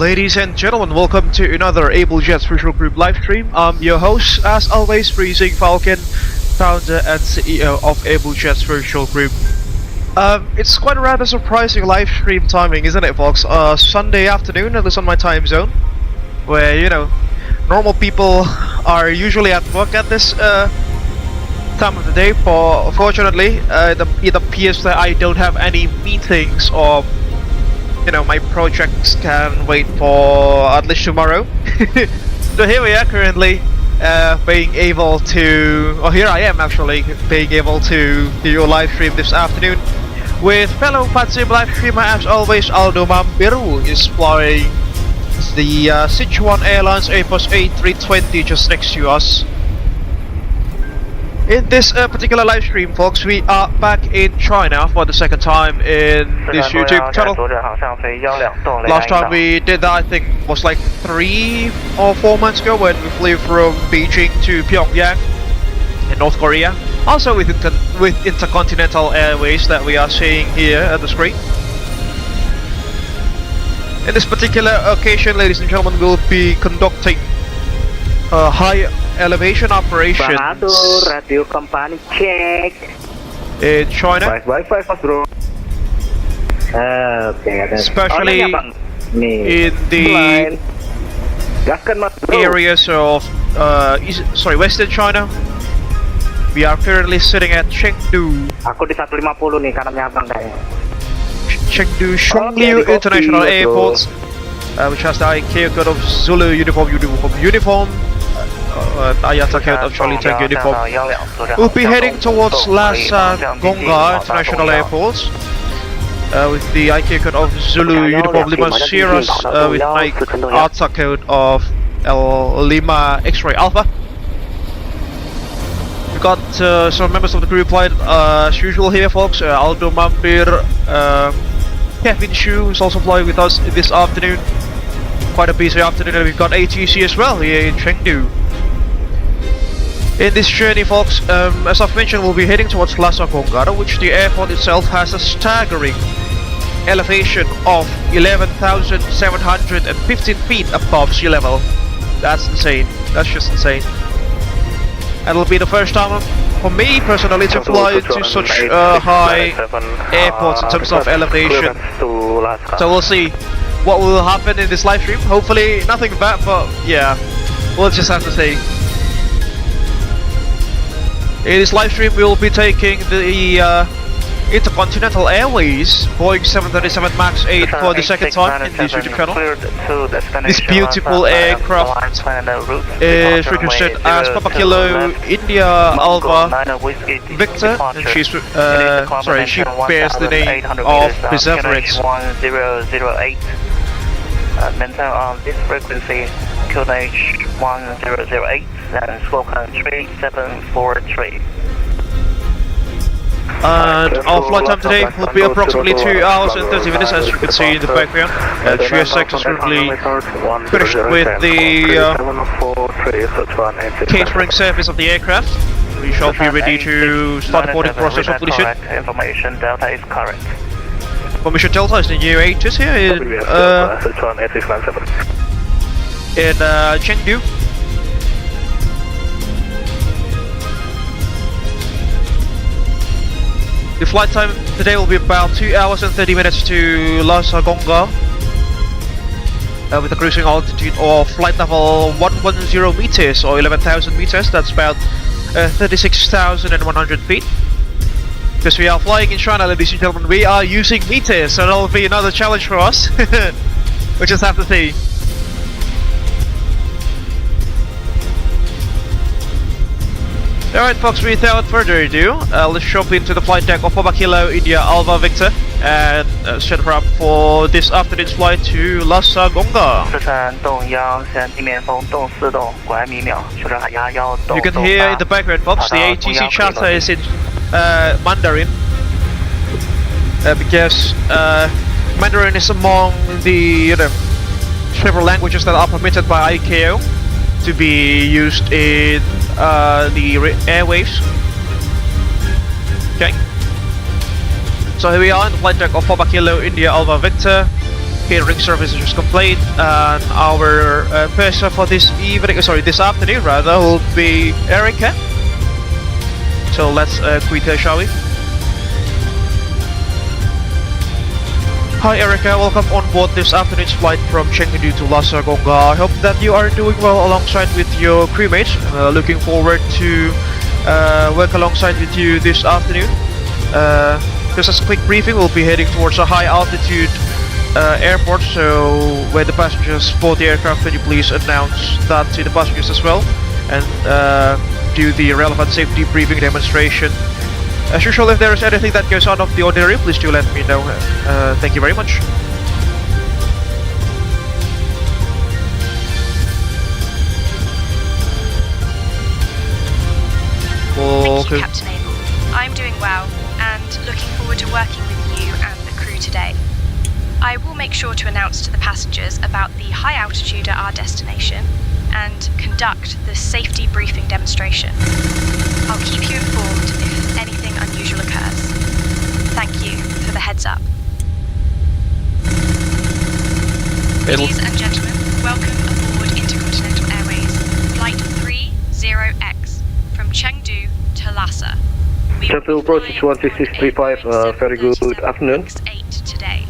Ladies and gentlemen, welcome to another Abel Jets Virtual Group livestream. I'm your host, as always, Freezing Falcon, founder and CEO of Abel Jets Virtual Group. It's quite a rather surprising livestream timing, isn't it, folks? Sunday afternoon, at least on my time zone, where, you know, normal people are usually at work at this time of the day. Fortunately, it appears that I don't have any meetings, or you know, my projects can wait for at least tomorrow. So here we are currently being able to, or here I am actually being able to do your live stream this afternoon with fellow VATSIM live streamer as always. Aldo Mambiru is flying the Sichuan Airlines Airbus A320 just next to us. In this particular live stream, folks, we are back in China for the second time in this YouTube channel. Last time we did that, I think, was like 3 or 4 months ago when we flew from Beijing to Pyongyang in North Korea. Also with Intercontinental Airways that we are seeing here at the screen. In this particular occasion, ladies and gentlemen, we'll be conducting high elevation operations radio company check in China, especially in the areas of Western China. We are currently sitting at Chengdu. Chengdu Shuangliu International Airport, which has the ICAO code of ZUUU uniform. IATA code of Charlie Tango uniform. We'll be heading towards Lhasa Gonggar International Airport with the ICAO code of ZUUU uniform Lima Sierras with my IATA code of Lima X-ray Alpha. We've got some members of the crew flight as usual here, folks. Aldo Mampir, Kevin Shu is also flying with us this afternoon. Quite a busy afternoon, and we've got ATC as well here in Chengdu. In this journey, folks, as I've mentioned, we'll be heading towards Lhasa Gonggar, which the airport itself has a staggering elevation of 11,715 feet above sea level. That's insane. That's just insane. And it'll be the first time for me personally to fly to such high airports in terms of elevation. So we'll see what will happen in this live stream. Hopefully nothing bad, but yeah, we'll just have to see. In this live stream, we will be taking the Intercontinental Airways Boeing 737 MAX 8 for the second time in this YouTube channel. This beautiful aircraft is registered as Papa Kilo India Alpha Victor, and she bears the name of Perserverance. Maintain on this frequency, QNH 1008 and squawk 3743. And our flight time today will be approximately 2 hours and 30 minutes, as you can see in the background. GSX is currently finished with the catering service of the aircraft. We shall be ready to start the boarding process hopefully soon. Information Delta is correct. Formation Delta is the new 8 here in Chengdu. The flight time today will be about 2 hours and 30 minutes to Lhasa Gonggar with a cruising altitude of flight level 110 meters or 11,000 meters. That's about 36,100 feet. Because we are flying in China, ladies and gentlemen, we are using meters, so that'll be another challenge for us. We'll just have to see. Alright folks, without further ado, let's jump into the flight deck of Papa Kilo India Alpha Victor and set her up for this afternoon's flight to Lhasa Gonggar. You can hear in the background, folks, the ATC chatter is in Mandarin, because Mandarin is among the several languages that are permitted by ICAO to be used in the airwaves. Okay. So here we are in the flight deck of Papa Kilo India Alpha Victor. catering services was complete, and our person for this afternoon rather, will be Erica. So let's greet her, shall we? Hi Erica, welcome on board this afternoon's flight from Chengdu to Lhasa Gonggar. I hope that you are doing well alongside with your crewmates. Looking forward to work alongside with you this afternoon. Just as a quick briefing, we'll be heading towards a high altitude airport, so where the passengers board the aircraft, can you please announce that to the passengers as well, and do the relevant safety briefing demonstration. As usual, if there is anything that goes out of the ordinary, please do let me know. Thank you very much. Thank you, Captain Abel. I'm doing well and looking forward to working with you and the crew today. I will make sure to announce to the passengers about the high altitude at our destination and conduct the safety briefing demonstration. I'll keep you informed if anything unusual occurs. Thank you for the heads up. Ladies and gentlemen, welcome aboard Intercontinental Airways Flight 30X from Chengdu to Lhasa. Chengdu approach 16635, very good afternoon. Today.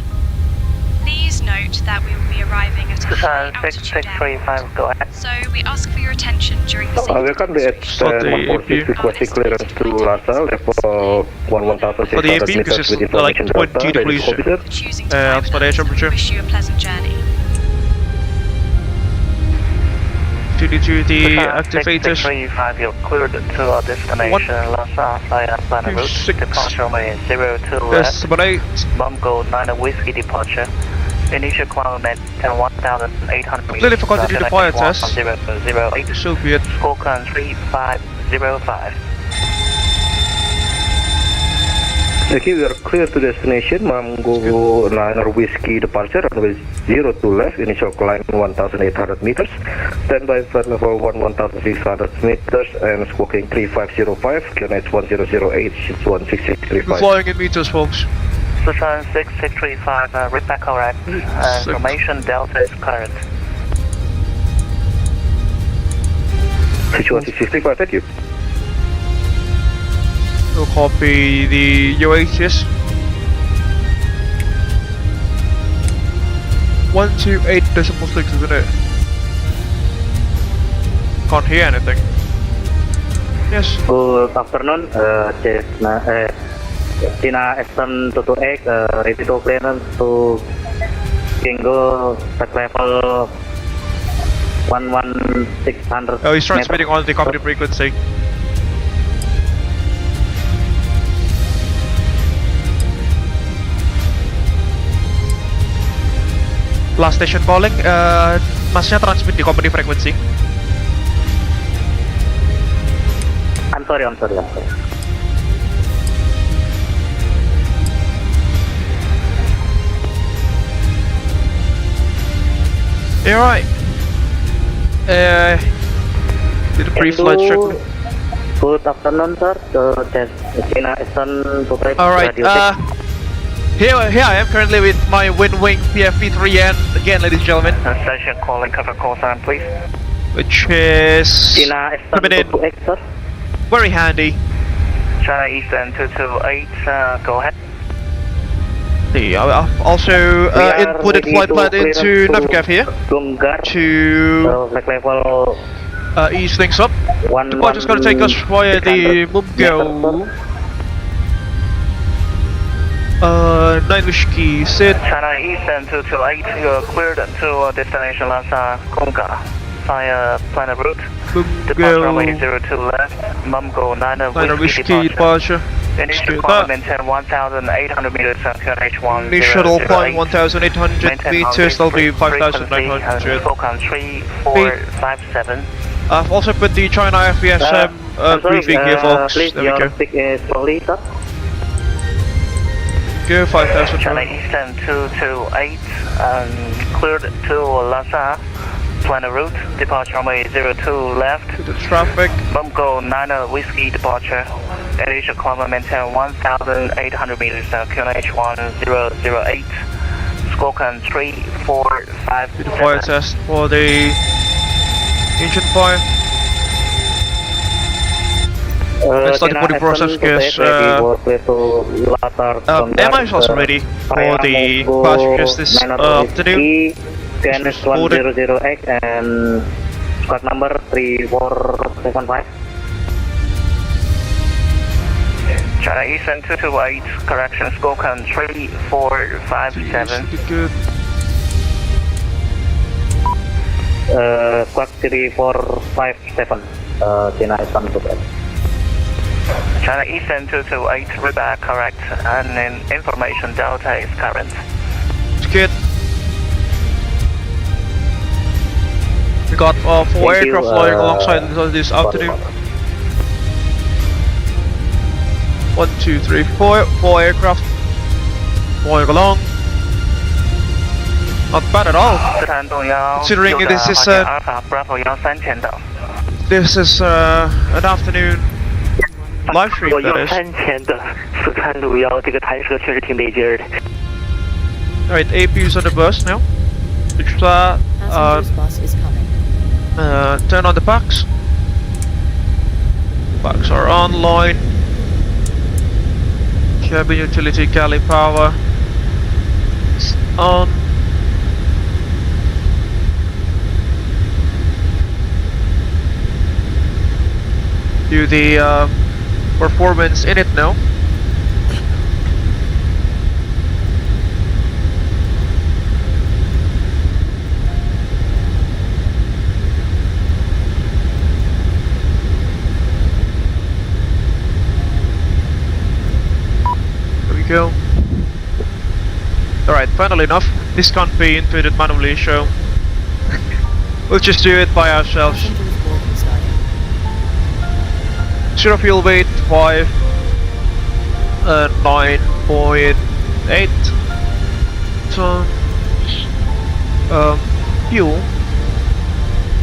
Please note that we will be arriving at a high altitude airport, go ahead. so we ask for your attention during the safety Welcome to demonstration. X146 requesting clearance to Lhasa, level 11,600 For the AP, meters this with is like information 20 data, degrees. officer. Choosing to fly with for the us, temperature. we wish you a pleasant journey. To the activators. 635, you're cleared to our destination, Lhasa, via planner route, 6. departure runway 02 Yes, left, but I Mumgo 9 whiskey departure, initial climb at 1,800 meters, Completely forgot to do the fire test. 008, so be it. score country 505. Thank you, we are clear to destination, Mango 9 whiskey departure, runway 02 left, initial climb 1,800 meters, standby flight level 1,600 meters, and squawking 3505, QNH 1008, shift We're 16635. flying in meters, folks. Susan 6635, read back correct, information Delta is current. Situation 635, thank you. We'll copy the UHS. 128.6, isn't it? Can't hear anything. Yes. Good afternoon, China Eastern 228, ready to clearance to Chengdu, flight level 11600. Oh, he's transmitting on the company frequency. Last station calling, masnya transmit di company frequency. I'm sorry. Yeah, right. Did a pre-flight check. Good afternoon, sir. China Eastern 228. Alright, here I am currently with my Wing PFP3N, again ladies and gentlemen, Station calling, cover call sign please. which is China Eastern coming in 228, sir. very handy. China Eastern 228, go ahead. I've also We are inputted ready flight to plan clearance into to Navigaf here Gonggar, to flight level ease things up. Departure's going to take us via the Mumgo 9 whiskey, sit. China Eastern 228, you're cleared to destination Lhasa Gonggar via planet route. Departure runway Mumgo 02 left, Mumgo 9 9 whiskey whiskey departure. departure. Initial climb maintain 1,800 meters on QNH 1008. Initial climb 1,800 meters, that'll be 5,900. Score country 457. I've also put the China FVSM I'm sorry, briefing here, folks. please, There we your go. speak is slowly, sir. Go 5,000. China Eastern 228, cleared to Lhasa, planet route, departure runway 02 left, To the traffic. Mumgo 9 whiskey departure, initial climb maintain 1,800 meters, QNH 1008, Squawk 3457. Do the fire test for the engine fire. And start the boarding process because Emma is also ready for the passengers this afternoon. CNS 100X and squad number 3475. China Eastern 228, correction, Squawk 3457. Good. Squad 3457, China Eastern 228. China Eastern 228, reback correct, and then information delta is current. Good. We got 4 aircraft flying alongside this afternoon. 1, 2, 3, 4 aircraft flying along. Not bad at all. Considering this is an afternoon live stream, that is. Alright, APU's on the bus now. Bus is coming. Turn on the packs. Packs are online. Cabin utility galley power is on. Do the performance in it now. Go. Alright, finally enough. This can't be inputted manually, so we'll just do it by ourselves. Zero fuel weight 5 9.8 tons. Fuel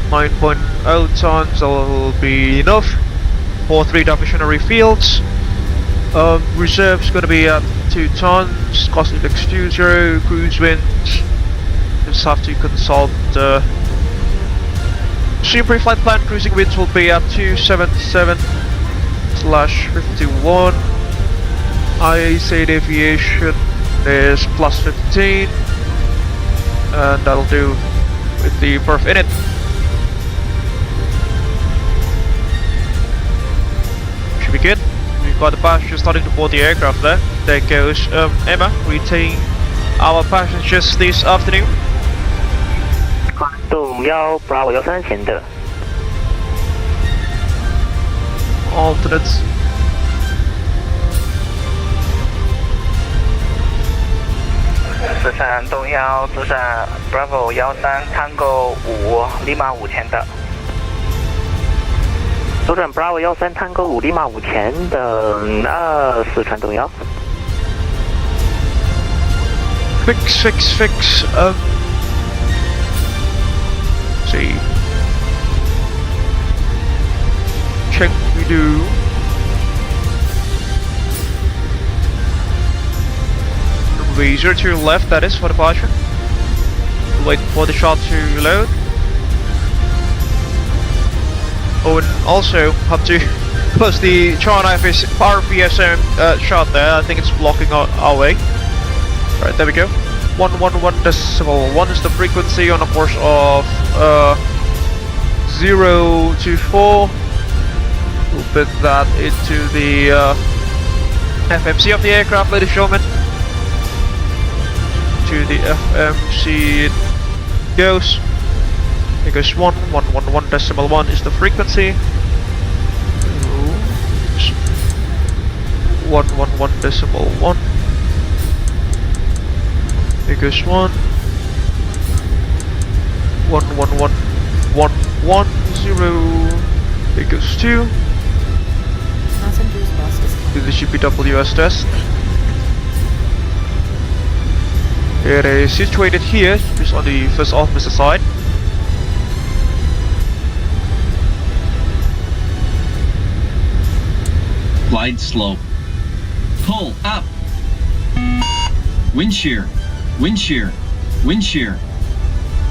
9.0 tons. That will be enough for 3 diversionary fields. Reserve's gonna be at 2 tons, cost index 20, cruise winds. Just have to consult the pre-flight plan. Cruising winds will be at 277/51. Aviation is +15, and that'll do with the perf in it. Should be good. We've got the passengers starting to board the aircraft there. There goes Emma, retain our passengers this afternoon. Alternates. Bravo 13 Tango 5 Lima 5000的。左转 Bravo 13 Tango 5 Lima 5000的四川东幺。Fix. See. Chengdu. Razor to your left, that is for departure. Wait for the shot to load. Oh, and also have to close the China RPSM shot there. I think it's blocking our way. Right, there we go. 111.1 is the frequency on a course of 0 to 4. We'll put that into the FMC of the aircraft, ladies and gentlemen. To the FMC it goes. It goes 111.1 is the frequency. 111.1. It goes 1. 111.110. It goes 2. Do the GPWS test. It is situated here, just on the first officer side. Glide slope. Pull up. Wind shear. Wind shear.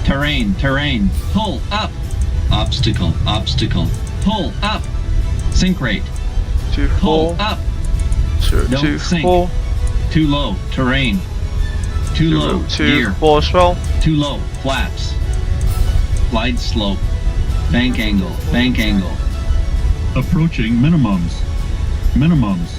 Terrain, terrain. Pull up. Obstacle, obstacle. Pull up. Sink rate. Pull 24, up. Don't Don't sink. 24, Too low. Terrain. Too low. Gear. 24 as well. Too low. Flaps. Glide slope. Bank angle. Bank angle. Approaching minimums. Minimums.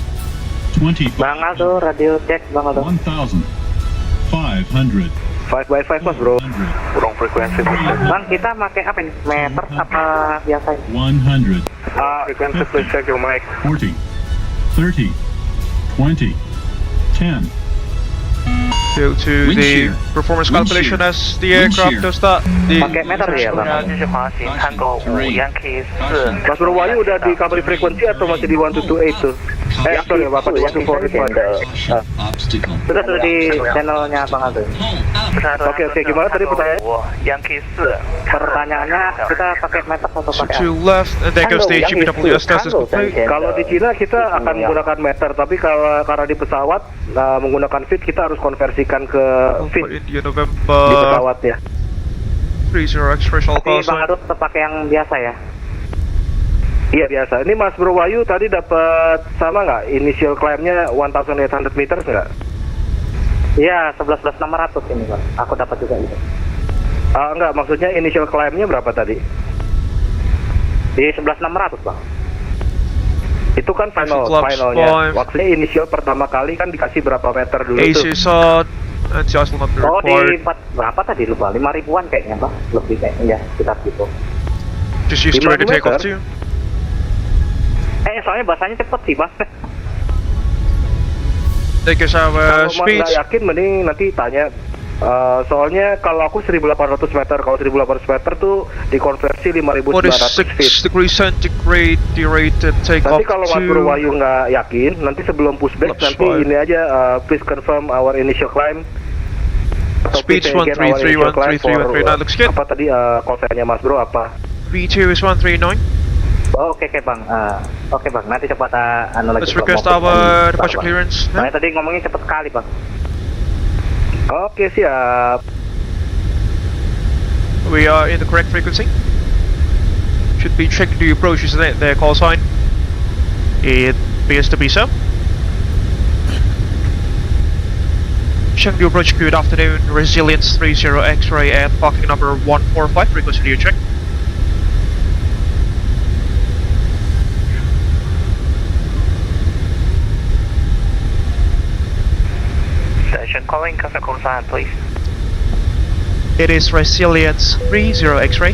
20. Bang Aldo, radio check Bang Aldo. 1,500. 5x5 mas bro. 100. Wrong frequency. Bang, kita pakai apa ini? Meter apa biasa ini? 100. Frequency, please check your mic. 40. 30. 20. 10. Go to Wind the shear. performance Wind calculation shear. as the Wind aircraft shear. does that. Pakai meter ya Bang? 继续滑行，Tango 5 Yankee 4。 Mas Bro Wahyu udah di cover frekuensi atau masih di 1228 tuh? Sorry Bapak di 1245. Obstacle. Sudah di channelnya Bang Aldo. Pull up. Oke, gimana tadi pertanyaan? Yankee 4。 Pertanyaannya kita pakai meter atau So pakai to left, and there goes the GPWS test is complete. Kalau di Cina kita akan menggunakan meter, tapi kalau karena di pesawat menggunakan feet kita harus konversikan ke feet For India di November pesawat ya. 30 X-ray shall Tapi call Bang sign. Aldo tetap pakai yang biasa ya? Iya biasa. Ini Mas Bro Wahyu tadi dapat sama nggak? Initial climb-nya 1,800 meters nggak? Iya, 11.600 ini Bang. Aku dapat juga itu. Enggak, maksudnya initial climb-nya berapa tadi? Di 11.600 Bang. Itu kan Flaps finalnya. 5. Maksudnya initial pertama kali kan dikasih berapa meter dulu tuh? AC on, anti-ice will not be Oh di required. berapa tadi lupa? 5.000-an kayaknya Bang. Lebih kayaknya ya, sekitar gitu. Just use try to take off too. Soalnya bahasanya cepet sih Bang. Take us our Kalau Mas speeds. nggak yakin mending nanti tanya. Soalnya kalau aku 1.800 meter, kalau 1.800 meter tuh dikonversi 5.900 feet. 46 degrees centigrade, derate and take off Nanti kalau Mas Bro to Wahyu nggak yakin, nanti sebelum pushback Flaps nanti 5. ini aja please confirm our initial climb. Atau Speeds please again our 133, initial climb 133, for, 139 looks good. Apa tadi call sign-nya Mas Bro apa? V2 is 139. Oh, oke Bang. Oke Bang, nanti cepat lagi. Let's request our departure clearance. Nah, tadi ngomongnya cepet sekali Bang. Oke siap. We are in the correct frequency. Should be Chengdu approaches their call sign. It appears to be so. Chengdu approach, good afternoon. Resilience 30 X-ray and parking number 145. Request for you check. Station calling, customer call sign, please. It is Resilience 30 X-ray.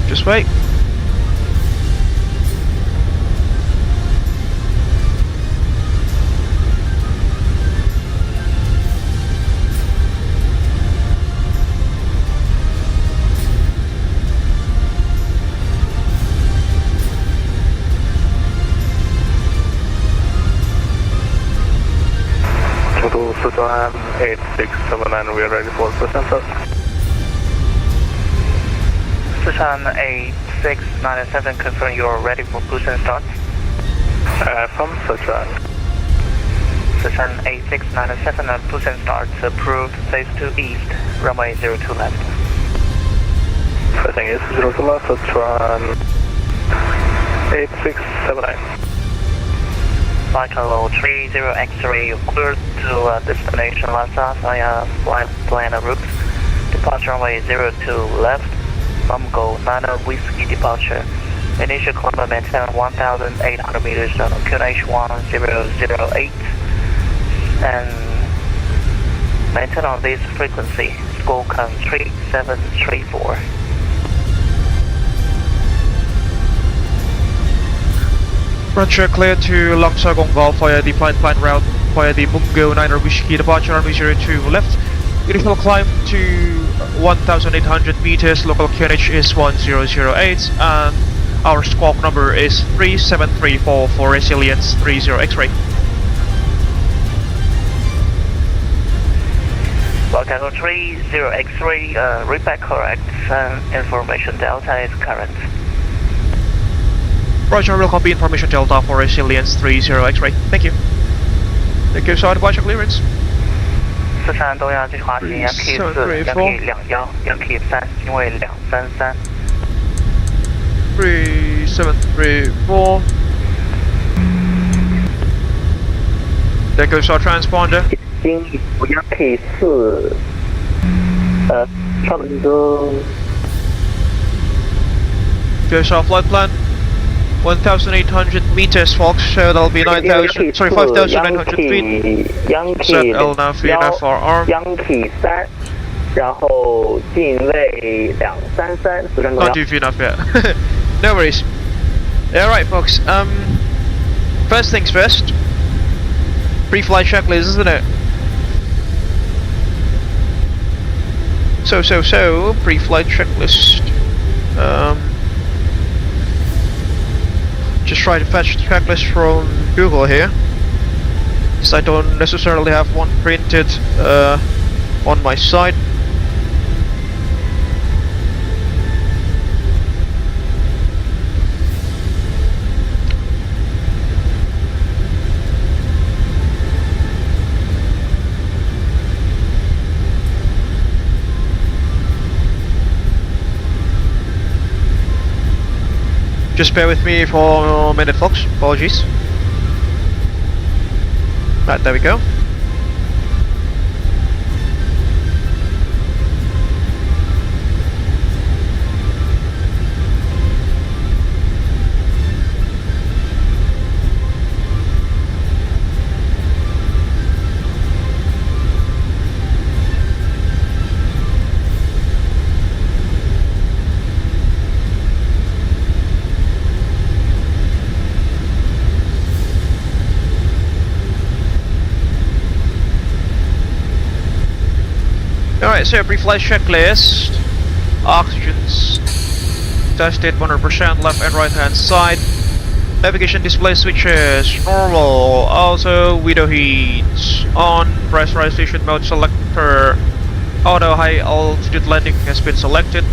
Just wait. To Sichuan 8679, we are ready for presenter. Sichuan 8697, confirm you are ready for push and start. From Sichuan. Sichuan 8697, push and start, approved, face to east, runway 02 left. Setting is 02 left, Sichuan 8679. Flight level 30 X-ray, you cleared to destination Lhasa via flight planner route. Departure runway 02 left, Go 9 Whiskey departure. Initial climb maintain 1,800 meters on QNH 1008 and maintain on this frequency, score count 3734. Roger, clear to Lhasa Gonggar via the flight plan route via the Mungo 9 Whiskey departure runway 02 left. Initial climb to 1,800 meters, local QNH is 1008 and our squawk number is 3734 for Resilience 30 X-ray. Tango 30 X-ray, read back correct, information delta is current. Roger, we'll copy information Delta for resilience 30 X-ray. Thank you. Thank you, so departure clearance. 四川东亚计划型 Yankee 4 Yankee 21 Yankee 3定位233 3734. There goes our transponder. 经Yankee 4差不多 Goes our flight plan. 1,800 meters, folks. So that'll be 9,000. Sorry, 5,900 feet. Set L now 3941. Yankee 3然后进位233 Not too enough yet. No worries. Alright, folks. First things first. Pre-flight checklist, isn't it? So, pre-flight checklist. Just try to fetch the checklist from Google here, because I don't necessarily have one printed on my side. Just bear with me for a minute, folks. Apologies. Right, there we go. Alright, so pre-flight checklist. Oxygen's tested 100% left and right hand side. Navigation display switches normal. Also window heat on. Pressurization mode selector. Auto high altitude landing has been selected.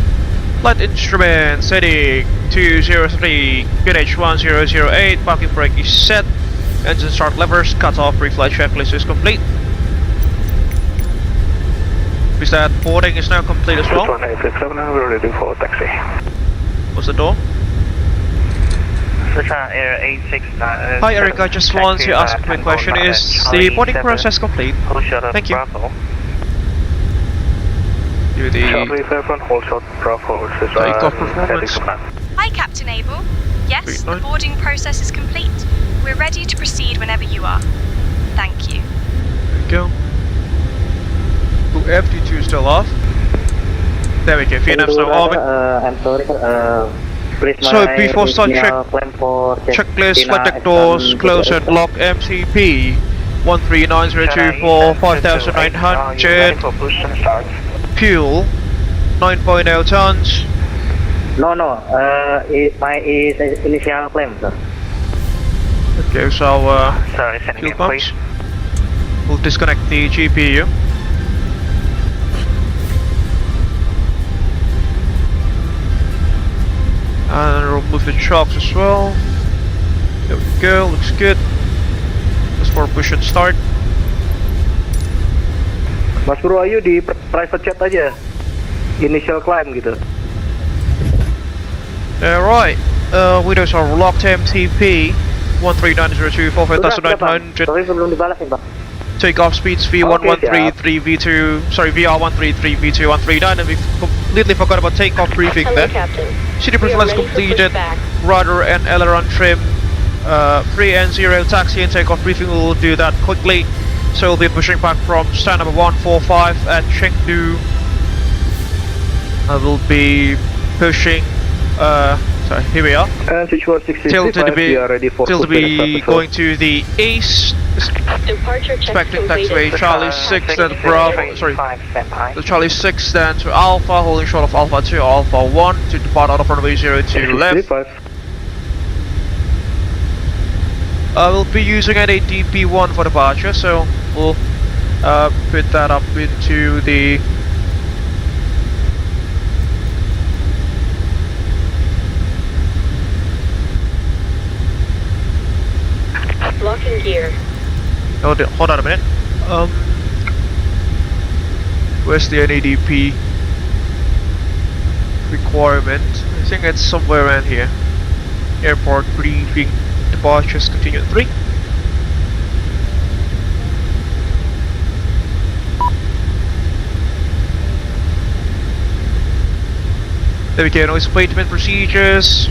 Flight instrument setting 203. QNH 1008. Parking brake is set. Engine start levers cut off. Pre-flight checklist is complete. Is that boarding is now complete as well? We're ready for taxi. What's the door? Sichuan Air 869. Hi Eric, I just want to ask a quick question. Is the boarding process complete? Thank you. Do the takeoff performance. Hi, Captain Abel. Yes, the boarding process is complete. We're ready to proceed whenever you are. Thank you. There we go. FD2 is still off. There we go, VNF's now orbit. I'm sorry, So before start checklist, flight deck doors, close and lock MCP 139024 5900 fuel 9.0 tons. No, my is initial claim, sir. Okay, so Sorry, sending fuel in, pumps. please. We'll disconnect the GPU. And remove the chocks as well. There we go, looks good. Just for push and start. Mas Bro, ayo di private chat aja. Initial climb gitu. Alright, windows are locked. MTP 13902 4900. Sorry, belum dibalasin, Pak. Takeoff speeds V1133 V2, sorry VR133 V2139, and we completely forgot about takeoff briefing there. City pre-flight completed, rudder and aileron trim, 3 and 0 taxi and takeoff briefing. We'll do that quickly. So we'll be pushing back from stand number 145 at Chengdu. We'll be pushing, sorry, here we are. And Sichuan 665, Till to we are ready for be going to the east. Expecting taxiway Charlie 6 and Bravo, sorry, the Charlie 6 stands to Alpha, holding short of Alpha 2, Alpha 1 to depart out of runway 02 left. We'll be using an ADP1 for departure, so we'll put that up into the locking gear. hold on a minute. Where's the NADP requirement? I think it's somewhere around here. Airport briefing, departures continue at 3. There we go, noise abatement procedures.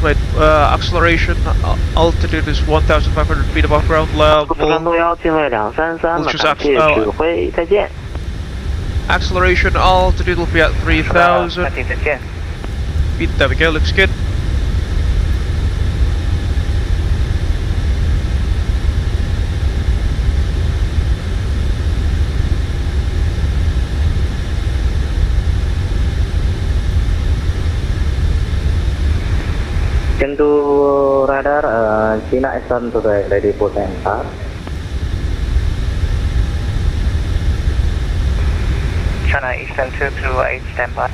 Right, acceleration altitude is 1,500 feet above ground level. Acceleration altitude will be at 3,000 feet. There we go, looks good. Chengdu radar, China Eastern today, ready for enter. China Eastern 228, standby.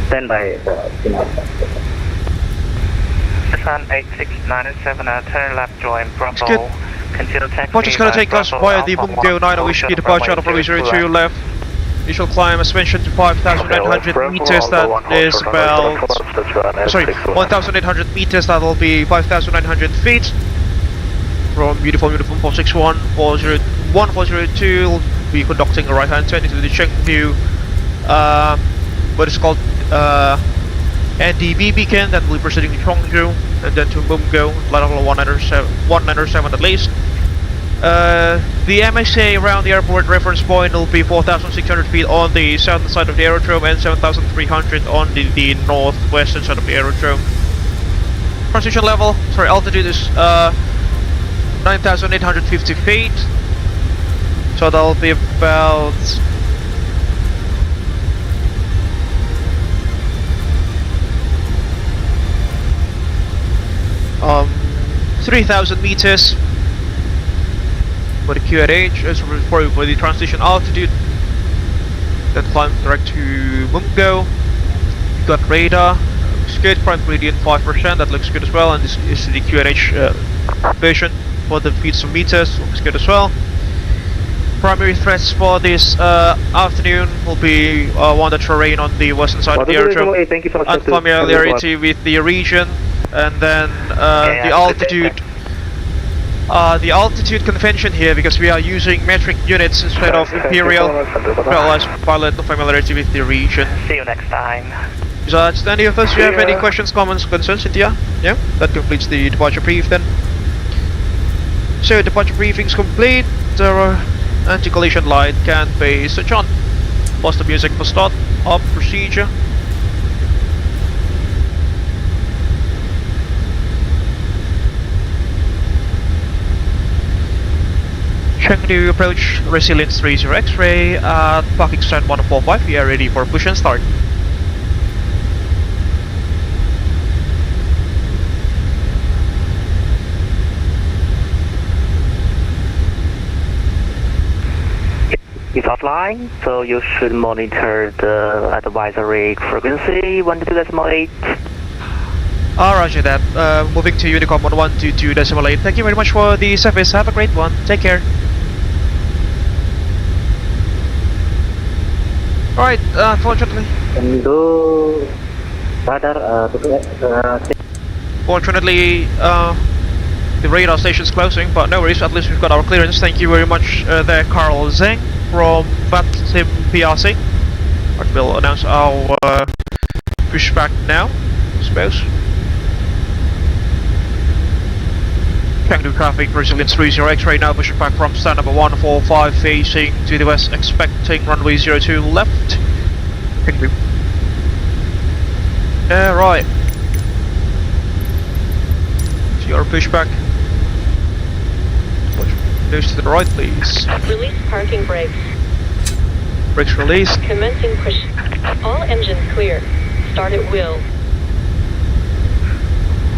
Standby, China Sun 8697, turn left, join Bravo. Good. Continue taxi. Departure's gonna take us via the Mumgo 9 Whiskey departure out of runway 02 left. Initial climb, as mentioned, to 5,900 meters. That is about, sorry, 1,800 meters. That will be 5,900 feet. From beautiful 461, 401, 402, we'll be conducting a right-hand turn into the Chengdu, what is called NDB beacon. Then we'll be proceeding to Chengdu, and then to Mumgo, flight level 197 at least. The MSA around the airport reference point will be 4,600 feet on the southern side of the aerodrome and 7,300 on the northwestern side of the aerodrome. Transition level, sorry, altitude is 9,850 feet. So that'll be about 3,000 meters. For the QRH, as for the transition altitude, then climb direct to Mumgo. You've got radar, looks good, prime gradient 5%, that looks good as well, and this is the QRH version for the feet of meters, looks good as well. Primary threats for this afternoon will be one, the terrain on the western side of the aerodrome, unfamiliarity with the region, and then the altitude. The altitude convention here, because we are using metric units instead of imperial, well as pilot familiarity with the region. See you next time. So that's any of us. Do you have any questions, comments, concerns, Cynthia? Yeah, that completes the departure brief then. So departure briefing's complete. The anti-collision light can be switched on. Pause the music for start up procedure. Chengdu approach resilience 30 X-ray at parking stand 145. We are ready for push and start. It's offline, so you should monitor the advisory frequency 122.8. Roger that. Moving to Unicom 1122.8. Thank you very much for the service. Have a great one. Take care. Alright, fortunately. Fortunately, the radar station's closing, but no worries, at least we've got our clearance. Thank you very much there, Carl Zeng from VATSIM PRC. Right, we'll announce our pushback now, I suppose. Chengdu traffic, resilience 30 X-ray now pushing back from stand number 145 facing to the west, expecting runway 02 left. Chengdu. Right. So your pushback. Nose to the right, please. Release parking brakes. Brakes released. Commencing push. All engines clear. Start at will.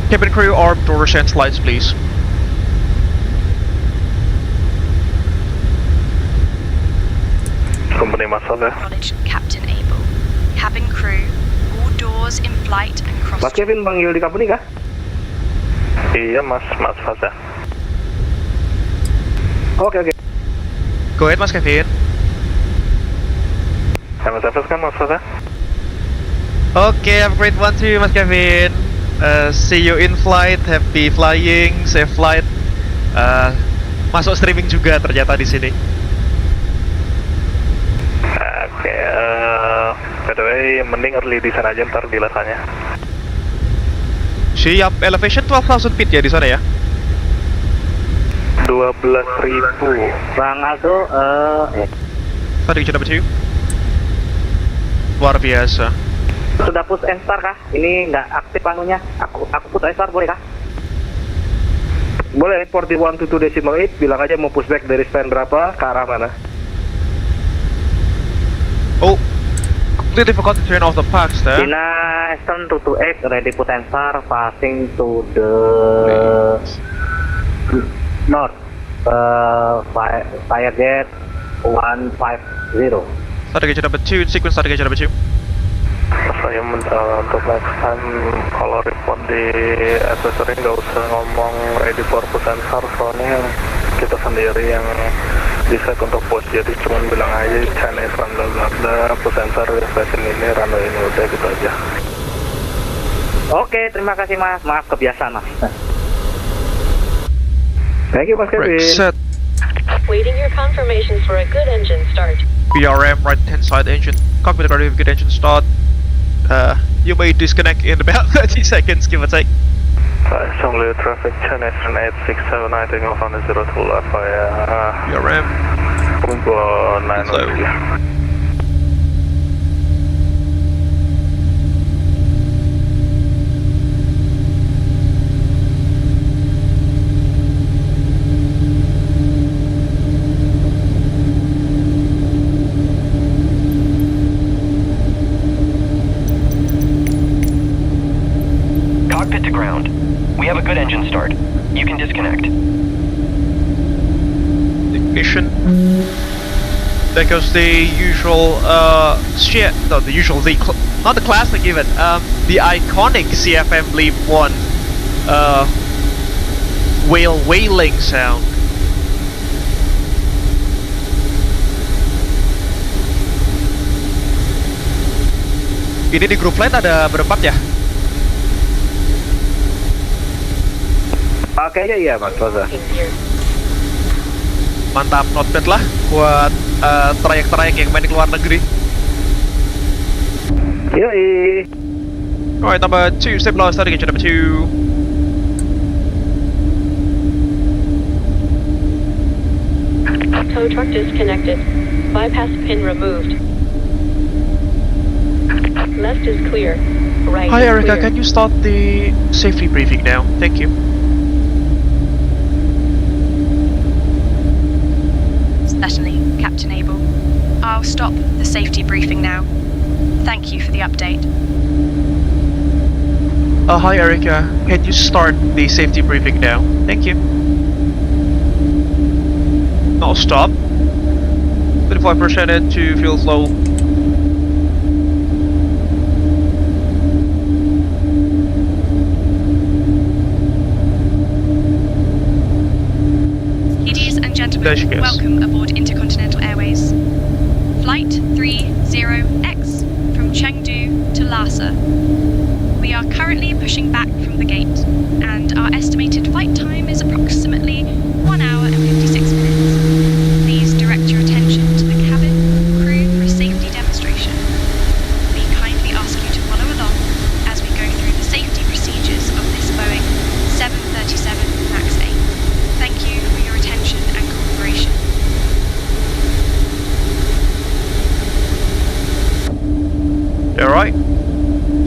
Cabin crew, arm doors and slides, please. Company Master. Acknowledged, Captain Abel. Cabin crew, all doors in flight and cross. Mas Kevin panggil di company kah? Iya Mas Fasa. Oke. Go ahead, Mas Kevin. Sama service kan Mas Fasa? Okay, have a great one too, Mas Kevin. See you in flight. Happy flying, safe flight. Masuk streaming juga ternyata di sini. Oke, by the way, mending early di sana aja ntar di Lasanya. Siap, elevation 12,000 feet ya di sana ya? 12.000. Bang Aldo, Tadi number 2. Luar biasa. sudah push and start kah? Ini nggak aktif anunya. Aku push and start boleh kah? Boleh, 4122.8, bilang aja mau pushback dari span berapa, ke arah mana. Oh, completely forgot to turn off the packs there. Dina Eastern 228 ready push and start, passing to the north. Fire jet 150. Starting number 2, sequence starting number 2. Saya untuk next time kalau report di accessory nggak usah ngomong ready for push and start, soalnya kita sendiri yang decide untuk push, jadi cuma bilang aja Chinese run bla push and start station ini runway ini, udah gitu aja. Oke, terima kasih Mas. Maaf kebiasaan Mas. Thank you Mas Kevin. Right, set. Waiting your confirmation for a good engine start. BRM right hand side engine. Cockpit ready with good engine start. You may disconnect in about 30 seconds, give or take. Shuangliu traffic Chinese run 867, I think off on the 02 left via BRM. 9 Slow. Cockpit to ground. We have a good engine start. You can disconnect. Ignition. There goes the usual, not the classic even, the iconic CFM Leap 1, wailing sound. Ini di group flight ada berempat ya? Kayaknya iya Mas Rosa. Mantap, not bad lah buat trayek-trayek yang main di luar negeri. Yoi. Alright, number 2, stabilize, starting engine number 2. Tow truck disconnected. Bypass pin removed. Left is clear. Right Hi is Erica, clear. can you start the safety briefing now? Thank you. Certainly, Captain Abel. I'll stop the safety briefing now. Thank you for the update. Hi Erica, can you start the safety briefing now? Thank you. I'll stop. 35% to fuel flow. Ladies and There she gentlemen, goes. welcome aboard Intercontinental Airways. Flight 30X from Chengdu to Lhasa. We are currently pushing back from the gate, and our estimated flight time is approximately 1 hour and 56 minutes. Please direct your attention to the cabin crew for a safety demonstration. We kindly ask you to follow along as we go through the safety procedures of this Boeing 737 MAX 8. Thank you for your attention and cooperation. Alright,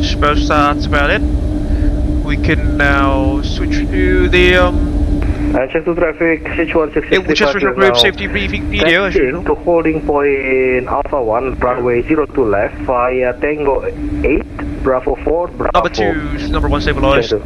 suppose that's about it. We can now switch to the Chengdu traffic, Sichuan 665 Abel Jets Virtual Group safety briefing video as usual. to holding point Alpha 1, runway 02 left via Tango 8, Bravo 4, Bravo Number 2, number 1 stabilized. Chengdu.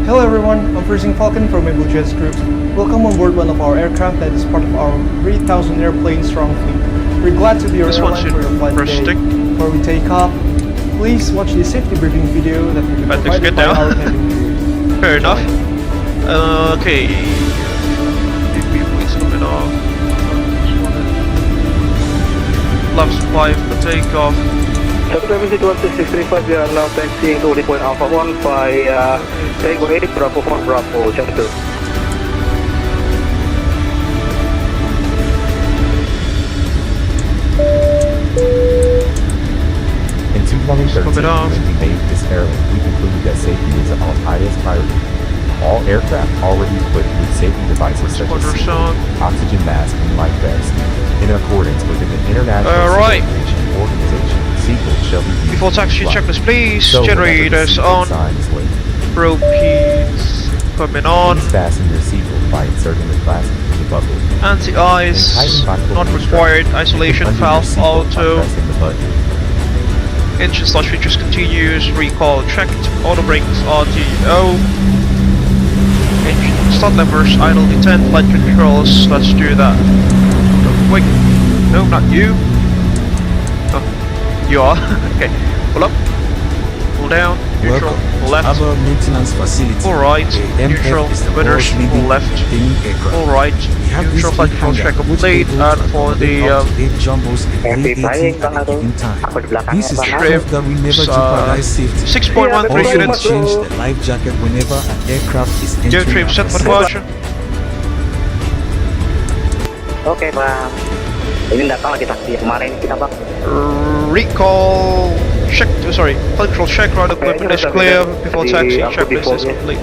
Hello everyone, I'm Freezing Falcon from Abel Jets Group. Welcome on board one of our aircraft that is part of our 3,000 airplane strong fleet. We're glad to be your This one airline for your flight should today. stick. Before we take off, please watch the safety briefing video that will be But provided get by down. our cabin crew. Fair enough. Okay. Please coming off. Flaps 5 for takeoff. Subsidiary 12635, we are now taxiing to the point Alpha 1 via Tango 8, Bravo 4, Bravo, Chengdu. In 2013, Stop it off. when we made this airline, we concluded that safety is our highest priority. All aircraft already equipped with safety devices such as Quarter seatbelt, song. oxygen mask, and life vest. In accordance with the International Alright. Civil Aviation Organization, seatbelts shall be used Before taxi in flight. checklist, please. So, whenever the Generators seatbelt on. sign is lit, Propees coming on. please fasten your seatbelt by inserting the plastic in the buckle. Anti-ice. Not required. Isolation valve auto. Pressing the button. Engine slash features continues. Recall checked. Auto brakes RTO. Engine start levers. Idle detent. Flight controls. Let's do that. Wait. No, not you. Oh, you are. Okay. Pull up. Pull down. Neutral. Pull left. Our maintenance facility. Pull right. The Neutral. MF is the Winners. world's leading Pull left. maintaining aircraft. Pull right. We have Neutral this flight control check complete. And for the eight jumbos and Happy flying, 318 at a given time. Aku di belakangnya, This is Bang. proof that we never jeopardize safety. 6.13 Also, units. change the life jacket whenever an aircraft is Geo entering trim set our for facility. departure. Oke, Bang. Ini datang lagi taksi kemarin kita, Bang. Recall check. Sorry, flight control check. Right equipment is clear before taxi. Checklist is complete.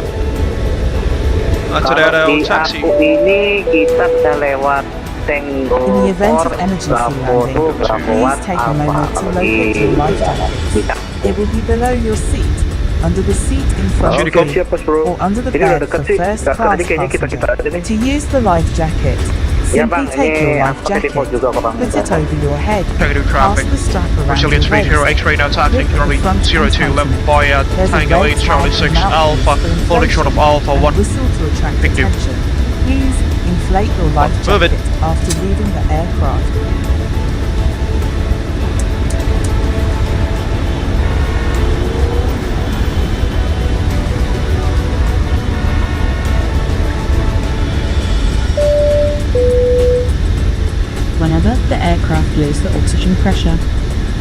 Onto that Di taxi. aku ini kita bisa lewat Tango In the event of 4, emergency Bravo 2, landing, Bravo please 1, take a Alpha. moment to Kalau locate your life jacket. Bisa. It will be below your seat, under the seat in front of Oke, you, siap, Bos, Bro. or under the Ini udah bed deket for sih. first Nggak class tadi kayaknya kita passenger. aja nih. To use the life jacket, Ya, simply Bang. take your Ini life aku jacket, default juga kok, Bang. put it over your head, Chengdu pass traffic. the strap around Brazilian your 30 waist. X-ray now taxiing Grip runway the front 02 and level front. via There's a Tango red 8 Charlie flag 6 mouthpiece Alpha, for falling short of inflation, Alpha and 1. whistle to attract Thank you. attention. Please inflate your life Move it. jacket after leaving the aircraft. Whenever the aircraft loses the oxygen pressure,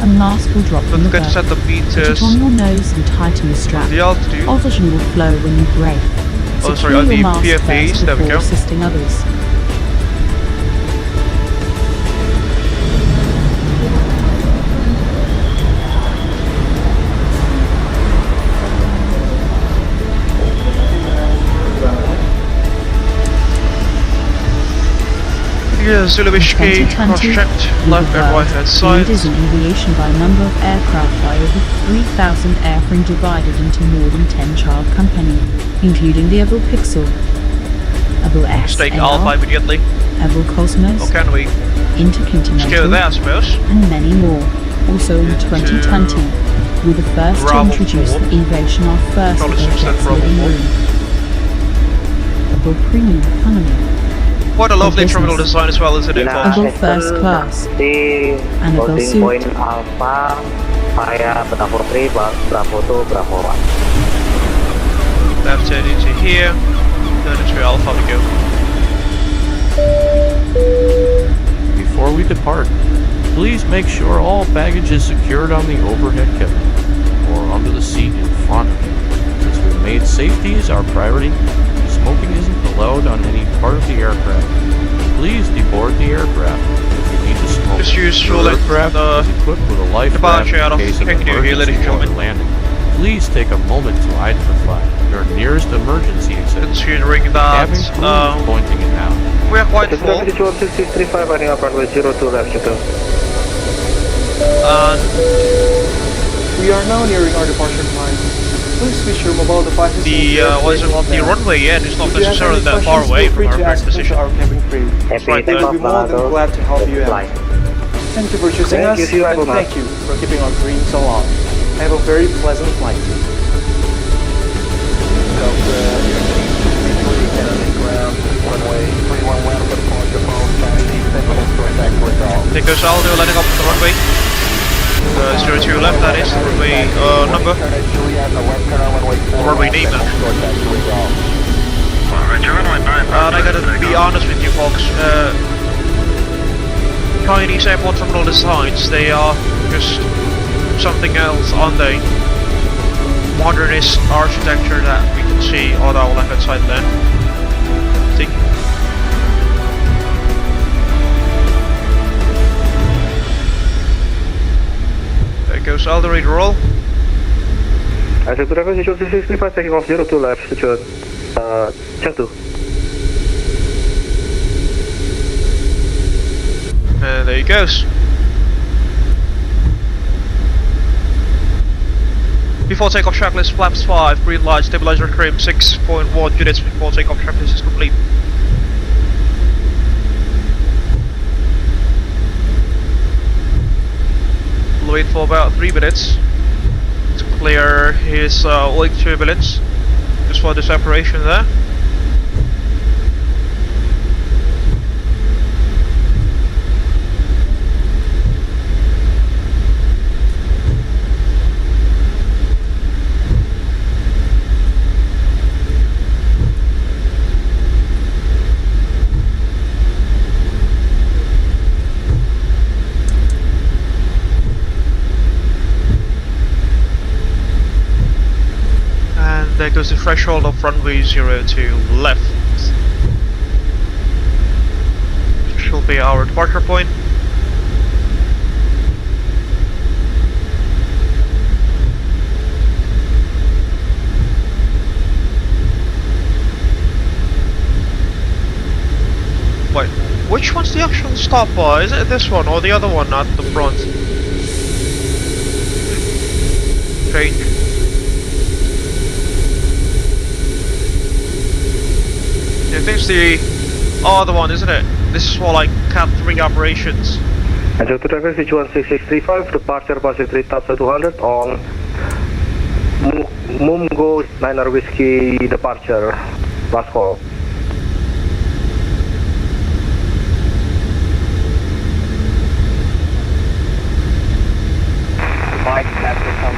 a mask will drop from Don't the forget to set berth. the Put meters it on your nose and tighten the strap. the altitude. Oxygen will flow when you brake. Oh, sorry, Secure on the your mask PFAs, first there we before go. assisting others. Yeah, ZUUU Whiskey, 2020, cross-checked, we left and right hand side. leaders in aviation by number of aircraft by over 3,000 airframe divided into more than 10 child companies, including the Abel Pixel, Abel S, Take Alpha immediately. Abel Cosmos, Or can we? Intercontinental, Let's go there, I suppose. and many more. Also in 2020, we're the first to Bravo introduce 4. the Aviation our first Probably Abel 6% Jets Bravo living 4. room. Abel Premium Economy, What a lovely business. terminal design as well, isn't it, folks? Abel First Class, Di and Abel boarding Suite. point Alpha via Bravo 3, Bravo 2, Bravo 1. Left turn into here, turn into Alpha we go. Before we depart, please make sure all baggage is secured on the overhead cabin or under the seat in front of you. Since we've made safety as our priority, smoking isn't allowed on any part of the aircraft. Please deboard the aircraft if you need to smoke. Just use Your full aircraft is equipped with a life raft departure out in of case of Chengdu here, ladies and emergency water gentlemen. landing. Please take a moment to identify your nearest emergency exit. Considering that Cabin crew is pointing it out. we are quite full, Subsidiary 12635, running up runway 02 left, Chengdu. and We are now nearing our departure time. Please switch your mobile devices to the the runway end is not If you have necessarily any that far questions, away feel from free our to current ask them to position. our cabin crew. Happy right there. We'll be more than glad to help you out. Thank you for choosing Thank us, you, see you, and Abel. thank you for keeping our dreams so long. Have a very pleasant flight. Ground, Take us all, they're landing up on the runway. 02 left, that is. Runway number. Runway name now. And I gotta be honest with you folks, Chinese airport terminal designs, they are just something else, aren't they? Modernist architecture that we can see on our left hand side there. See? There goes all the ready to roll. As a driver, situation 665, taking off 02 left, situation Chengdu. And there he goes. Before takeoff checklist, flaps 5, green light, stabilizer trim 6.1 units before takeoff checklist is complete. We'll wait for about 3 minutes to clear his oil turbulence, just for the separation there. There goes the threshold of runway 02 left. Which will be our departure point. Wait, which one's the actual stop bar? Is it this one or the other one at the front? Change. I think it's the other one, isn't it? This is for like Cat 3 operations. And so to driver situation 6635, departure passing 3200 on Mumgo 9 Whiskey departure. Last call. Mike, after some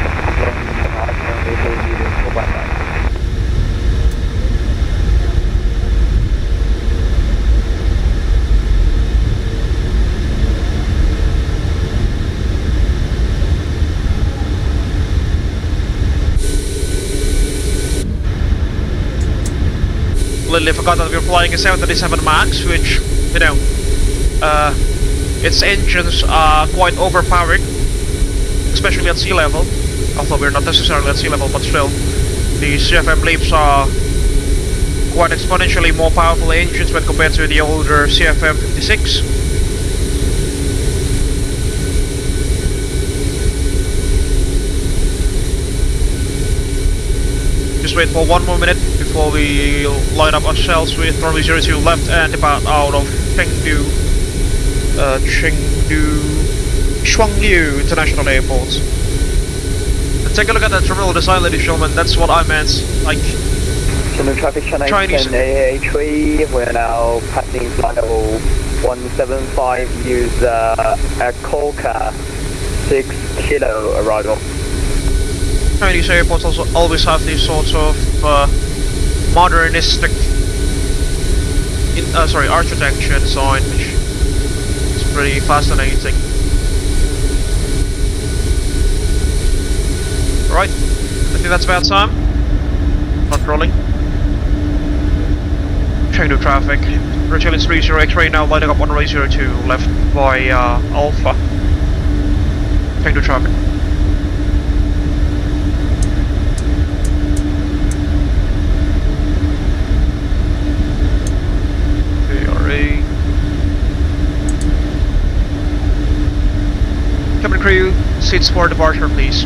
Completely forgot that we were flying a 737 MAX, which, you know, its engines are quite overpowered, especially at sea level. Although we're not necessarily at sea level, but still, the CFM LEAPs are quite exponentially more powerful engines when compared to the older CFM 56. Just wait for 1 more minute before we line up ourselves with runway 02 left and depart out of Chengdu, Shuangliu International Airport. And take a look at that terminal design, ladies and gentlemen. That's what I meant. Like Chinese. AA3, we're now passing flight level 175. Use a Coca 6 kilo arrival. Chinese airports also always have these sorts of modernistic architecture design, which is pretty fascinating. Right, I think that's about time. Controlling. Chengdu traffic. Returning 30 X-ray now lighting up on runway 02 left by Alpha. Chengdu traffic. Cabin crew, seats for departure, please.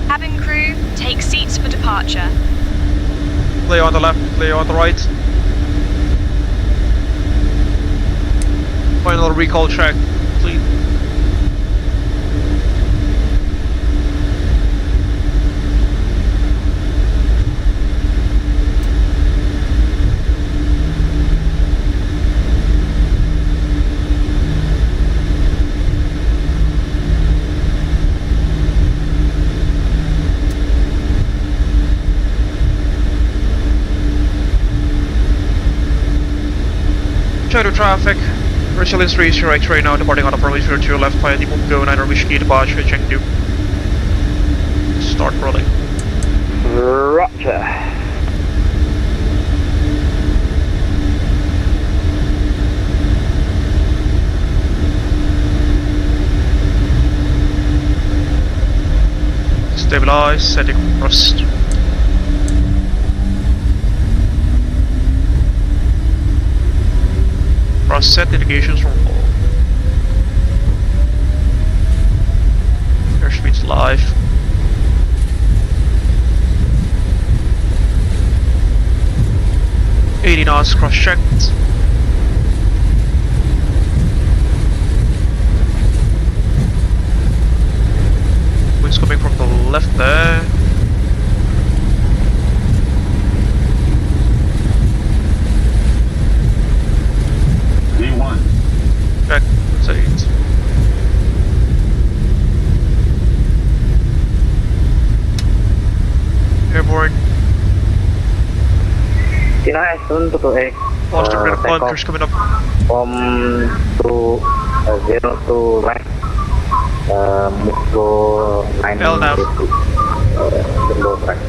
Cabin crew, take seats for departure. Clear on the left, clear on the right. Final recall check, please. Chengdu traffic. Resilience 30 X-ray now departing out of runway 02 left via the Mungo 9 Whiskey departure Chengdu. Start rolling. Roger. Stabilize, setting thrust. Thrust set, indications from all. Airspeed's live. $80 knots cross-checked. Wind's coming from the left there. V1. Check, that's 8. Airborne. China S1 to X. Lost of kilometers coming up. From to 0 to left. Move to 9 LNAV. Jumbo track.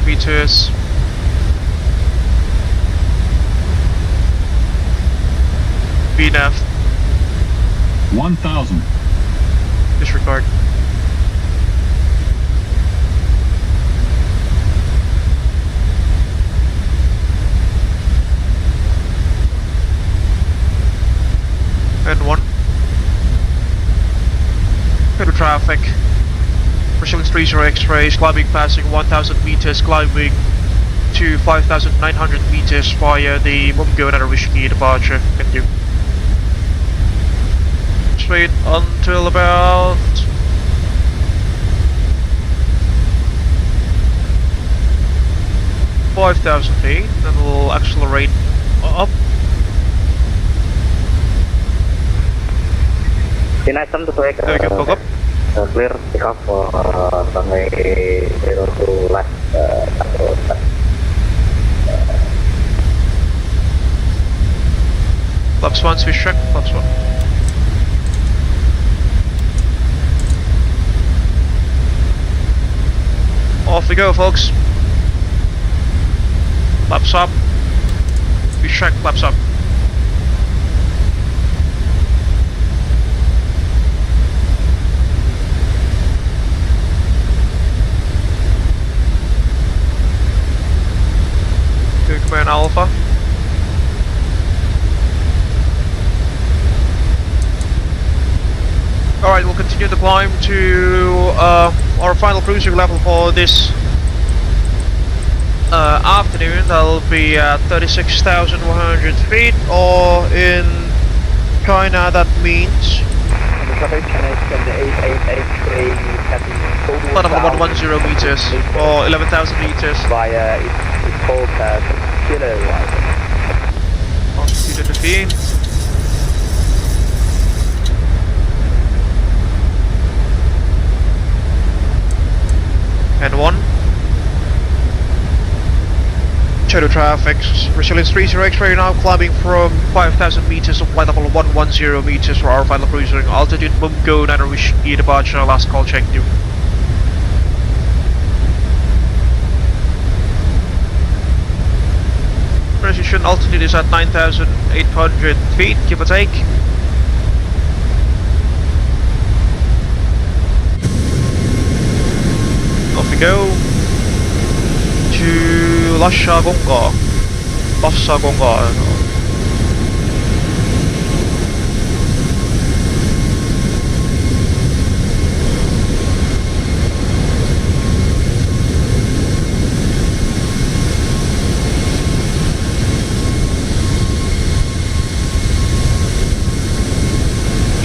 meters. VNAV. 1,000. Disregard. And 1. Clear to traffic. Pursuing 30 X-rays, climbing passing 1,000 meters, climbing to 5,900 meters via the Mungo and Whiskey departure. Continue. Straight until about 5,000 feet, then we'll accelerate up. China some to take. There we go, go up. Clear takeoff for runway 0 to left. Flaps 1, switch check, flaps 1. Off we go, folks. Flaps up. Switch check, flaps up. Command Alpha. Alright, we'll continue the climb to our final cruising level for this afternoon. That'll be at 36,100 feet, or in China that means 110 meters or 11,000 meters. Via it's called subsidiary. Altitude 15. And 1. Chengdu traffic, resilience 30 X-ray now climbing from 5,000 meters of flight level 110 meters for our final cruising altitude Mungo 9 Whiskey departure, last call Chengdu. Transition altitude is at 9,800 feet, give or take. Off we go to Lhasa Gonggar. Lhasa Gonggar.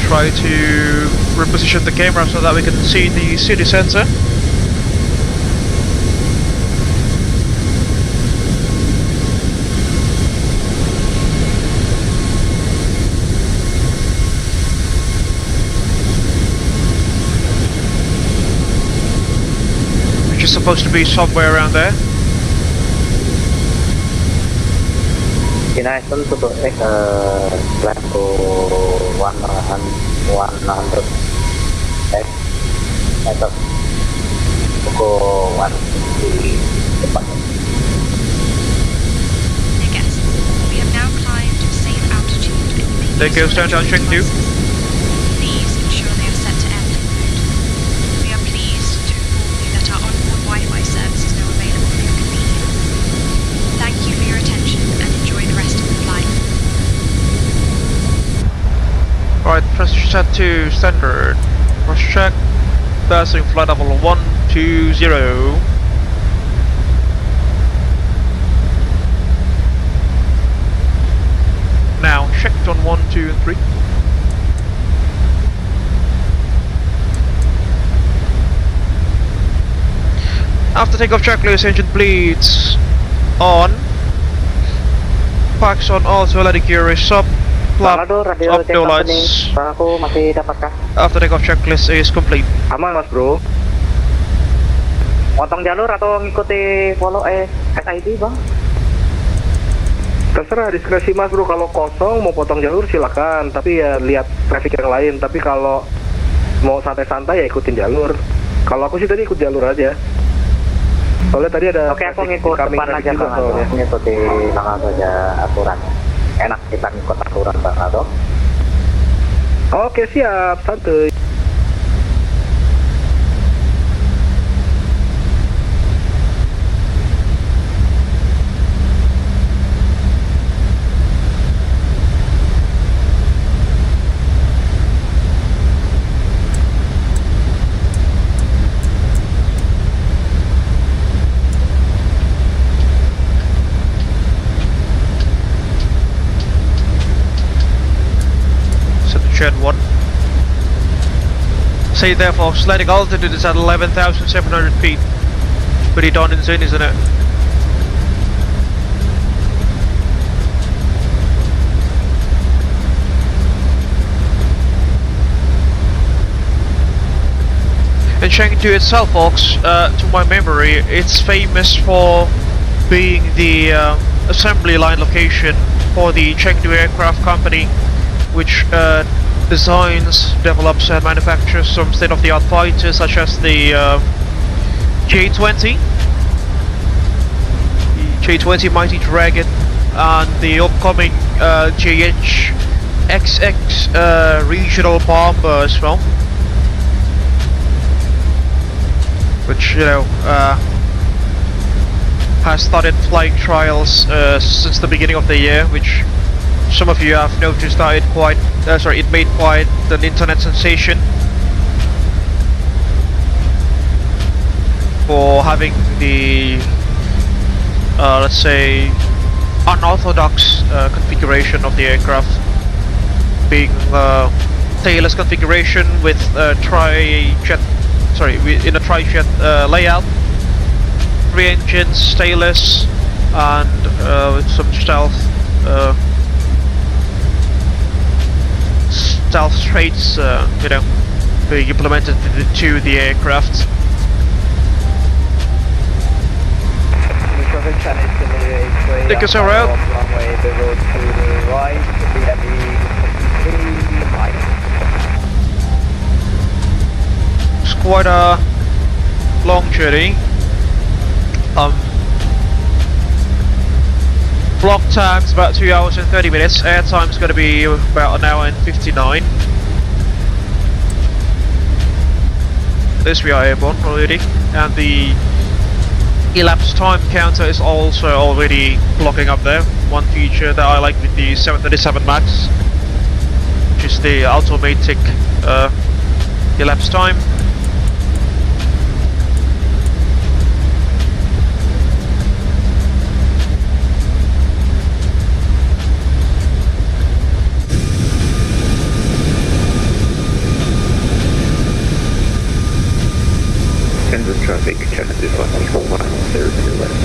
Try to reposition the camera so that we can see the city center. supposed to be somewhere around there. United to X, flight to 100 X, meter, Pukul 1 di depan. Dear guests, we have now climbed to a safe altitude in the main There goes downtown Chengdu. Please ensure they are set to airplane mode. We are pleased to inform you that our onboard Wi-Fi service is now available for your convenience. Thank you for your attention and enjoy the rest of the flight. Alright, press set to standard. Cross check. Passing flight level 120. Now checked on 1, 2, and 3. After takeoff checklist, engine bleeds on. Packs on auto, letting gear is up. Flap up, no lights. Aku masih dapatkah? After takeoff checklist is complete. Aman mas bro. Potong jalur atau ngikuti follow SID bang? Terserah diskresi mas bro, kalau kosong mau potong jalur silakan, tapi ya lihat traffic yang lain. Tapi kalau mau santai-santai ya ikutin jalur. Kalau aku sih tadi ikut jalur aja. Soalnya tadi ada. Oke, aku ngikut depan aja bang, aku ngikuti langsung saja aturan. Enak kita ngikut aturan bang Aldo. Oke siap, santuy. Shed 1. Say therefore, sliding altitude is at 11,700 feet. Pretty darn insane, isn't it? And Chengdu itself, folks, to my memory, it's famous for being the assembly line location for the Chengdu Aircraft Company, which designs, develops and manufactures some state-of-the-art fighters such as the J-20, J-20 Mighty Dragon, and the upcoming JH-XX regional bomber as well, which, you know, has started flight trials since the beginning of the year, which some of you have noticed that it made quite an internet sensation for having the let's say unorthodox configuration of the aircraft, being tailless configuration with in a tri-jet layout, 3 engines, tailless, and with some stealth traits, you know, being implemented to the aircraft. Take us around. It's quite a long journey. Block time's about 2 hours and 30 minutes. Air time's going to be about 1 hour and 59. This we are airborne already, and the elapsed time counter is also already blocking up there. One feature that I like with the 737 MAX, which is the automatic elapsed time. Chengdu traffic, Chengdu 1 there to the left.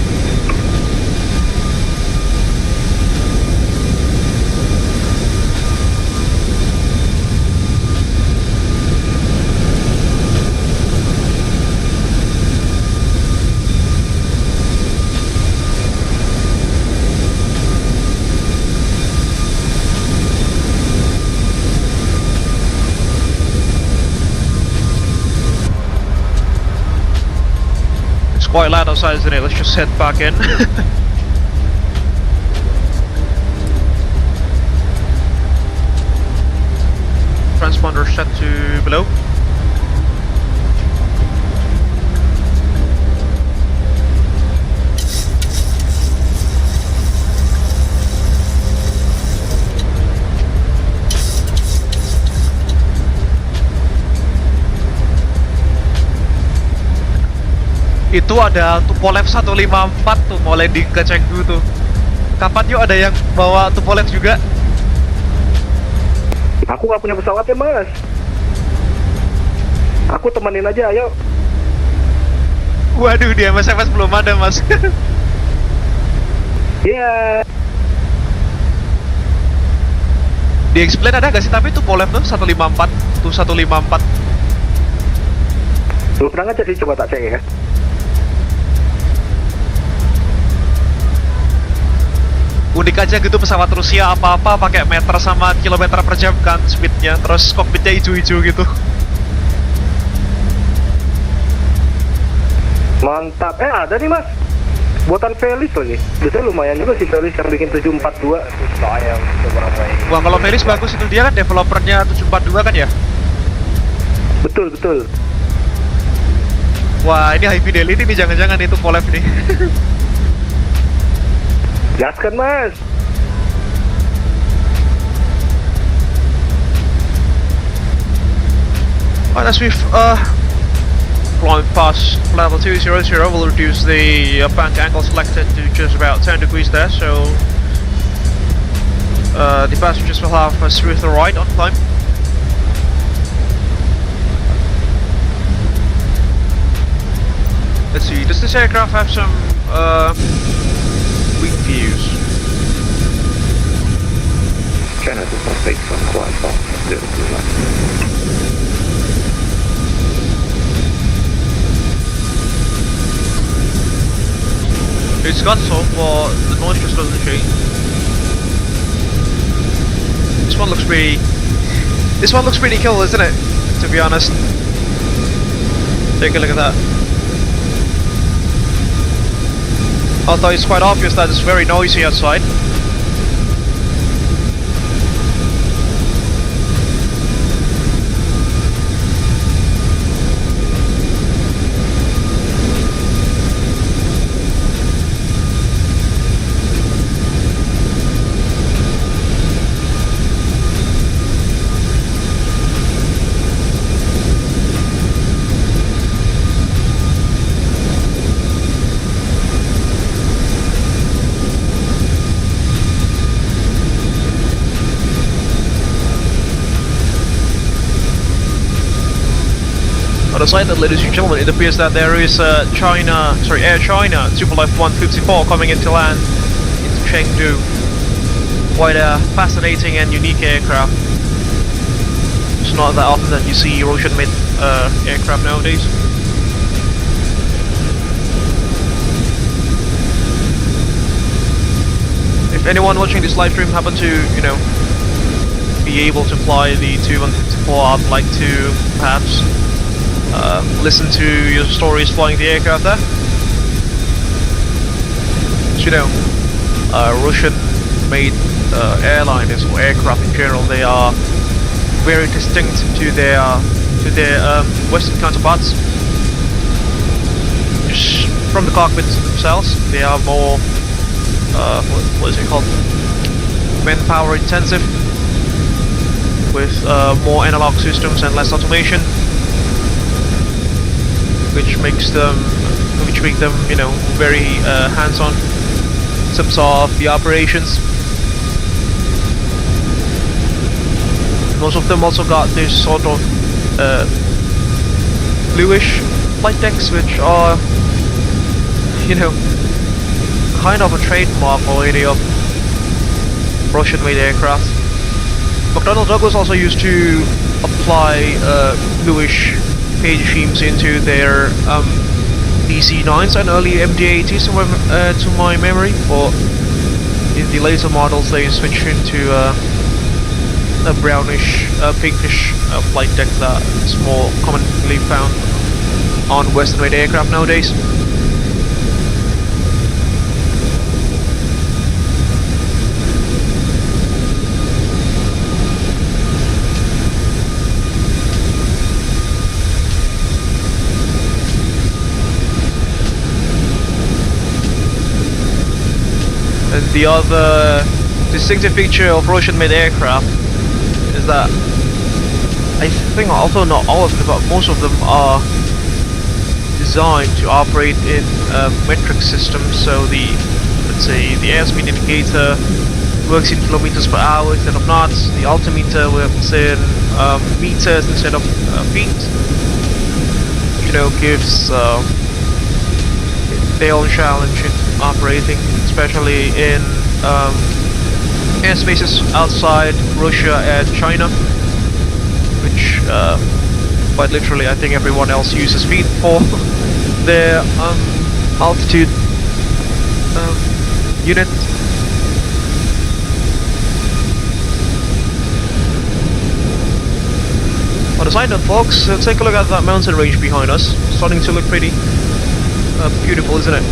quite loud outside, isn't it? Let's just head back in. Transponder set to below. Itu ada Tupolev 154 tuh mau landing ke Chengdu tuh. Kapan yuk ada yang bawa Tupolev juga? Aku nggak punya pesawat ya mas. Aku temenin aja, ayo. Waduh, di MSFS belum ada mas. Iya. Di Explain ada gak sih tapi Tupolev tuh 154 tuh 154. Belum pernah ngecek sih, coba tak cek ya. Unik aja gitu pesawat Rusia apa-apa pakai meter sama kilometer per jam kan speednya, terus kokpitnya hijau-hijau gitu. Mantap, ada nih mas. Buatan Felis lagi. Biasanya lumayan juga sih Felis yang bikin 742. Wah kalau Felis bagus itu, dia kan developernya 742 kan ya? Betul, betul. Wah ini high fidelity nih, jangan-jangan itu Polev nih. Gaskan mas. Alright, as we've flown past level 200, we'll reduce the bank angle selected to just about 10 degrees there, so the passengers will have a smoother ride on climb. Let's see, does this aircraft have some weak views? China does not take some quite fast. It's got so far, the noise just doesn't change. This one looks pretty cool, isn't it? To be honest. Take a look at that. Although it's quite obvious that it's very noisy outside. On the side, ladies and gentlemen, it appears that there is Air China Tupolev 154 coming into land into Chengdu. Quite a fascinating and unique aircraft. It's not that often that you see Russian-made aircraft nowadays. If anyone watching this live stream happen to, be able to fly the Tu-154, I'd like to perhaps listen to your stories flying the aircraft there. Russian-made airliners or aircraft in general, they are very distinct to their Western counterparts. Just from the cockpits themselves, they are more what is it called? Manpower intensive, with more analog systems and less automation. Which make them, very hands-on in terms of the operations. Most of them also got this sort of bluish flight decks, which are, kind of a trademark already of Russian-made aircraft. McDonnell Douglas also used to apply bluish paint schemes into their DC-9s and early MD-80s to my memory, but in the later models they switched into a brownish, pinkish flight deck that is more commonly found on Western-made aircraft nowadays. the other distinctive feature of Russian-made aircraft is that I think, although not all of them, but most of them are designed to operate in metric systems. So let's say the airspeed indicator works in kilometers per hour instead of knots. The altimeter works in meters instead of feet. You know, gives their own challenge in operating, especially in airspaces outside Russia and China, which quite literally I think everyone else uses feet for their altitude unit. On the side note, folks, take a look at that mountain range behind us. Starting to look pretty beautiful, isn't it?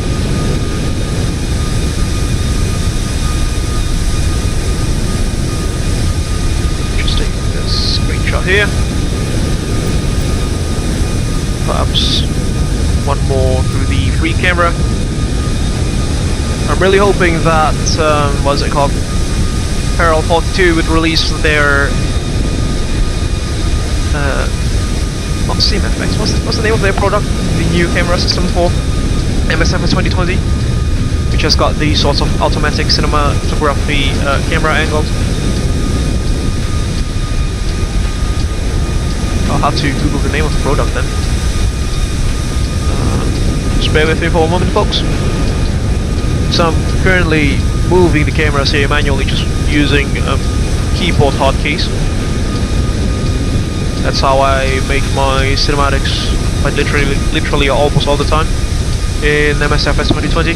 Just take this screenshot here. Perhaps one more through the free camera. I'm really hoping that, what's it called? Parallel 42 would release their not CMFX, what's the name of their product? The new camera system for MSFS 2020, which has got these sorts of automatic cinematography camera angles. I'll have to Google the name of the product then. Just bear with me for a moment, folks. So I'm currently moving the cameras here manually, just using keyboard hotkeys. That's how I make my cinematics, like literally almost all the time in MSFS 2020.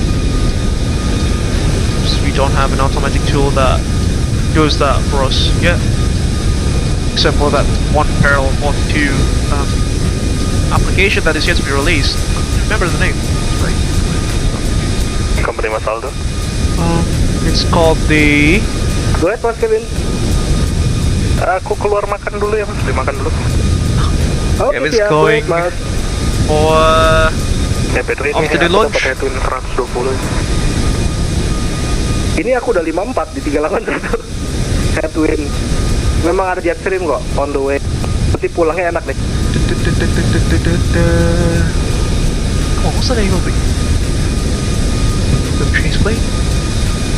So we don't have an automatic tool that does that for us yet, except for that one Parallel 42 application that is yet to be released. Remember the name? Right. Company Masaldo. It's called the... Go ahead, Mas Kevin. Aku keluar makan dulu ya, Mas. Dimakan dulu. Okay, it's going Mas. for after the lunch. Headwind 120. Ini aku udah 54 ditinggalan satu. Headwind. Memang ada jet stream kok on the way. Nanti pulangnya enak deh. Oh, what's the name of it? The chase plane?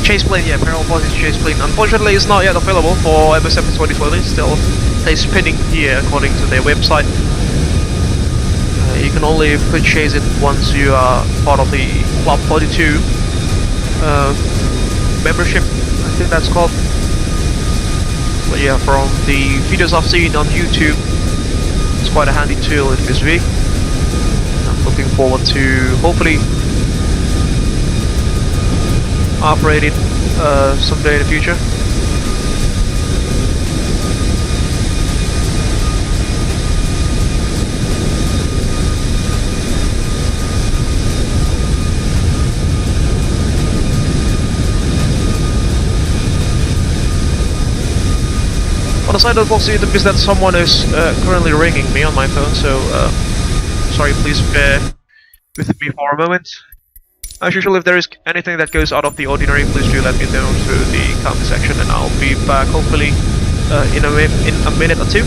Chase plane, yeah, Parallel 42 chase plane. Unfortunately, it's not yet available for MSFS 2020. Still, they spinning here according to their website. You can only purchase it once you are part of the Club 42 membership, I think that's called. But yeah, from the videos I've seen on YouTube, it's quite a handy tool in this week. I'm looking forward to hopefully operate it someday in the future. On the side of the box, it appears that someone is currently ringing me on my phone, so sorry, please bear with me for a moment. As usual, if there is anything that goes out of the ordinary, please do let me know through the comment section, and I'll be back hopefully in a minute or two.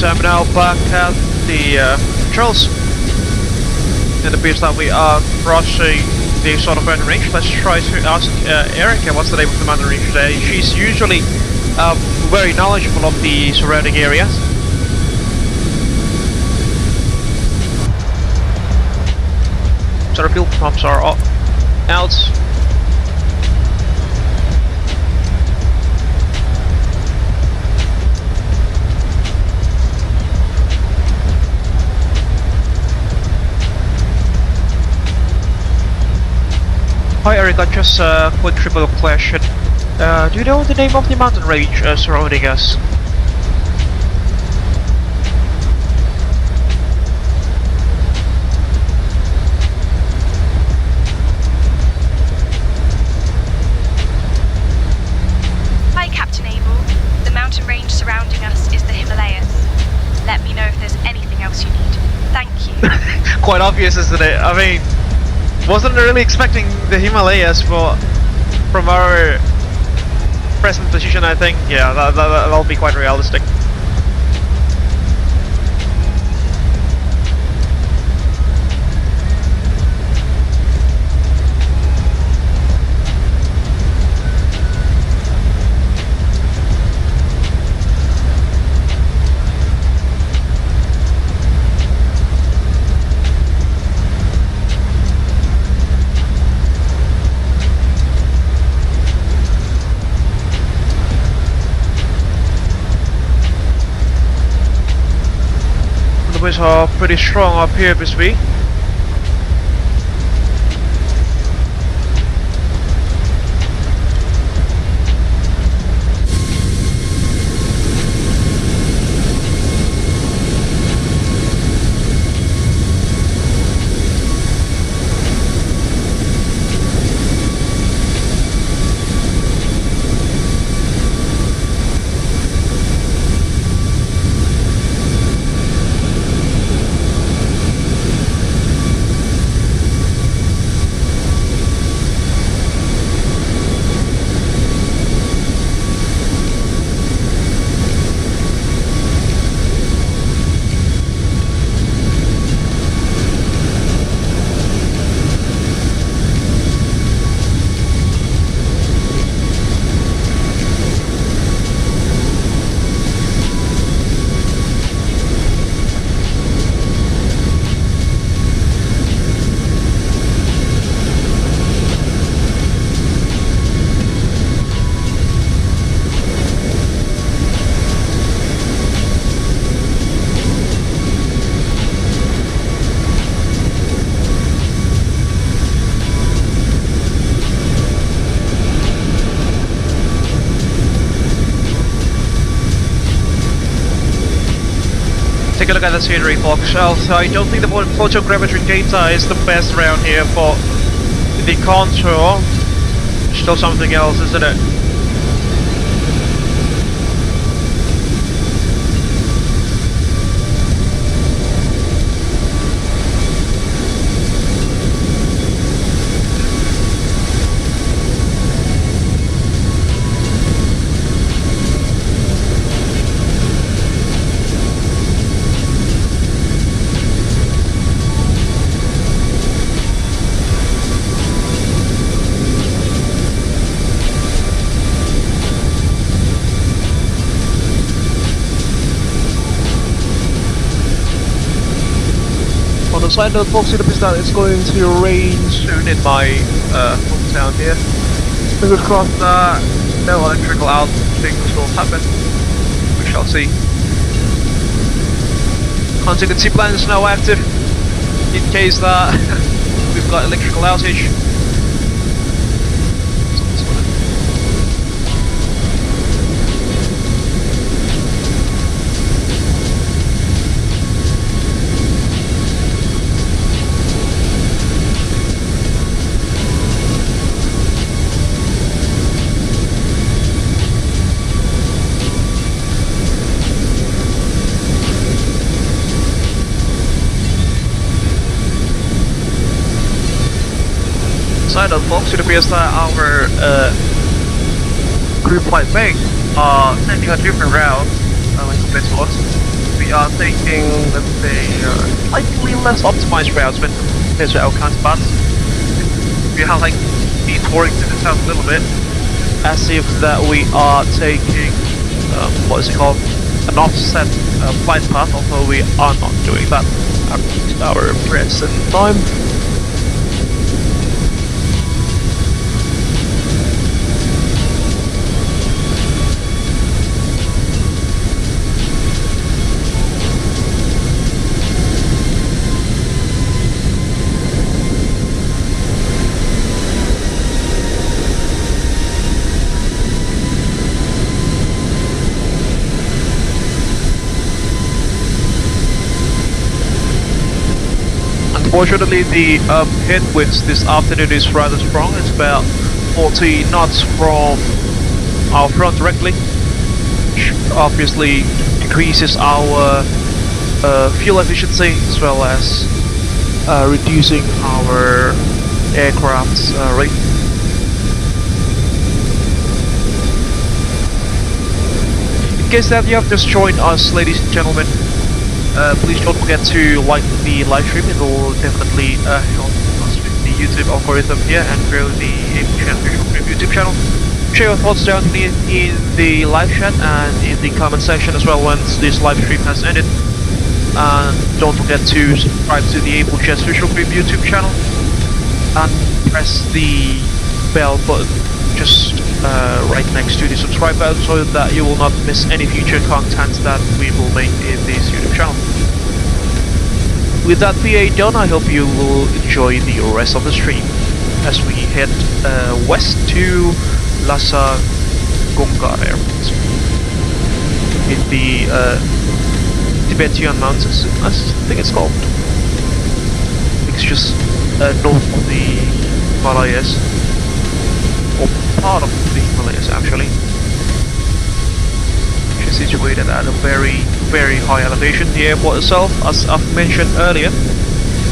folks, I'm now back at the controls. It appears that we are crossing the sort of mountain range. Let's try to ask Erica what's the name of the mountain range today. She's usually very knowledgeable of the surrounding areas. Fuel pumps are out. Hi Erica, just a quick triple question. Do you know the name of the mountain range surrounding us? Hi Captain Abel. The mountain range surrounding us is the Himalayas. Let me know if there's anything else you need. Thank you. Quite obvious, isn't it? I mean, wasn't really expecting the Himalayas, but from our present position, I think, yeah, that'll be quite realistic. The winds are pretty strong up here this week. Take a look at the scenery, folks. I don't think the photogrammetry data is the best around here, but the contour is still something else, isn't it? On the side note, folks, it appears that it's going to rain soon in my hometown here. Fingers crossed that no electrical outages will happen. We shall see. Contingency plan is now active in case that we've got electrical outage. Side of folks, it appears that our group flight Boeing are taking a different route when compared to us. We we are taking, let's say, slightly less optimized routes when compared to our counterparts. We are like detouring to the south a little bit, as if that we are taking, what is it called, an offset flight path, although we are not doing that at our present time. Unfortunately, the headwinds this afternoon is rather strong. It's about 40 knots from our front directly, which obviously increases our fuel efficiency as well as reducing our aircraft's rate. In case that you have just joined us, ladies and gentlemen, please don't forget to like the live stream. It will definitely help us with the YouTube algorithm here and grow the Abel Jets Virtual Group YouTube channel. Share your thoughts down in the live chat and in the comment section as well once this live stream has ended. And don't forget to subscribe to the Abel Jets Virtual Group YouTube channel and press the bell button just right next to the subscribe button so that you will not miss any future content that we will make in this YouTube channel. With that PA done, I hope you will enjoy the rest of the stream as we head west to Lhasa Gonggar Airport in the Tibetan Mountains, I think it's called. It's just north of the Himalayas, or part of the Himalayas actually, which is situated at a very high elevation. The airport itself, as I've mentioned earlier,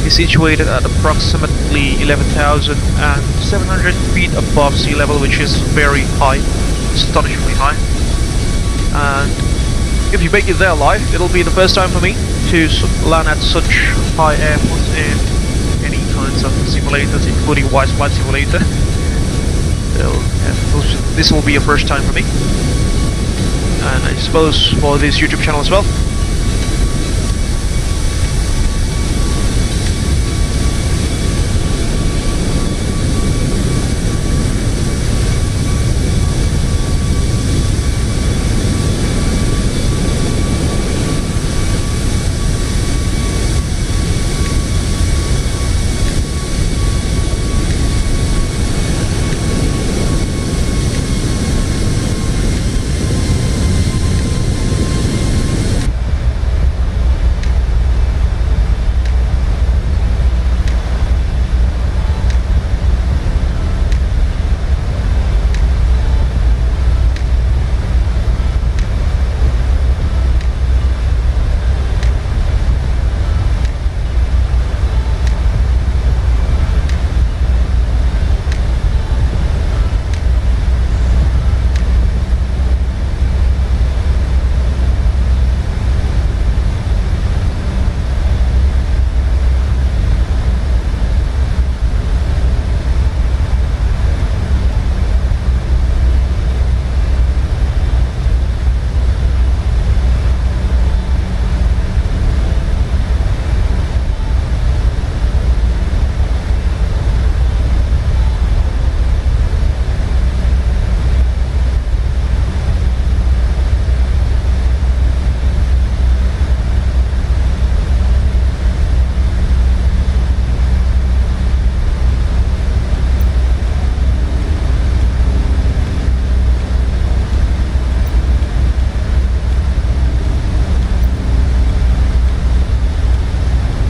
is situated at approximately 11,700 feet above sea level, which is very high, astonishingly high. And if you make it there live, it'll be the first time for me to land at such high airports in any kinds of simulators, including Wise Flight Simulator. So yeah, this will be a first time for me, and I suppose for this YouTube channel as well.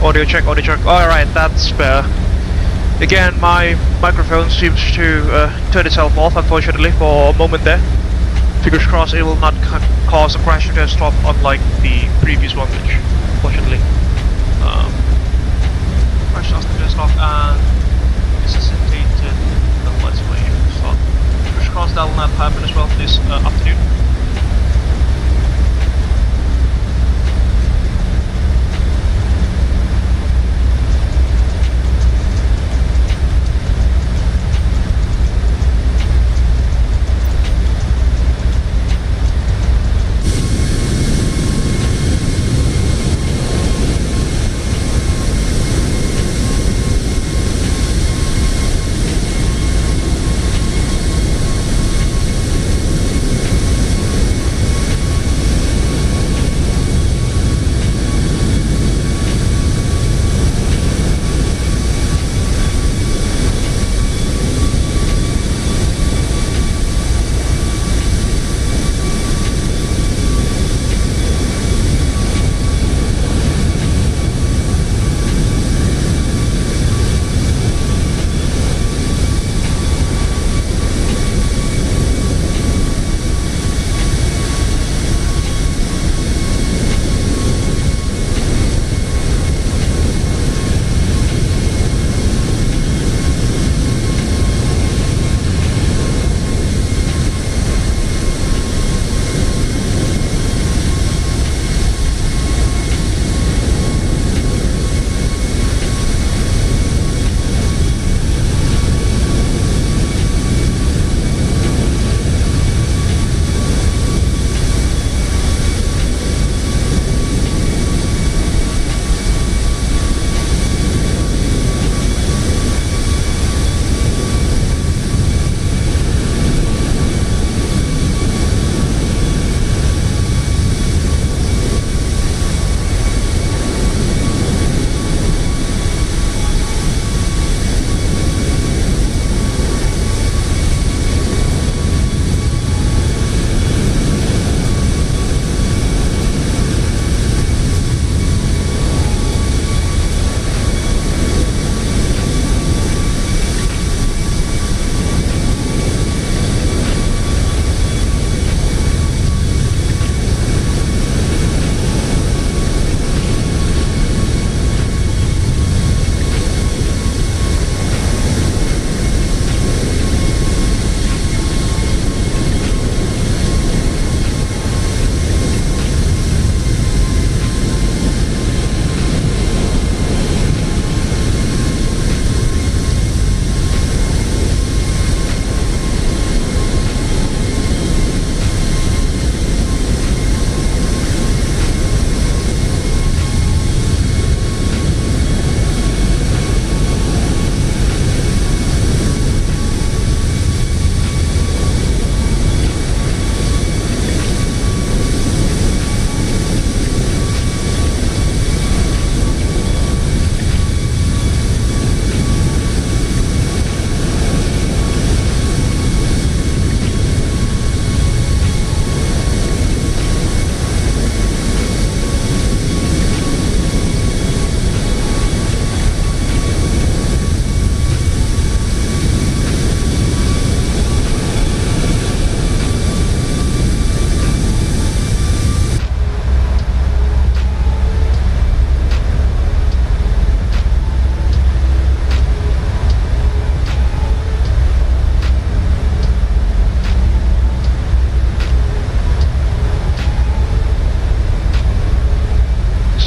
Audio check, alright, that's fair. Again, my microphone seems to turn itself off, unfortunately, for a moment there. Fingers crossed it will not cause a crash or desktop unlike the previous one, which, unfortunately, crashed off the desktop and necessitated the Let's Play start. Fingers crossed that will not happen as well this afternoon.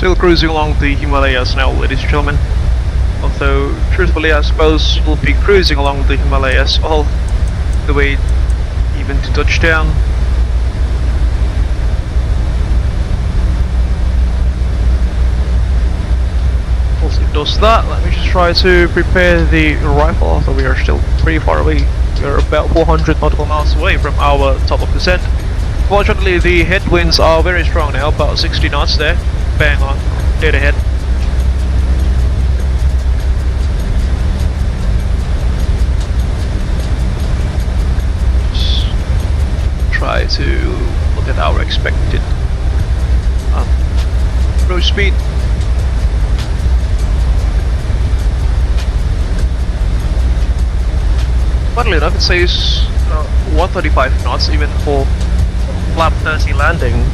Still cruising along the Himalayas now, ladies and gentlemen. Although, truthfully, I suppose we'll be cruising along the Himalayas all the way even to touchdown. Once it does that, let me just try to prepare the rifle, although we are still pretty far away. We are about 400 nautical miles away from our top of descent. Fortunately, the headwinds are very strong now, about 60 knots there. Bang on, dead ahead. Just try to look at our expected approach speed. Funnily enough, it says 135 knots even for flap 30 landing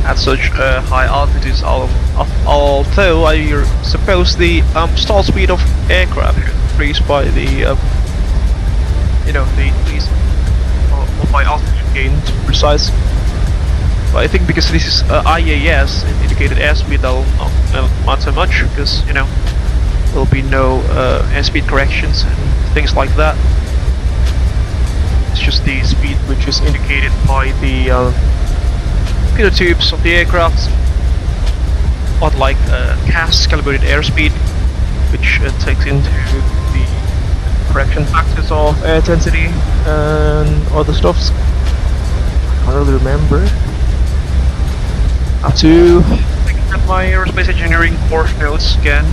at such high altitudes. Although I suppose the stall speed of aircraft should increase by the the increase of my altitude gain, to be precise. But I think because this is IAS, indicated airspeed, that'll not matter much, because there'll be no airspeed corrections and things like that. It's just the speed which is indicated by the pitot tubes of the aircraft, unlike CAS, calibrated airspeed, which takes into the correction factors of air density and other stuffs. I can't really remember. I have to think at my aerospace engineering course notes again.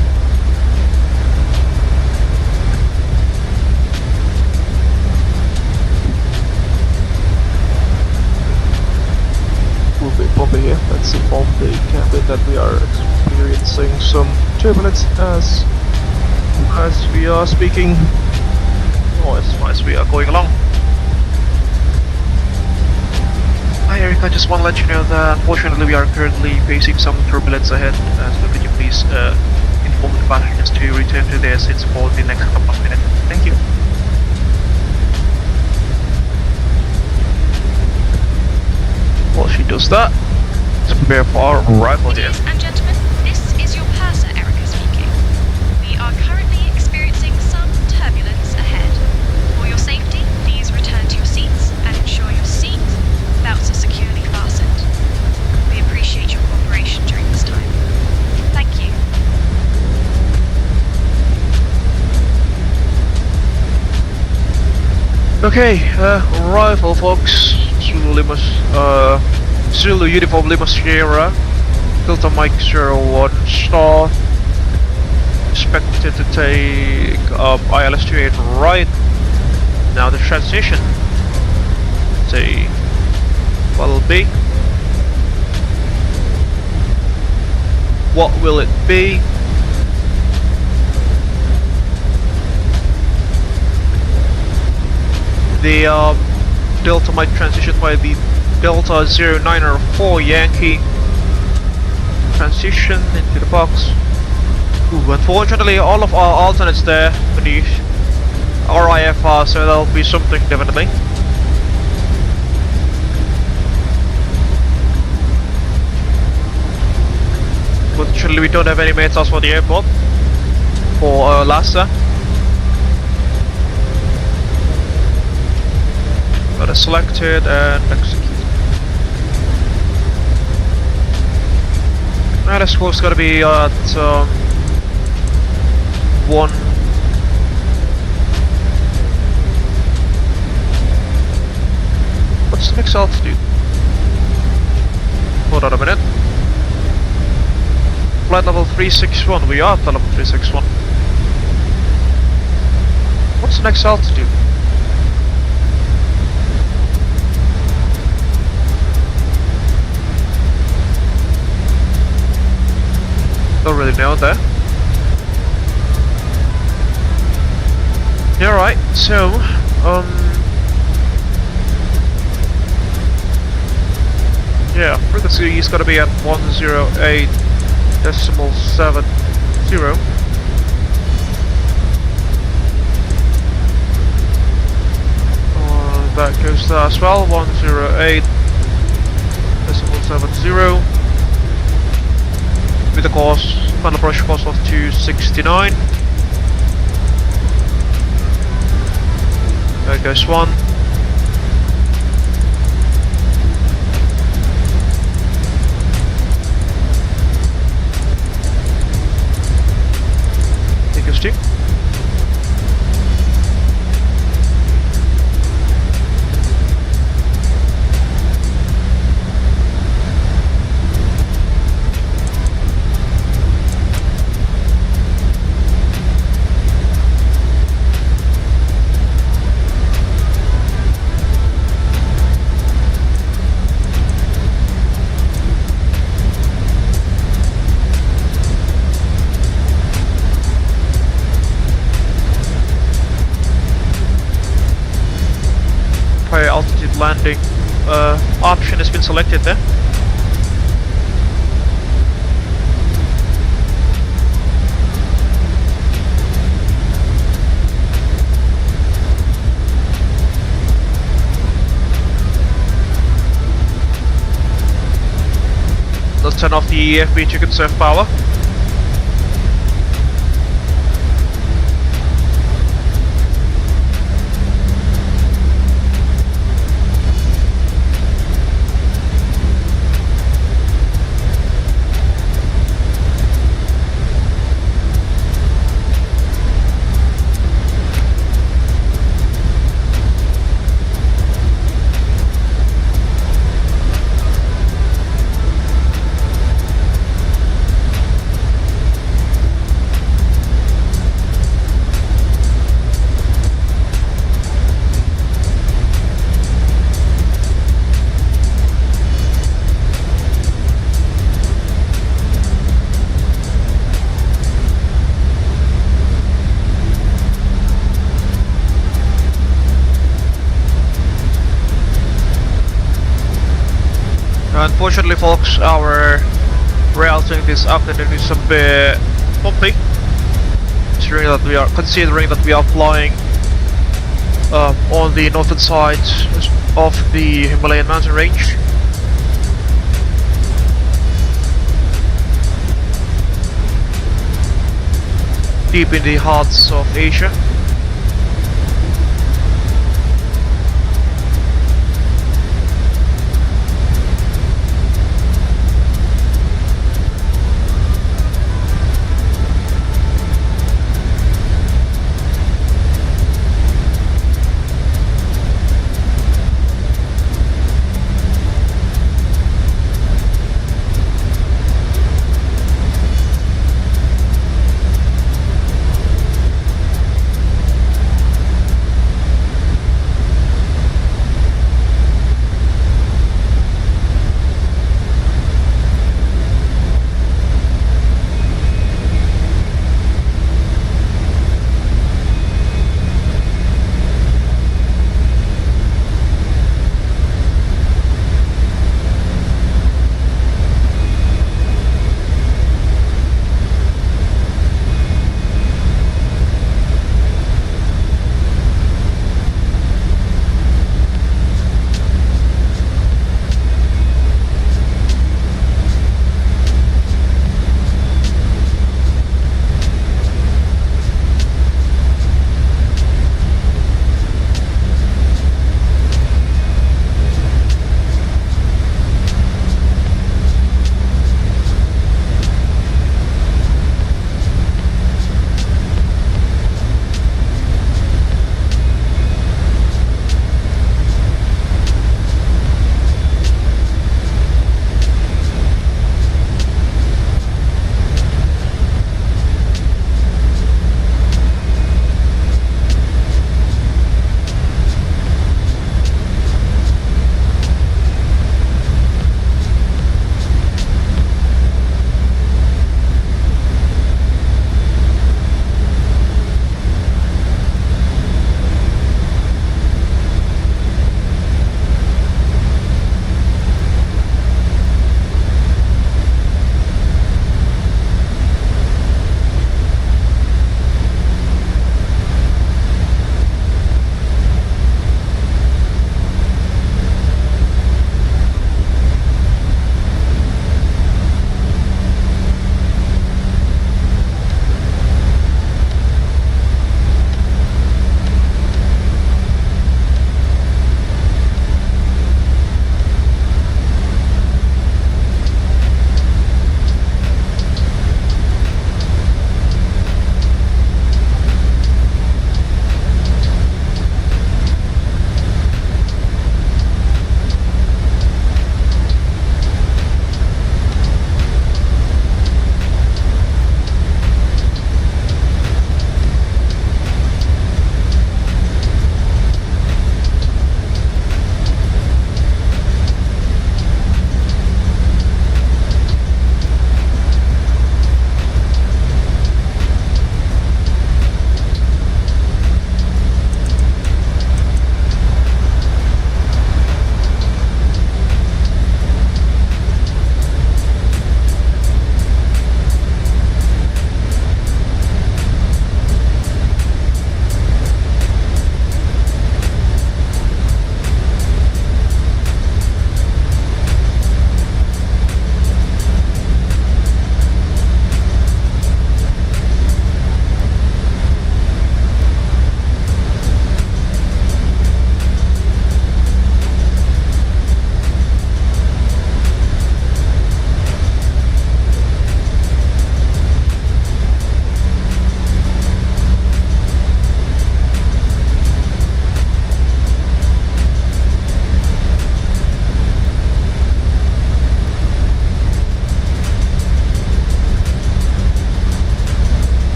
Bit bumpy here. Let's inform the captain that we are experiencing some turbulence as we are speaking, or as we are going along. Hi Eric, I just want to let you know that unfortunately we are currently facing some turbulence ahead, so could you please inform the passengers to return to their seats for the next couple of minutes. Thank you. While she does that, let's prepare for our arrival here. Ladies and gentlemen, this is your purser, Erica speaking. We are currently experiencing some turbulence ahead. For your safety, please return to your seats and ensure your seat belts are securely fastened. We appreciate your cooperation during this time. Thank you. Okay, arrival folks. Zulu Uniform Lima Sierra, Delta Mike 01 star, expected to take ILS 28 right. Now the transition, say, what'll be? What will it be? The Delta might transition by the Delta 0904 Yankee. Transition into the box. Ooh, unfortunately all of our alternates there for the RIFR, so that'll be something definitely. Fortunately we don't have any metas for the airport, for Lhasa. Got it selected and execute. Now this course gotta be at 1. What's the next altitude? Hold on a minute. Flight level 361. We are at level 361. What's the next altitude? Don't really know there. Yeah, right. So, yeah, frequency is gonna be at 108.70. That goes there as well. 108.70. with a final approach cost of 269. There goes one. There goes two. Higher altitude landing option has been selected there. Let's turn off the EFB to conserve power. Unfortunately, folks, our routing this afternoon is a bit bumpy, considering that we are flying on the northern side of the Himalayan mountain range. Deep in the hearts of Asia.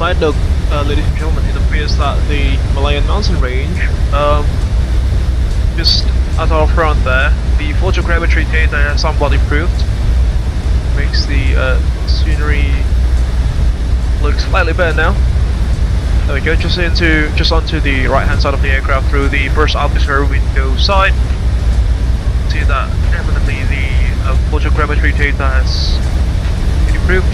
side note, ladies and gentlemen, it appears that the Himalayan mountain range, just at our front there, the photogrammetry data has somewhat improved. Makes the scenery look slightly better now. There we go, just onto the right hand side of the aircraft through the first officer window side. See that definitely the photogrammetry data has improved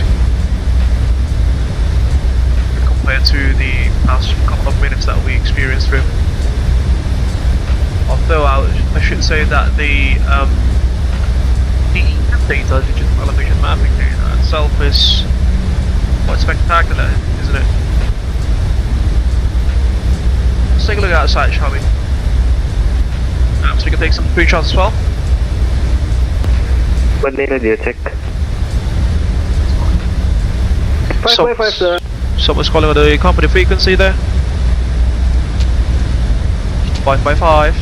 compared to the past couple of minutes that we experienced through. Although I should say that the data, digital elevation mapping data itself is quite spectacular, isn't it? Let's take a look outside, shall we? So we can take some screenshots as well. One day radio check. 555 sir. Someone's calling on the company frequency there. 555.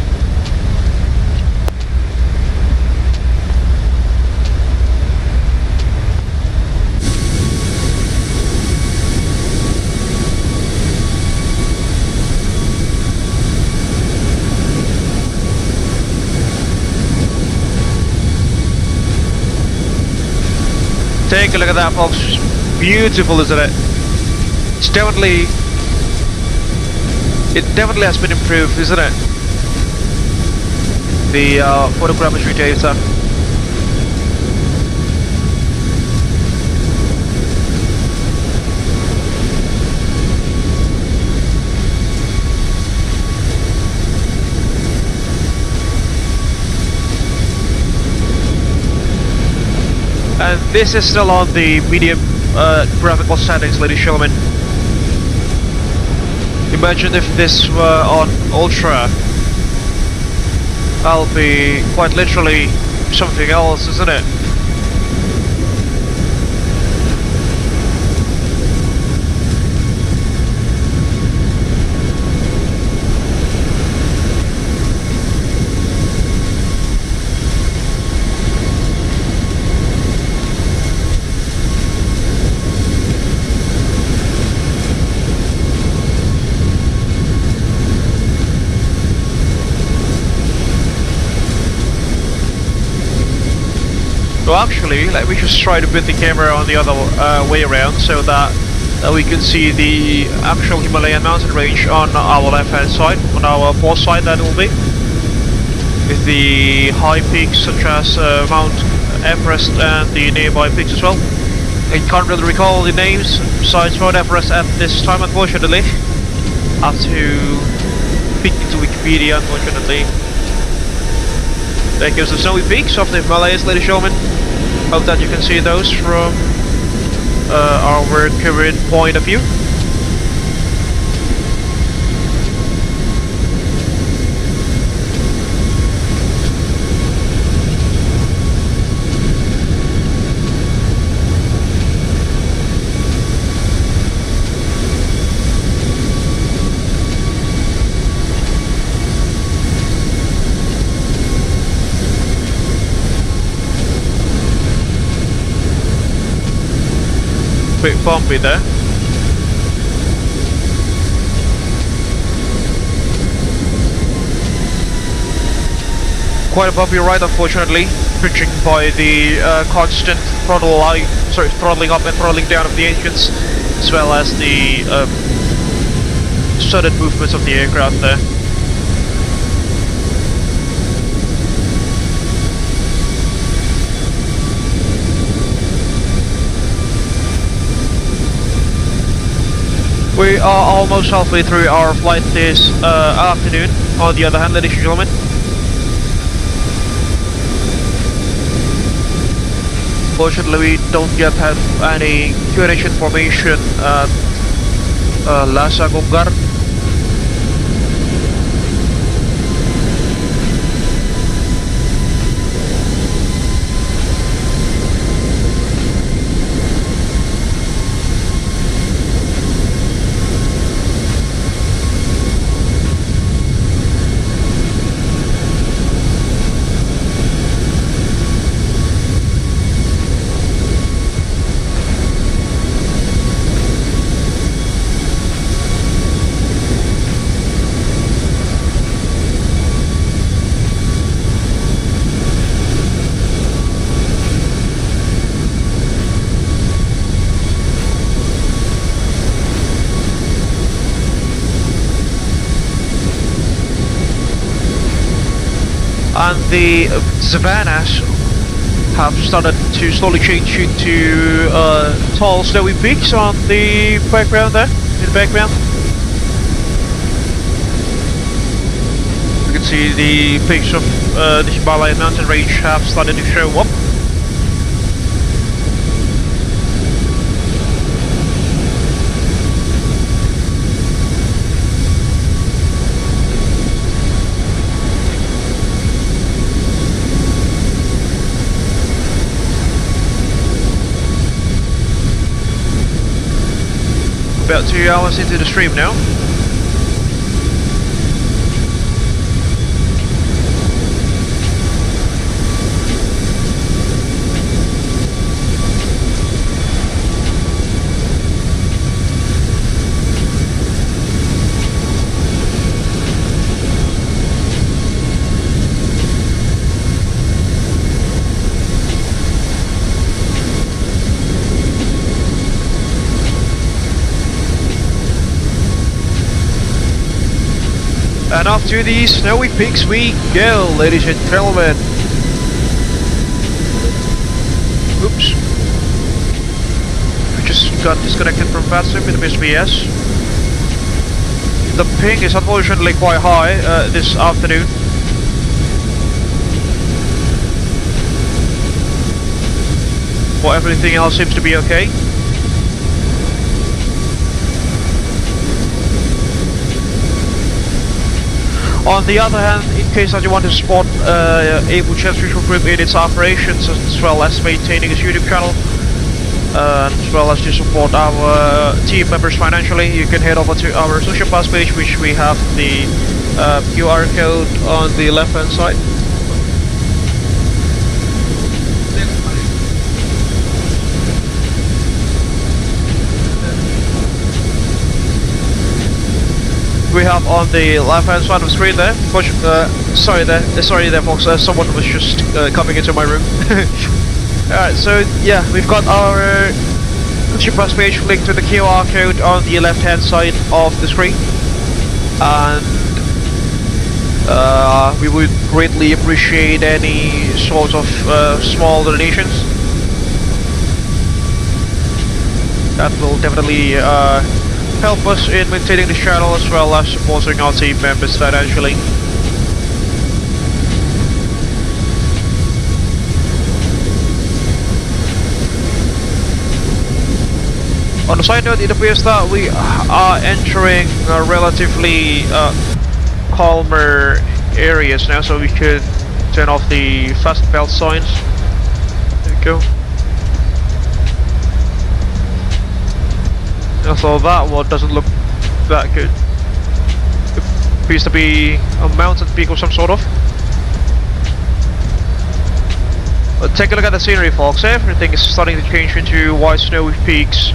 Take a look at that, folks. Beautiful, isn't it? It definitely has been improved, isn't it? The photogrammetry data. And this is still on the medium graphical settings, ladies and gentlemen. Imagine if this were on Ultra. That'll be quite literally something else, isn't it? So actually, let me just try to put the camera on the other way around so that we can see the actual Himalayan mountain range on our left hand side, on our port side that will be. With the high peaks such as Mount Everest and the nearby peaks as well. I can't really recall the names besides Mount Everest at this time, unfortunately. I have to peek into Wikipedia, unfortunately. There goes the snowy peaks of the Himalayas, ladies and gentlemen. Hope that you can see those from our current point of view. Bit bumpy there. Quite a bumpy ride, unfortunately, judging by the constant throttling up and throttling down of the engines, as well as the sudden movements of the aircraft there. We are almost halfway through our flight this afternoon, on the other hand, ladies and gentlemen. Fortunately, we don't yet have any QNH information at Lhasa Gonggar. and the savannas have started to slowly change into tall, snowy peaks on the background there, in the background. You can see the peaks of the Himalayan mountain range have started to show up. About 2 hours into the stream now. And off to the snowy peaks we go, ladies and gentlemen. Oops. We just got disconnected from VATSIM in the BS. The ping is unfortunately quite high this afternoon. But everything else seems to be okay. On the other hand, in case that you want to support Abel Jets Virtual Group in its operations, as well as maintaining its YouTube channel, as well as to support our team members financially, you can head over to our social pass page, which we have the QR code on the left hand side. We have on the left hand side of the screen there, sorry there folks, someone was just coming into my room. Alright, so yeah, we've got our Super Pass page linked to the QR code on the left hand side of the screen, and we would greatly appreciate any sort of small donations. That will definitely help us in maintaining the channel, as well as supporting our team members financially. On a side note, it appears that we are entering relatively calmer areas now, so we could turn off the fast belt signs. There we go. So that one doesn't look that good. It appears to be a mountain peak of some sort of. But take a look at the scenery, folks. Everything is starting to change into white snowy peaks.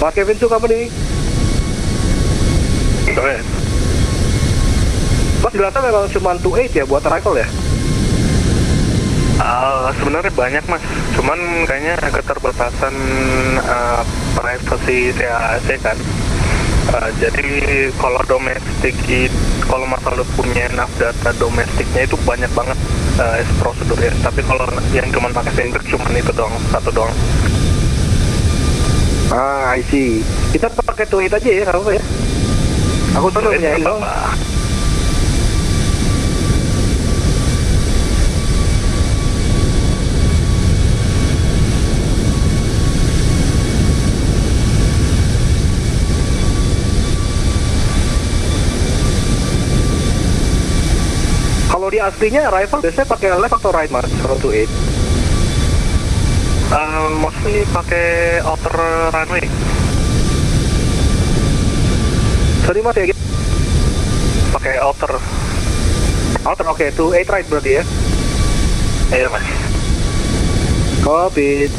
Mas Kevin suka mending. Oke. Mas jelasnya memang cuma 28 ya buat arrival ya? Sebenarnya banyak mas, cuman kayaknya keterbatasan privacy CAAC kan. Jadi kalau domestik, kalau masalah punya nav data domestiknya itu banyak banget prosedurnya. Tapi kalau yang cuma pakai finger cuma itu doang, satu doang. I see. Kita pakai 28 aja ya, nggak apa-apa ya. Aku tuh punya ini. Kalau di aslinya arrival biasanya pakai left atau right mas? 028. Mostly pakai outer runway. Sorry mas ya. Pakai outer. Outer oke, 28 right berarti ya? Iya mas. Copy.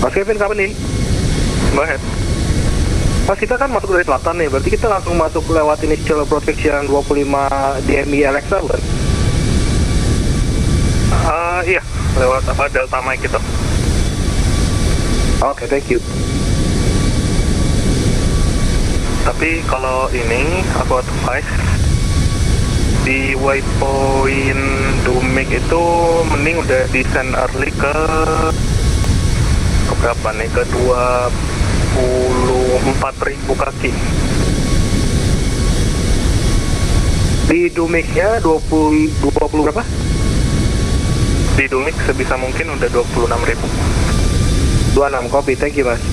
Mas Kevin kapan nih? Go ahead. Mas kita kan masuk dari selatan nih, berarti kita langsung masuk lewat initial protection 25 DMI Alexa bukan? Iya, lewat Delta Mike gitu. Oke, thank you. Tapi kalau ini aku advise di waypoint Dumik itu mending udah descend early ke berapa nih, ke 24.000 kaki. Di Dumiknya 20 berapa? Di Dumik sebisa mungkin udah 26.000. 26, copy, thank you mas.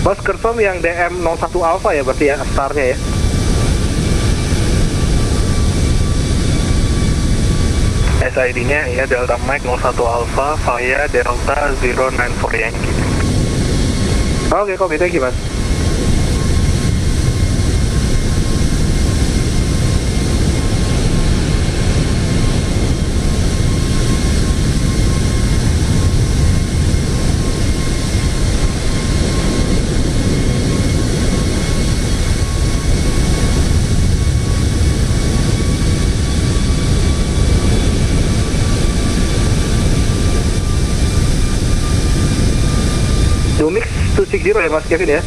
Mas confirm yang DM01 Alpha ya berarti ya, startnya ya? SID-nya ya Delta Mike 01 Alpha via Delta 094 Yankee. Oke, copy, thank you mas. Dumix 260 ya mas Kevin ya?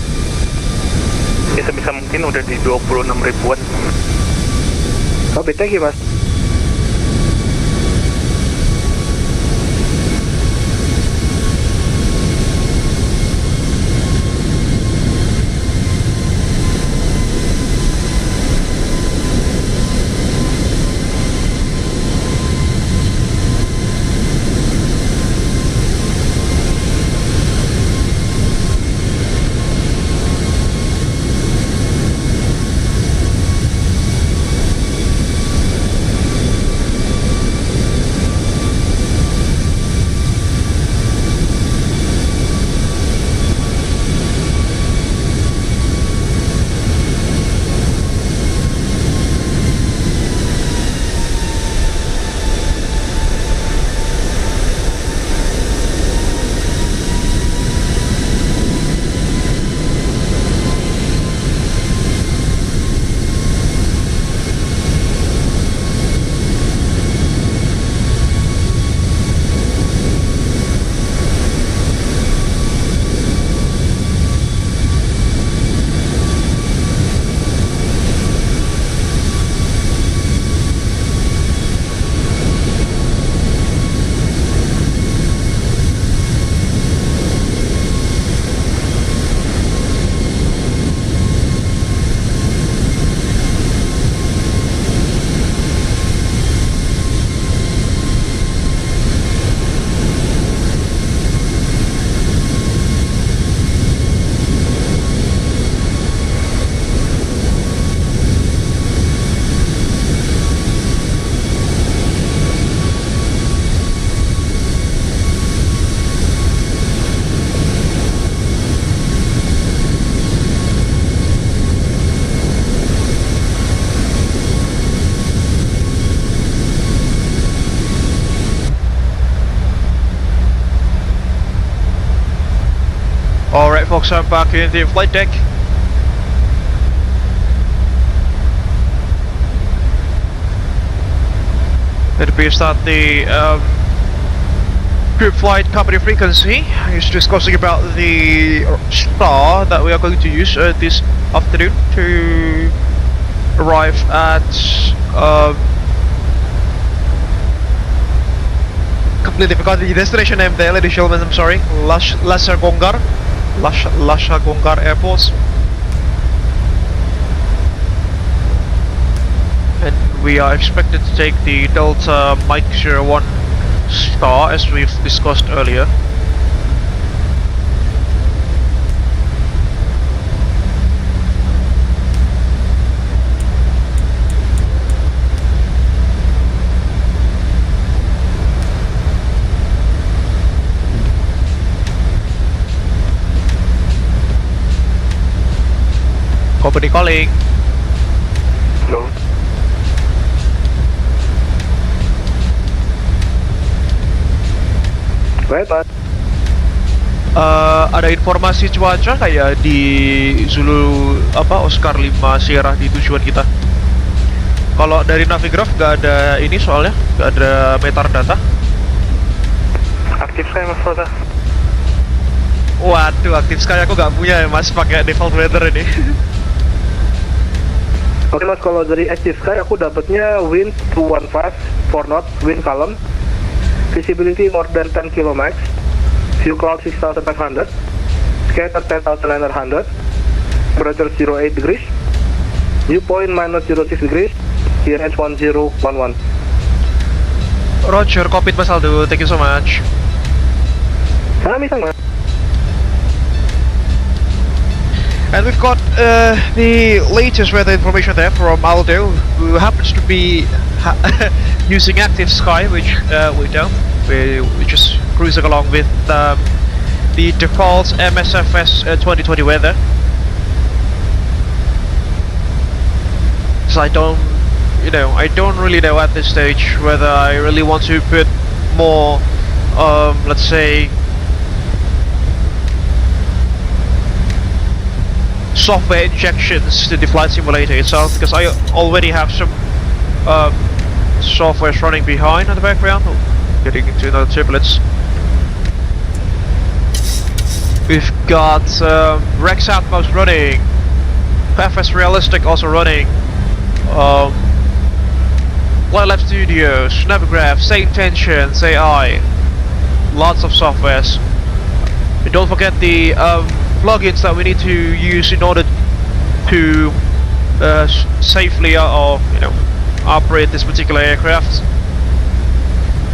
Ya sebisa mungkin udah di 26 ribuan. Oke, thank you mas. Alright folks, I'm back in the flight deck. It appears that the group flight company frequency is discussing about the star that we are going to use this afternoon to arrive at completely forgot the destination name there, ladies and gentlemen, I'm sorry. Lhasa Gonggar Airport. And we are expected to take the Delta Mike 01 star as we've discussed earlier. Company calling. Hello. Ada informasi cuaca kayak di ZUUU Oscar 5 Sierra di tujuan kita. Kalau dari Navigraph nggak ada ini soalnya, nggak ada metadata. Aktif saya mas Rota. Waduh, aktif sekali, aku nggak punya ya mas, pakai default weather ini. Oke mas, kalau dari Active Sky aku dapatnya wind 215 4 knots, wind calm, visibility more than 10 km max, view cloud 6500, scatter 10900, temperature 08 degrees, viewpoint minus 06 degrees, QNH 1011. Roger, copy mas Aldo, thank you so much. Sama. And we've got the latest weather information there from Aldo, who happens to be using Active Sky, which we don't. We're just cruising along with the default MSFS 2020 weather. So I don't really know at this stage whether I really want to put more, let's say, software injections to the flight simulator itself, because I already have some software running behind in the background. Oh, getting into another turbulence. We've got Rex Outpost running, FS Realistic also running, Flight Lab Studios, Navigraph, Say Intentions, AI, lots of softwares. And don't forget the plugins that we need to use in order to safely operate this particular aircraft.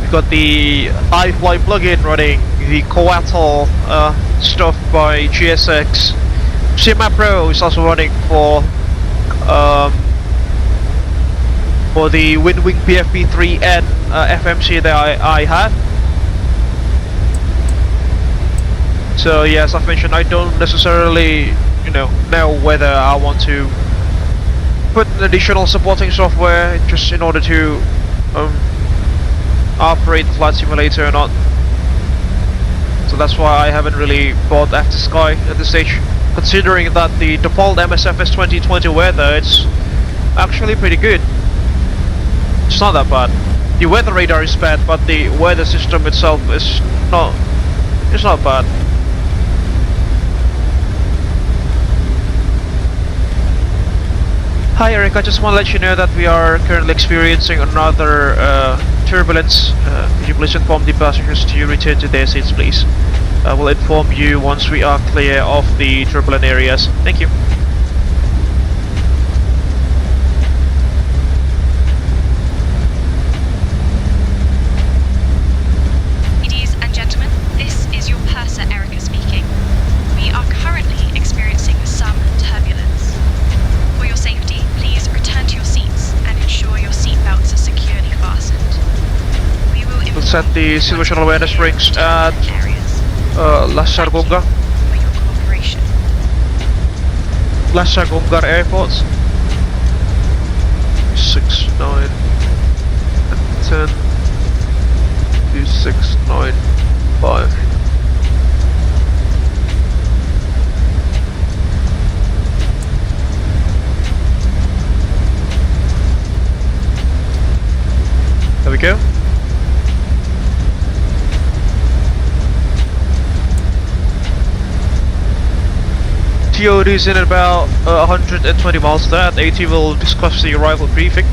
We've got the iFly plugin running, the Coatl stuff by GSX. Cima Pro is also running for the Windwing PFP3 and FMC that I have. So yeah, as I've mentioned, I don't necessarily, know whether I want to put additional supporting software just in order to operate the flight simulator or not. So that's why I haven't really bought Active Sky at this stage, considering that the default MSFS 2020 weather, it's actually pretty good. It's not that bad. The weather radar is bad, but the weather system itself is not bad. Hi Eric, I just want to let you know that we are currently experiencing another turbulence. Could you please inform the passengers to return to their seats, please? I will inform you once we are clear of the turbulent areas. Thank you. Ladies and gentlemen, this is your purser Erica speaking. We are currently experiencing some turbulence. For your safety, please return to your seats and ensure your seat belts are securely fastened. We will We'll set the situational awareness rings at Lhasa Gonggar. for your cooperation. Lhasa Gonggar Airport. 6, 9, and 10, 2, 6, 9, 5. go. TOD is in about 120 miles there, and AT will discuss the arrival briefing.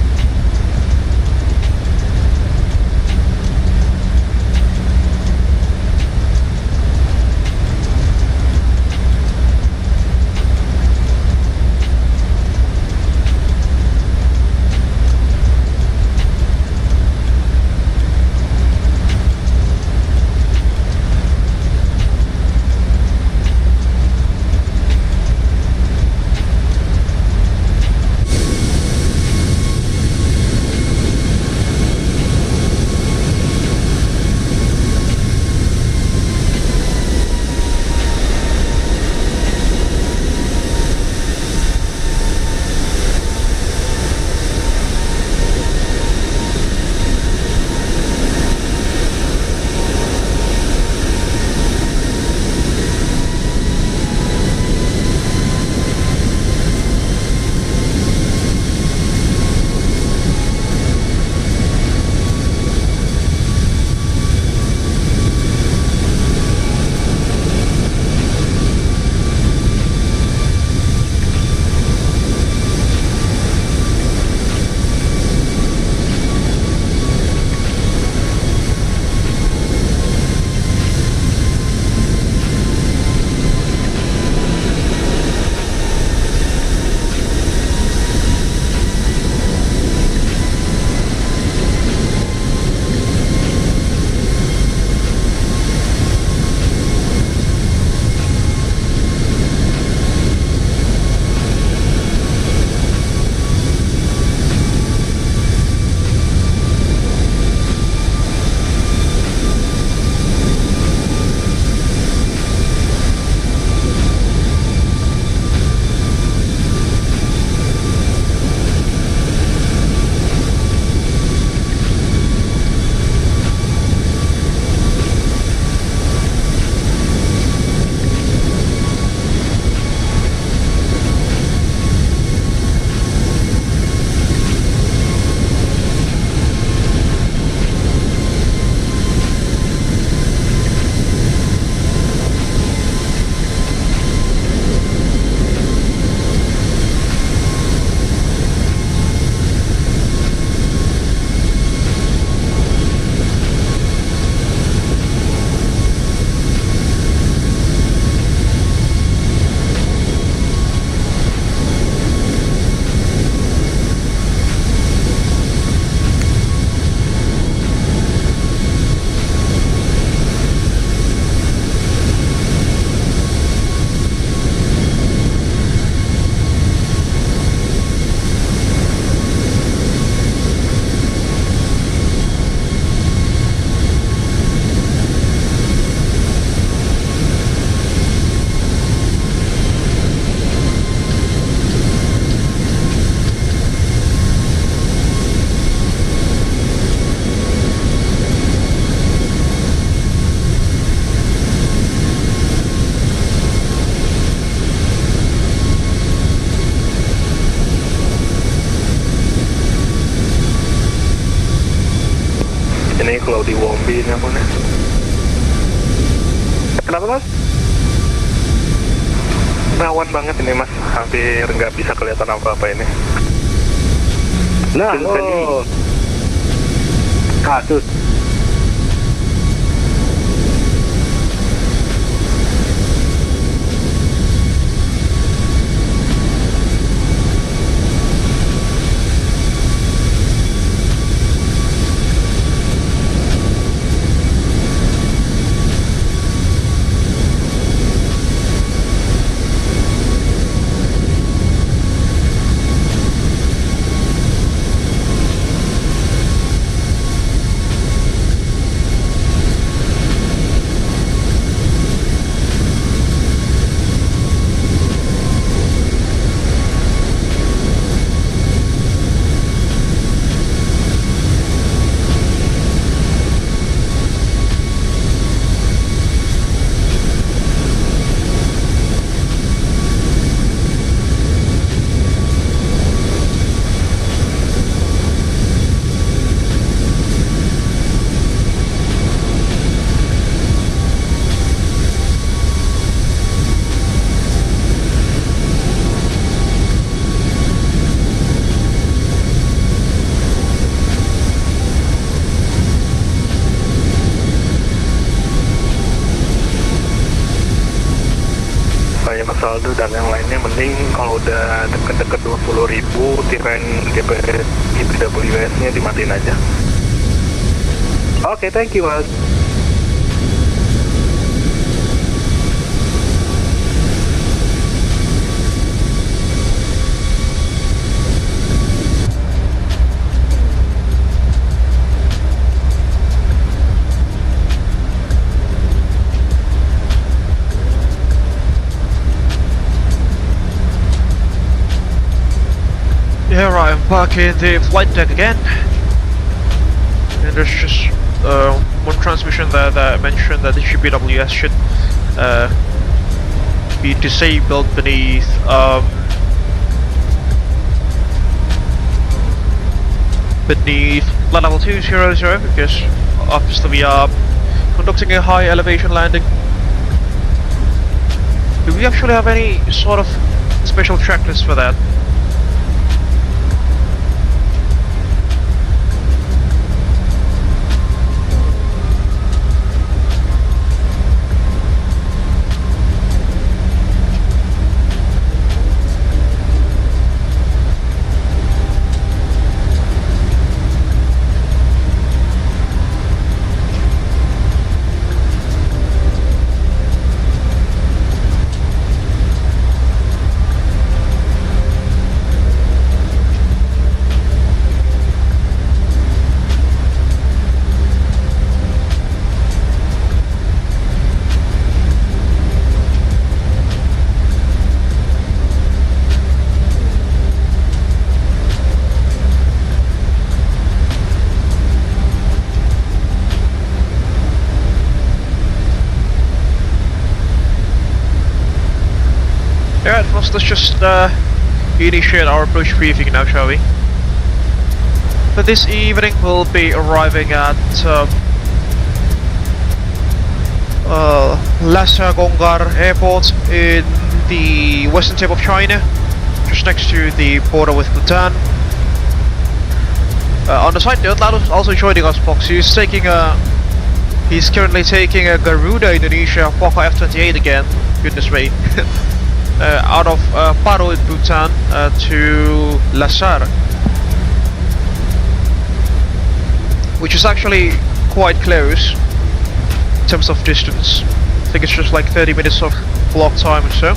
Ini Cloudy Wombi namanya. Kenapa mas? Rawan banget ini mas, hampir nggak bisa kelihatan apa-apa ini. Nah, kasus. saldo dan yang lainnya, mending kalau udah deket-deket 20.000 tipen GPWS nya dimatiin aja. Oke, thank you Mas. Here I am back in the flight deck again, and there's just one transmission there that mentioned that the GPWS should be disabled beneath flight level 200, because obviously we are conducting a high elevation landing. Do we actually have any sort of special checklist for that? Alright, first let's just initiate our approach briefing now, shall we? For this evening we'll be arriving at Lhasa Gonggar Airport in the western tip of China, just next to the border with Bhutan. On the side note, Lado's also joining us, Fox. He's currently taking a Garuda Indonesia Fokker F-28 again, goodness me. Out of Paro in Bhutan to Lhasa, which is actually quite close in terms of distance. I think it's just like 30 minutes of clock time or so.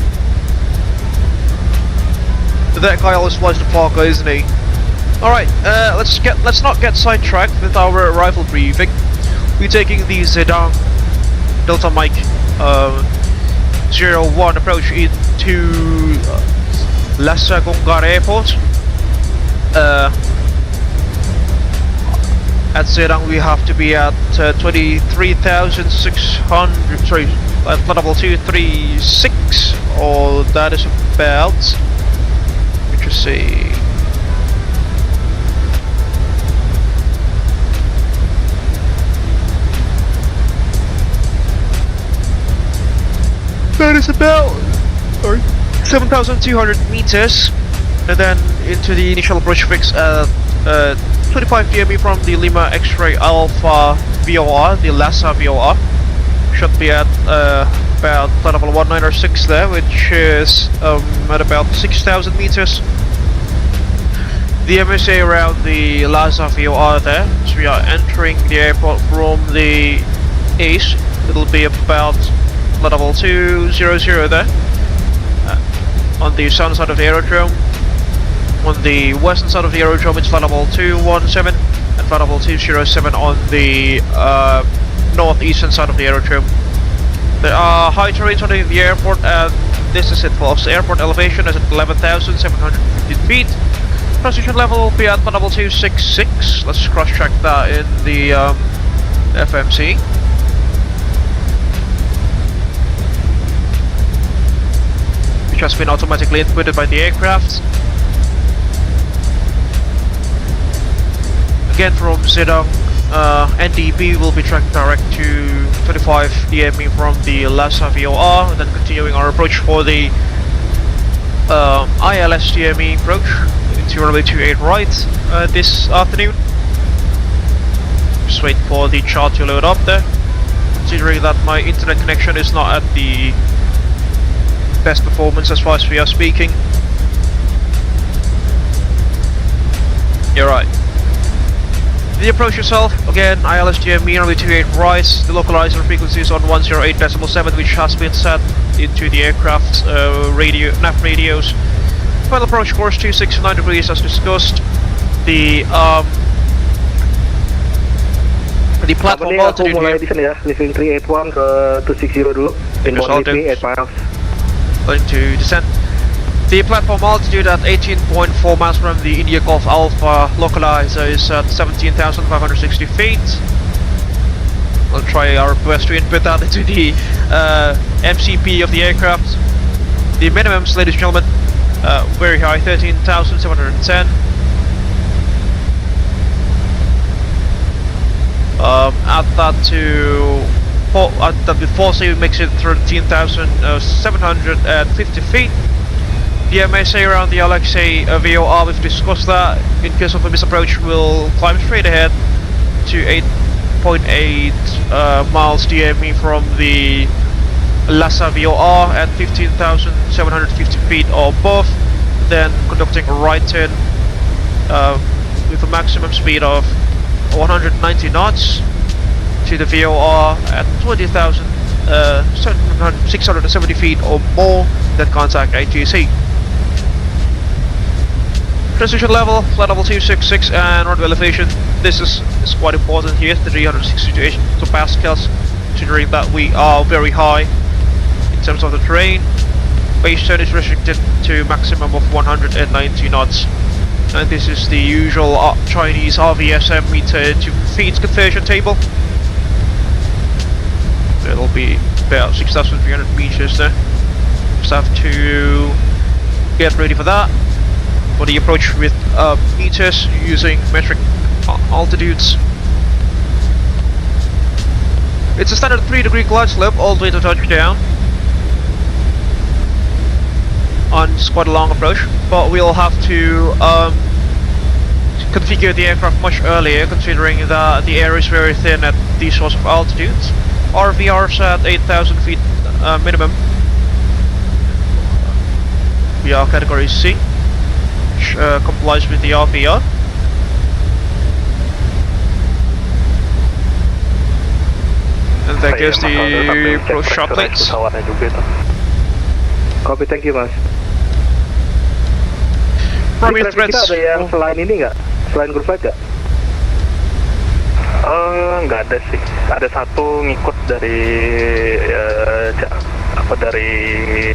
That guy always flies the Parker, isn't he? Alright, let's not get sidetracked with our arrival briefing. We're taking the Zedang Delta Mike 01 approach into Lhasa Gonggar Airport. At Zedang we have to be at 23,600, sorry, at flight level 236, or that is about, let me just see, that is about 7,200 meters, and then into the initial approach fix at 25 km from the Lima X-ray Alpha VOR, the Lhasa VOR. Should be at about flight level 1906 there, which is at about 6,000 meters. The MSA around the Lhasa VOR there, so we are entering the airport from the east. It'll be about flight level 200 there, on the southern side of the aerodrome. On the western side of the aerodrome it's flight level 217 and flight level 207 on the northeastern side of the aerodrome. There are high terrains on the airport, and this is it, folks. The airport elevation is at 11,715 feet. Transition level will be at flight level 266. Let's cross check that in the FMC. Which has been automatically inputted by the aircraft. Again from Zedang, NDB will be tracking direct to 25 DME from the Lhasa VOR, and then continuing our approach for the ILS DME approach into runway 28 right this afternoon. Just wait for the chart to load up there, considering that my internet connection is not at the best performance as far as we are speaking. You're right. The approach yourself, again, ILSGM nearly 28 rise, the localizer frequency is on 108.7, which has been set into the aircraft's nav radios. Final approach course 269 degrees as discussed. The platform altitude mulai here. di sini ya, leaving 381 ke 260 dulu. Inbound me 8 miles. Going to descend. The platform altitude at 18.4 miles from the India Golf Alpha localizer is at 17,560 feet. We'll try our best to input that into the MCP of the aircraft. The minimums, ladies and gentlemen, very high, 13,710. Add that to with forcing makes it 13,750 feet. The MSA around the LXA VOR, we've discussed that. In case of a misapproach, we'll climb straight ahead to 8.8 miles DME from the Lhasa VOR at 15,750 feet or above, then conducting a right turn with a maximum speed of 190 knots to the VOR at 20,670 feet or more, then contact ATC. Transition level, flight level 266 and runway elevation. This is quite important here, the 362 pascals, considering that we are very high in terms of the terrain. Base turn is restricted to maximum of 190 knots. And this is the usual Chinese RVSM meter to feet conversion table. It'll be about 6,300 meters there. Just have to get ready for that. For the approach with meters using metric altitudes. It's a standard 3-degree glide slope all the way to touchdown. And it's quite a long approach, but we'll have to configure the aircraft much earlier, considering that the air is very thin at these sorts of altitudes. RVR's at 8,000 feet minimum. We are category C. Complies with the RVR. And there goes the approach shot plates. Copy, thank you mas. Primary threats. Kita ada yang selain ini nggak? Selain group flight nggak? Nggak ada sih. Ada satu ngikut dari dari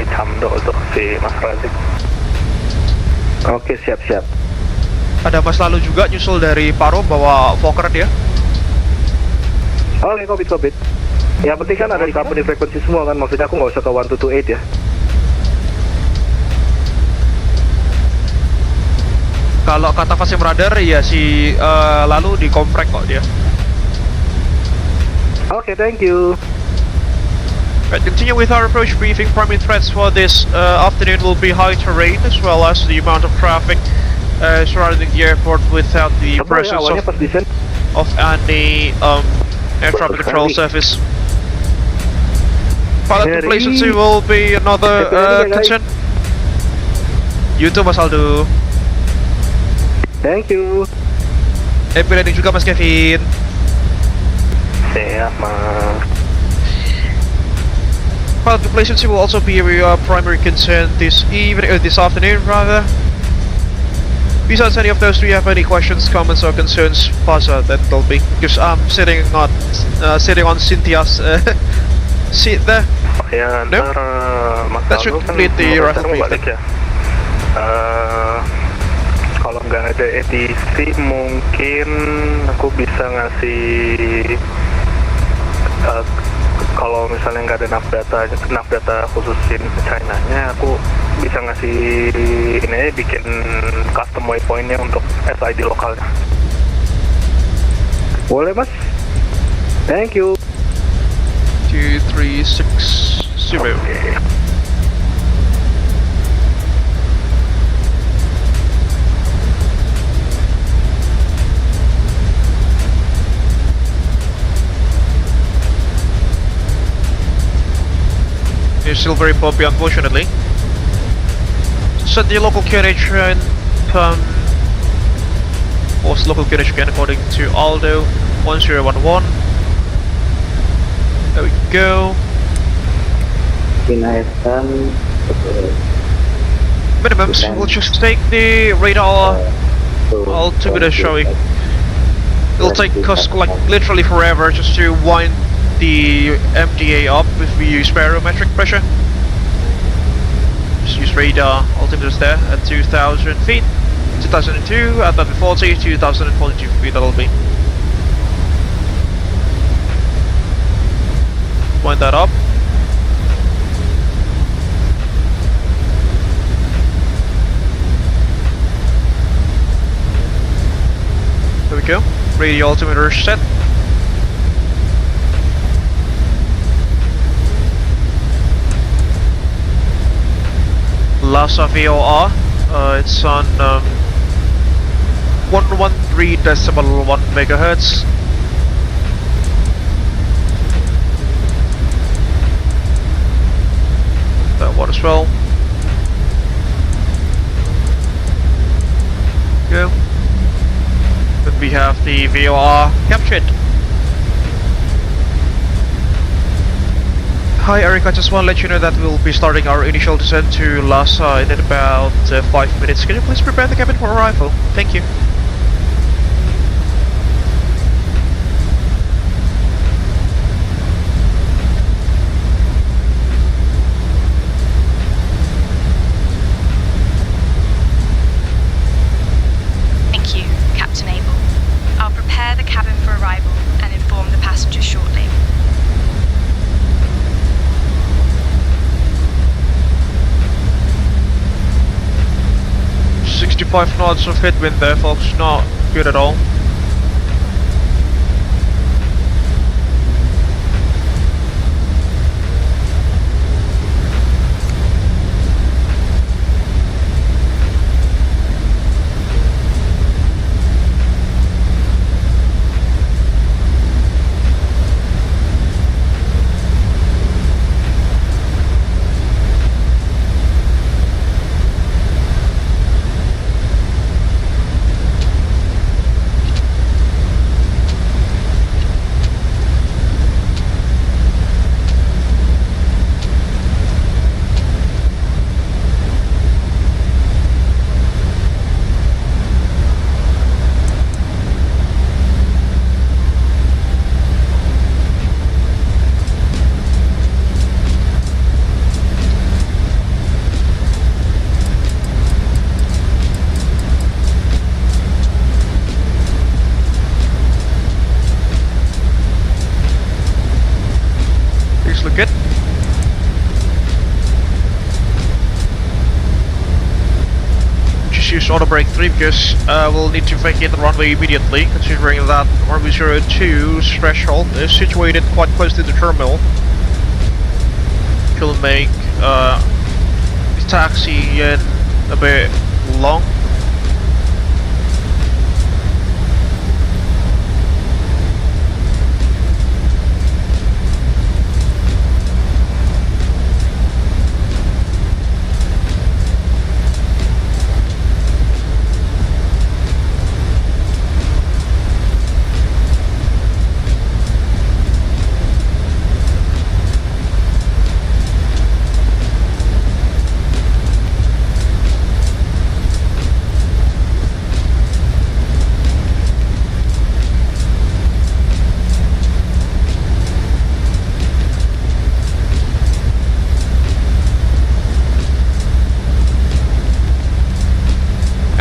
Chengdu untuk si Mas Razik. Oke, siap-siap. Ada Mas Lalu juga nyusul dari Paro bawa Fokker dia. Oke, COVID. Yang penting kan ada di company frekuensi semua kan, maksudnya aku nggak usah ke 1228 ya. Kalau kata VATSIM radar ya si Lalu dikomprek kok dia. Oke, thank you. Right, continue with our approach briefing. Primary threats for this afternoon will be high terrain as well as the amount of traffic surrounding the airport without the presence of any air traffic control surface. Pilot complacency will be another concern. You too, Mas Aldo. Thank you. Happy landing juga Mas Kevin. Siap Mas. Pilot complacency will also be a primary concern this afternoon rather. Besides any of those, do you have any questions, comments or concerns? Plaza, that will be, because I'm sitting on Cynthia's seat there. Ya, no? That should complete the rest of the briefing. Ya. Kalau nggak ada edisi, mungkin aku bisa ngasih kalau misalnya nggak ada nav data khususin China-nya, aku bisa ngasih ini aja, bikin custom waypoint-nya untuk SID lokalnya. Boleh mas. Thank you. 2360. Okay. You're still very bumpy, unfortunately. set the local QNH and what's local QNH again according to Aldo 1011. There we go. Minimums, we'll just take the radar altimeter showing. It'll take us like literally forever just to wind the MDA up if we use barometric pressure. Just use radar altimeters there at 2000 feet, 2002, at 1140, 2042 feet, that'll be. Wind that up. There we go. Radio altimeter set. Lhasa VOR. It's on 113.1 megahertz. That one as well. Go. Then we have the VOR captured. Hi Eric, I just want to let you know that we'll be starting our initial descent to Lhasa in about 5 minutes. Can you please prepare the cabin for arrival? Thank you. Thank you, Captain Abel. I'll prepare the cabin for arrival and inform the passengers shortly. .5 knots of headwind there, folks. Not good at all. Look good. Just use auto brake 3 because we'll need to vacate the runway immediately, considering that runway 02's threshold is situated quite close to the terminal. It will make the taxi in a bit long.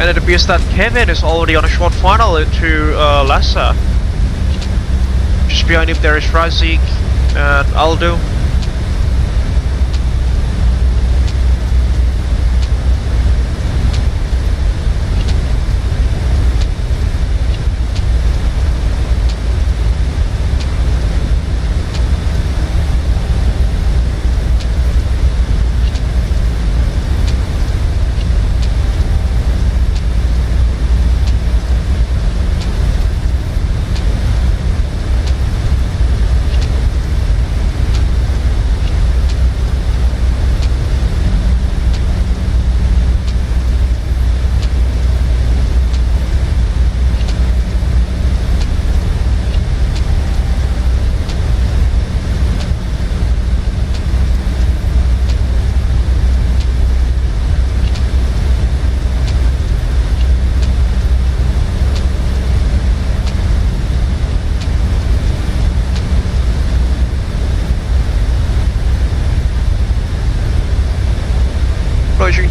And it appears that Kevin is already on a short final into Lhasa. Just behind him there is Razik and Aldo.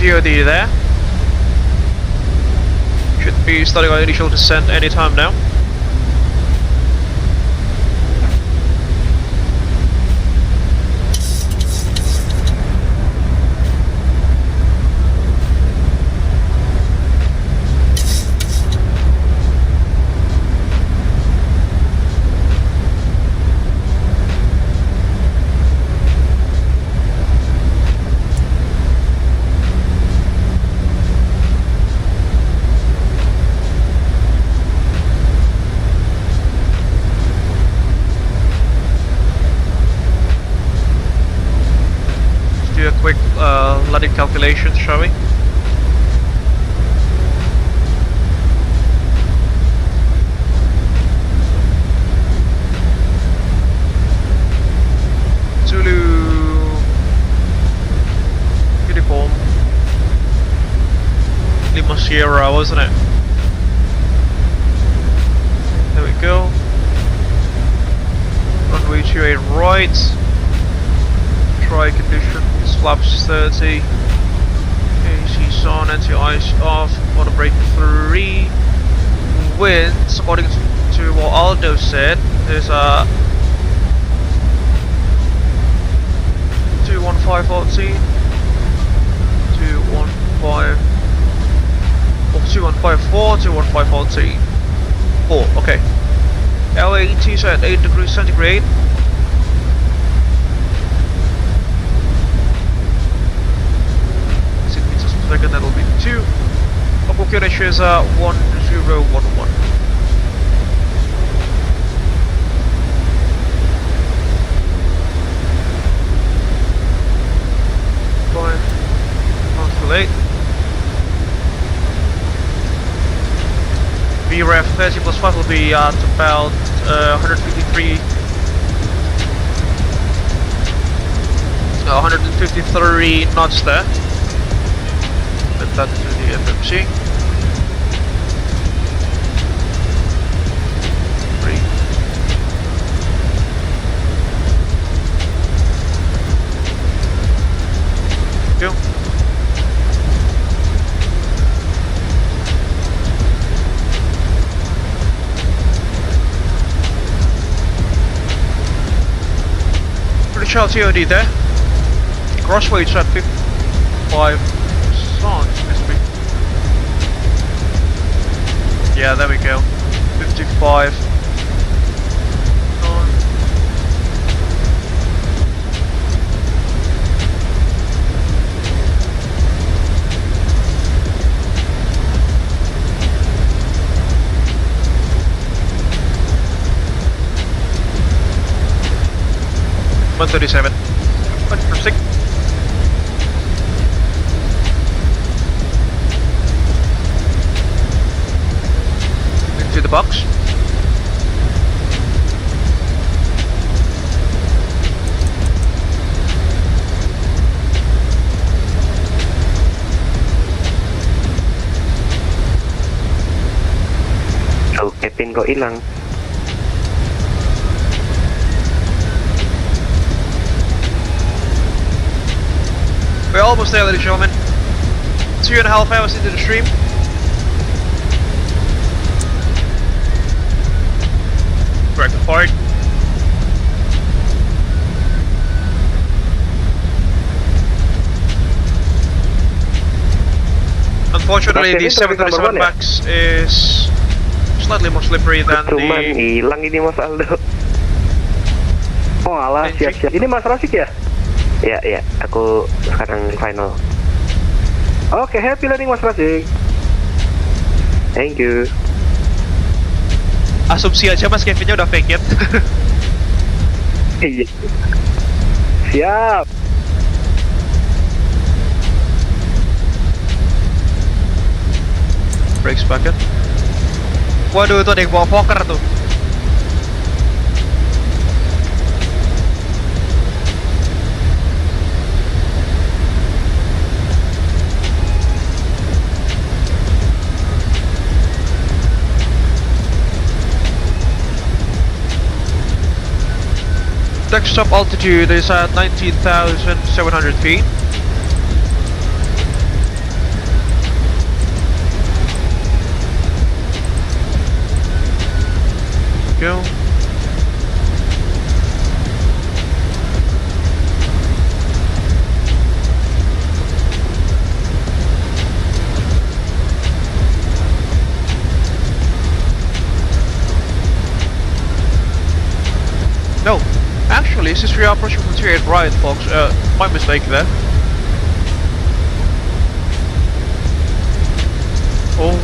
TOD there. Should be starting our initial descent anytime now. Do a quick landing calculation, shall we? Zulu uniform Lima Sierra, wasn't it? There we go. Runway 28 right. Try conditions, flaps 30, AC on, anti-ice off, water brake 3. Winds, according to what Aldo said, is 21514, 2154, 21514. 4, okay. LAT at 8 degrees centigrade. Second, that'll be 2. Local QNH is 1011. Fine. Calculate. VREF 30 plus 5 will be at about 153. 153 knots there. Put that into the FMC. 3. Go. Pretty sure TOD there. Crossways at 55. Yeah, there we go. 55. On. 137. 146. To the box. Oh, Kevin kok hilang. We're almost there, ladies and gentlemen. 2.5 hours into the stream. Correct the part. Unfortunately, the 737 Max is slightly more slippery than Cuman hilang ini Mas Aldo. Oh alah, siap-siap. Ini Mas Rasik ya? Ya, aku sekarang final. Oke, happy landing Mas Rasik. Thank you. Asumsi aja Mas Kevinnya udah fake it. Iya. Siap. Brakes bucket. Waduh, tuh ada yang bawa poker tuh. Next stop altitude is at 19,700 feet. go. No, actually, this is free approaching from 28 right, folks. My mistake there. Oh.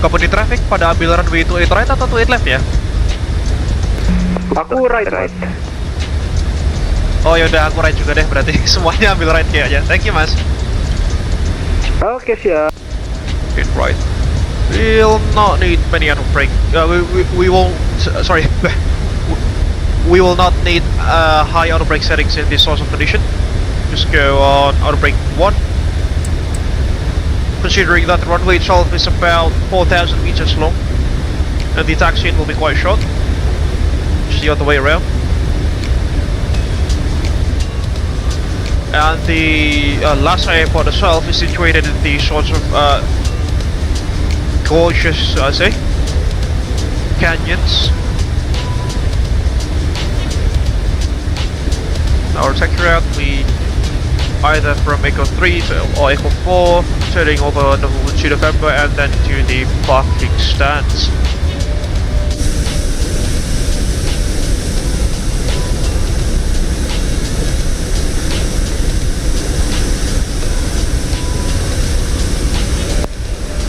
Company traffic pada ambil runway 28 right atau 28 left ya? Aku right. Oh yaudah, aku right juga deh berarti. Semuanya ambil right kayaknya. Thank you mas. Oke, siap. Okay, right. We'll not need many auto brake. We won't. Sorry. We will not need high auto brake settings in this sort of condition. Just go on auto brake 1. Considering that the runway itself is about 4,000 meters long, and the taxiing will be quite short. Just the other way around. And the Lhasa Airport itself is situated in the sorts of gorgeous, I say, canyons. Our sector route we either from Echo 3 or Echo 4, turning over to November and then to the parking stands.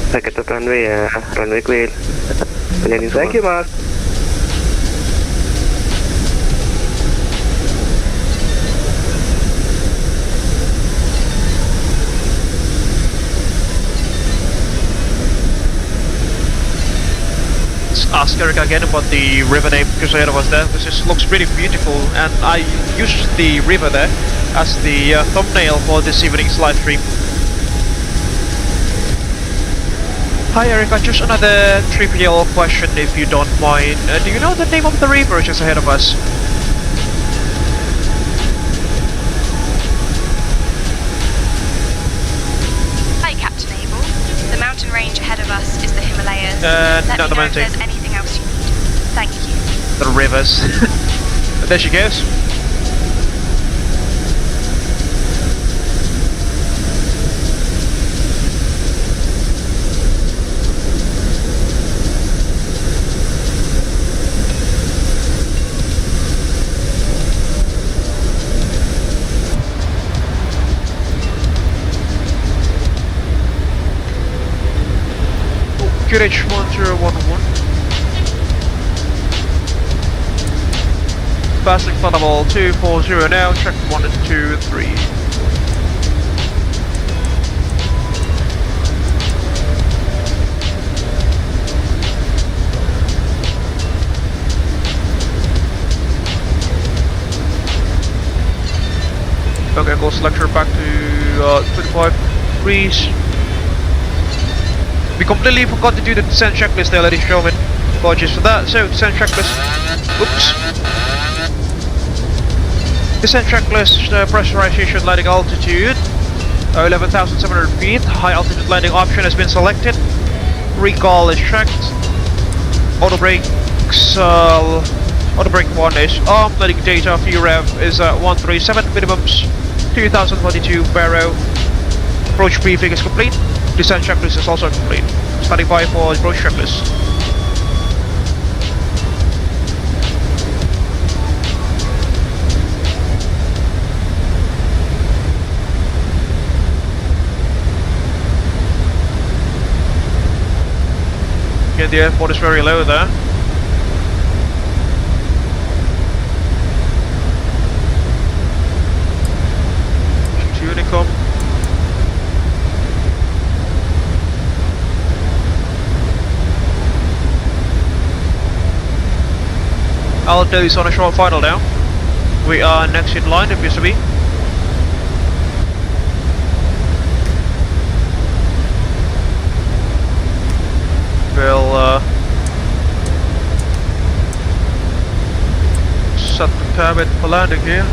Pakai tuh runway ya, runway clear. Thank you mas. Ask Eric again about the river name because ahead of us there. This looks pretty beautiful, and I used the river there as the thumbnail for this evening's live stream. Hi Eric, just another trivial question if you don't mind. Do you know the name of the river just ahead of us? Hi Captain Abel. The mountain range ahead of us is the Himalayas. Not the Let me know if mountain. there's anything else you need. Thank you. The rivers. There she goes. QH 1011. Passing Thunderbolt 240 now, check 1 and 2 and 3. Okay, go selector back to 25 degrees. We completely forgot to do the descent checklist there, ladies and gentlemen. Apologies for that. So, descent checklist. Oops. Descent checklist, pressurization, landing altitude. 11,700 feet. High altitude landing option has been selected. Recall is checked. Auto brakes. Auto brake 1 is on. Landing data for rev is 137. Minimums 2022 barrow. Approach briefing is complete. Descent checklist is also complete. Standing by for approach checklist. Yeah, the airport is very low there. Unicom. Alto is on a short final now. We are next in line, appears to be. We'll set the cabin for landing here.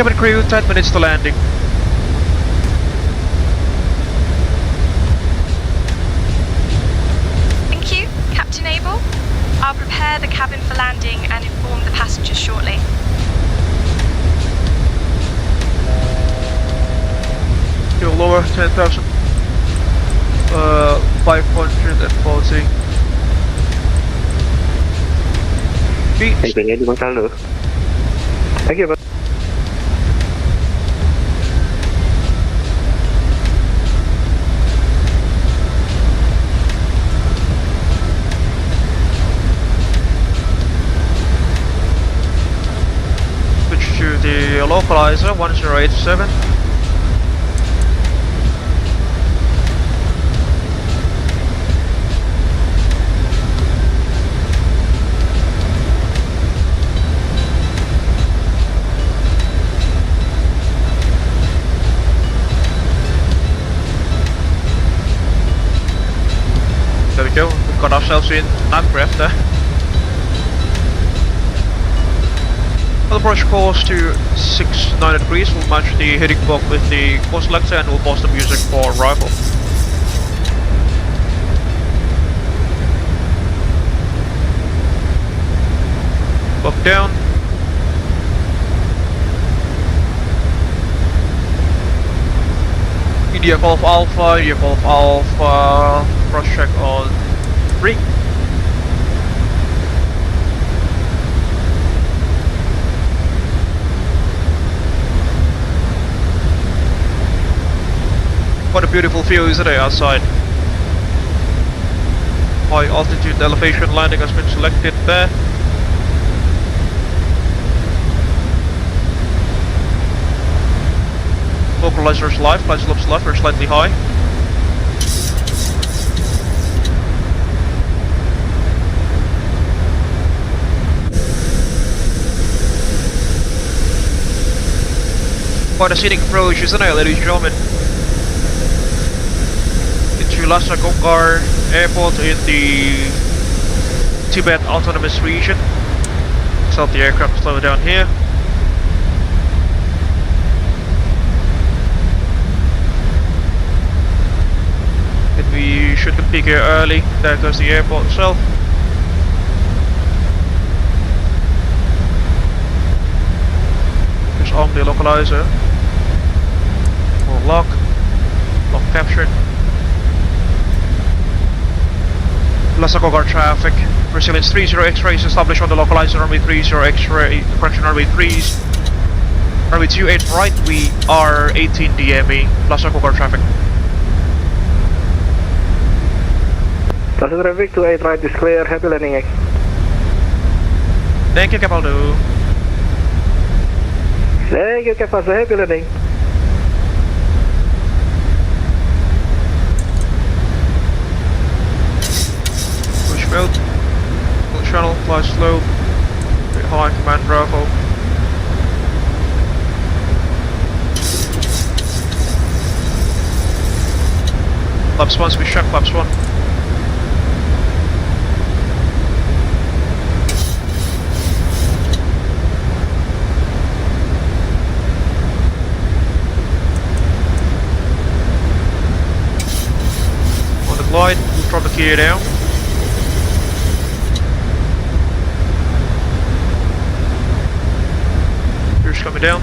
Cabin crew, 10 minutes to landing. Thank you, Captain Abel. I'll prepare the cabin for landing and inform the passengers shortly. Fuel lower, 10,000. 540 feet. Handphonenya di mangkal dulu. Thank you, Pak. Switch to the localizer 1087. There we go, we've got ourselves in aircraft there. On the approach course to 69 degrees, we'll match the heading block with the course selector and we'll pause the music for arrival. Lock down. EDF Golf Alpha, EDF Golf Alpha, cross check on 3. What a beautiful view, isn't it, outside? High altitude elevation landing has been selected there. Localizers live, flight slopes left or slightly high. Quite a scenic approach, isn't it, ladies and gentlemen? Into Lhasa Gonggar Airport in the Tibet Autonomous Region. Stop the aircraft, slow it down here. We should be here early. There goes the airport itself. Just arm the localizer. Or lock. Lock captured. Lhasa Gonggar traffic. Resilience 30 X-ray is established on the localizer. Runway 30 X-ray. Correction, runway 3s. Runway 28 right. We are 18 DME. Lhasa Gonggar traffic. Lhasa traffic to 8 right is clear. Happy landing. Thank you, Capaldo. Thank you, Capaldo. Happy landing. Push mode. Full channel, fly slow. Very high, command Bravo. Flaps 1, speed check, flaps 1. Glide, we'll drop the gear down. Gear's coming down.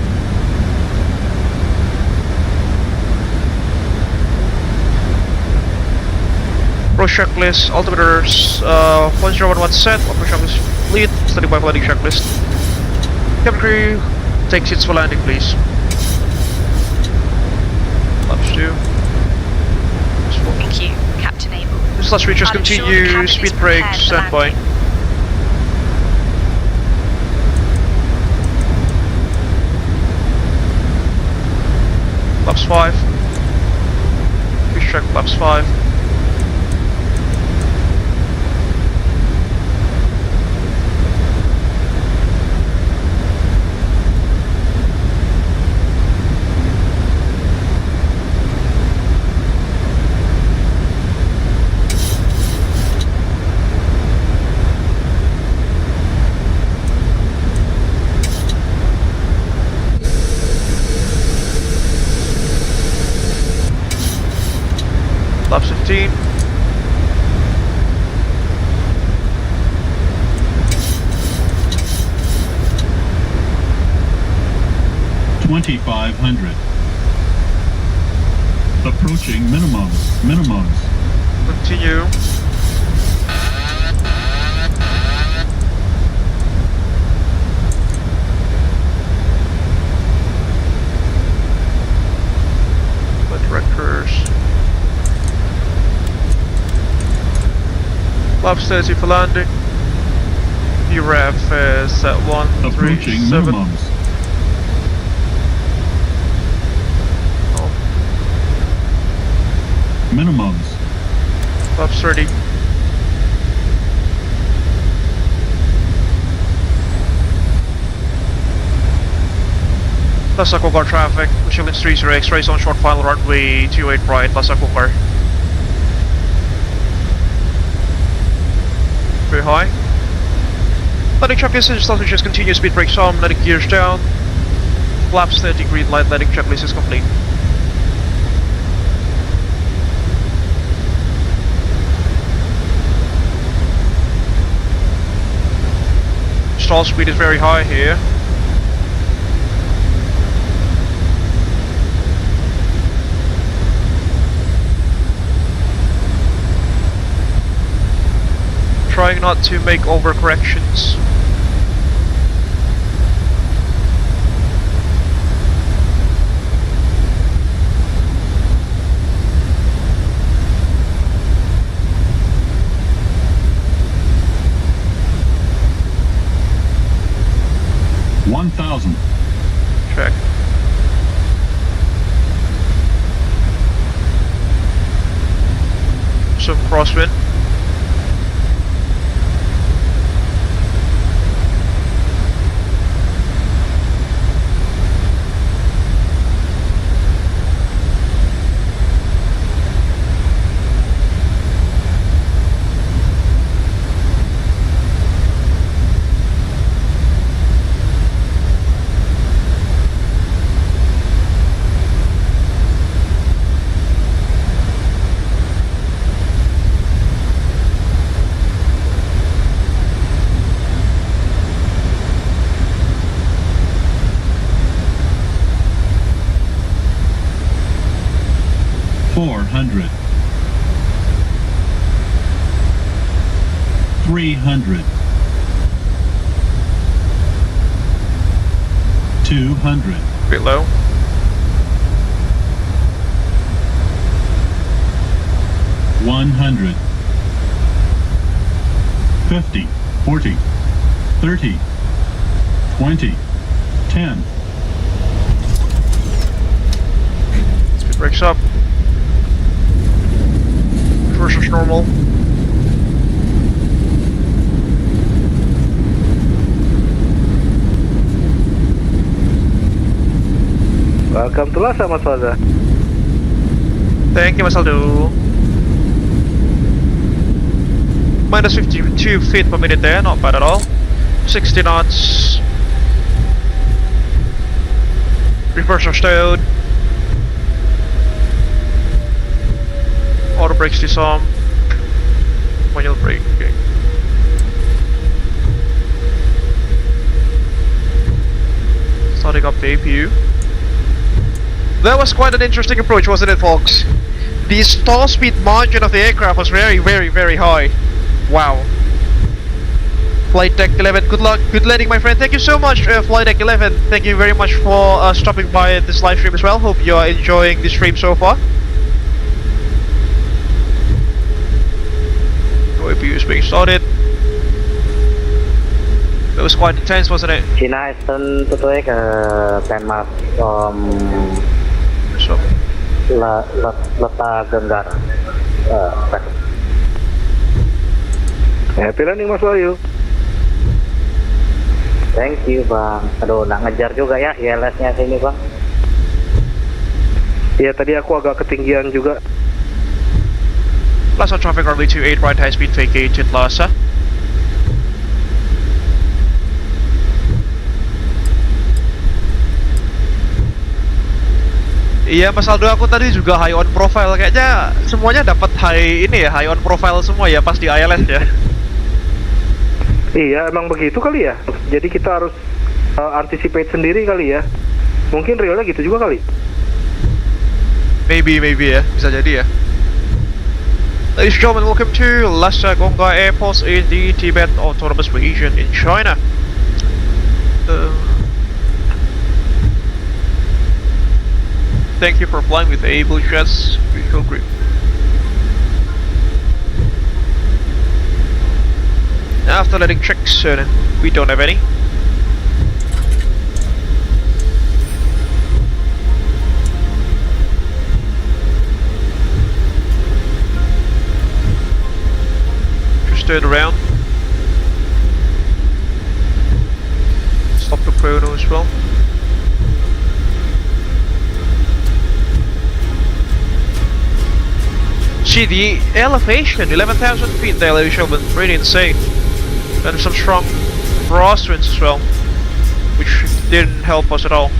Approach checklist, altimeters 1011 set, approach checklist complete, standing by for landing checklist. Cabin crew, take seats for landing please. Flaps 2. Thank you, Captain Abel. This last reaches continue, speed brake, standby. Flaps 5. Please check flaps 5. 15. $2,500. Approaching minimums. Continue. Directors. Flaps 30 for landing. VREF is at 137. Approaching minimums. Oh. Minimums. Flaps 30. Lhasa Gonggar traffic, Michelin 30 X-rays on short final runway 28 right, Lhasa Gonggar. Very high. Landing checklist is starting, just continue, speed brakes on, letting gears down. Flaps 30 green light, landing checklist is complete. Stall speed is very high here. Trying not to make overcorrections. $1,000. Check. Some crosswind. $400. $300. $200. Bit low. $100. 50, 40, 30, 20, 10. Speed brakes up. Reverse normal. Welcome to Lhasa, Mas Faza. Thank you, Mas Aldo. Minus 52 feet per minute there, not bad at all. 60 knots. Reverser stowed. Auto brakes disarm. Manual braking. Starting up the APU. That was quite an interesting approach, wasn't it, folks? The stall speed margin of the aircraft was very, very, very high. Wow. Flight Deck 11, good luck, good landing, my friend. Thank you so much, Flight Deck 11. Thank you very much for stopping by this live stream as well. Hope you are enjoying the stream so far. APU is being started. That was quite intense, wasn't it? China Eastern to take Denmark from Lhasa Gonggar. Happy landing, Mas Wahyu. Thank you, Bang. Aduh, nak ngejar juga ya ILS-nya sini, Bang. Iya, tadi aku agak ketinggian juga. Lhasa traffic runway 28 right, high speed vacated Lhasa. Iya Mas Aldo, aku tadi juga high on profile, kayaknya semuanya dapat high on profile semua ya pas di ILS ya. Iya, emang begitu kali ya. Jadi kita harus anticipate sendiri kali ya. Mungkin realnya gitu juga kali. Maybe ya, bisa jadi ya. Ladies and gentlemen, welcome to Lhasa Gonggar Airport in the Tibet Autonomous Region in China. Thank you for flying with Abel Jets Virtual Group. After letting checks, we don't have any. Just turn around. Stop the chrono as well. See the elevation, 11,000 feet there, ladies and gentlemen, pretty insane. And some strong crosswinds as well, which didn't help us at all.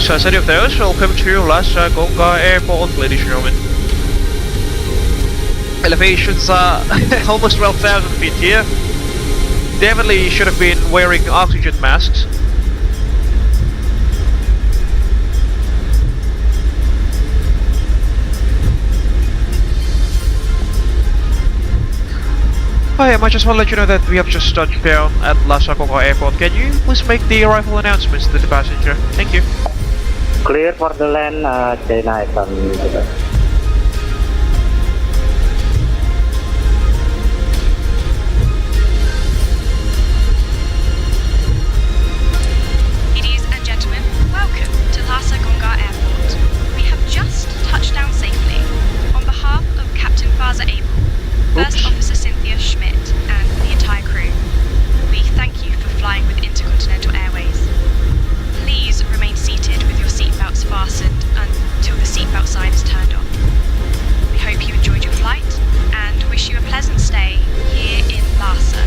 So, any of those, welcome to Lhasa Gonggar Airport, ladies and gentlemen. Elevations are almost 12,000 feet here. Definitely should have been wearing oxygen masks. Hi, I just want to let you know that we have just touched down at Lhasa Gonggar Airport. Can you please make the arrival announcements to the passenger? Thank you. Clear for the land, China is on. Ladies and gentlemen, welcome to Lhasa Gonggar Airport. We have just touched down safely. On behalf of Captain Faza Abel, First Officer Cynthia Schmidt, and the entire crew, we thank you for flying with Intercontinental Airways. Please remain seated with your seatbelts fastened until the seatbelt sign is turned on. We hope you enjoyed your flight and wish you a pleasant stay here in Lhasa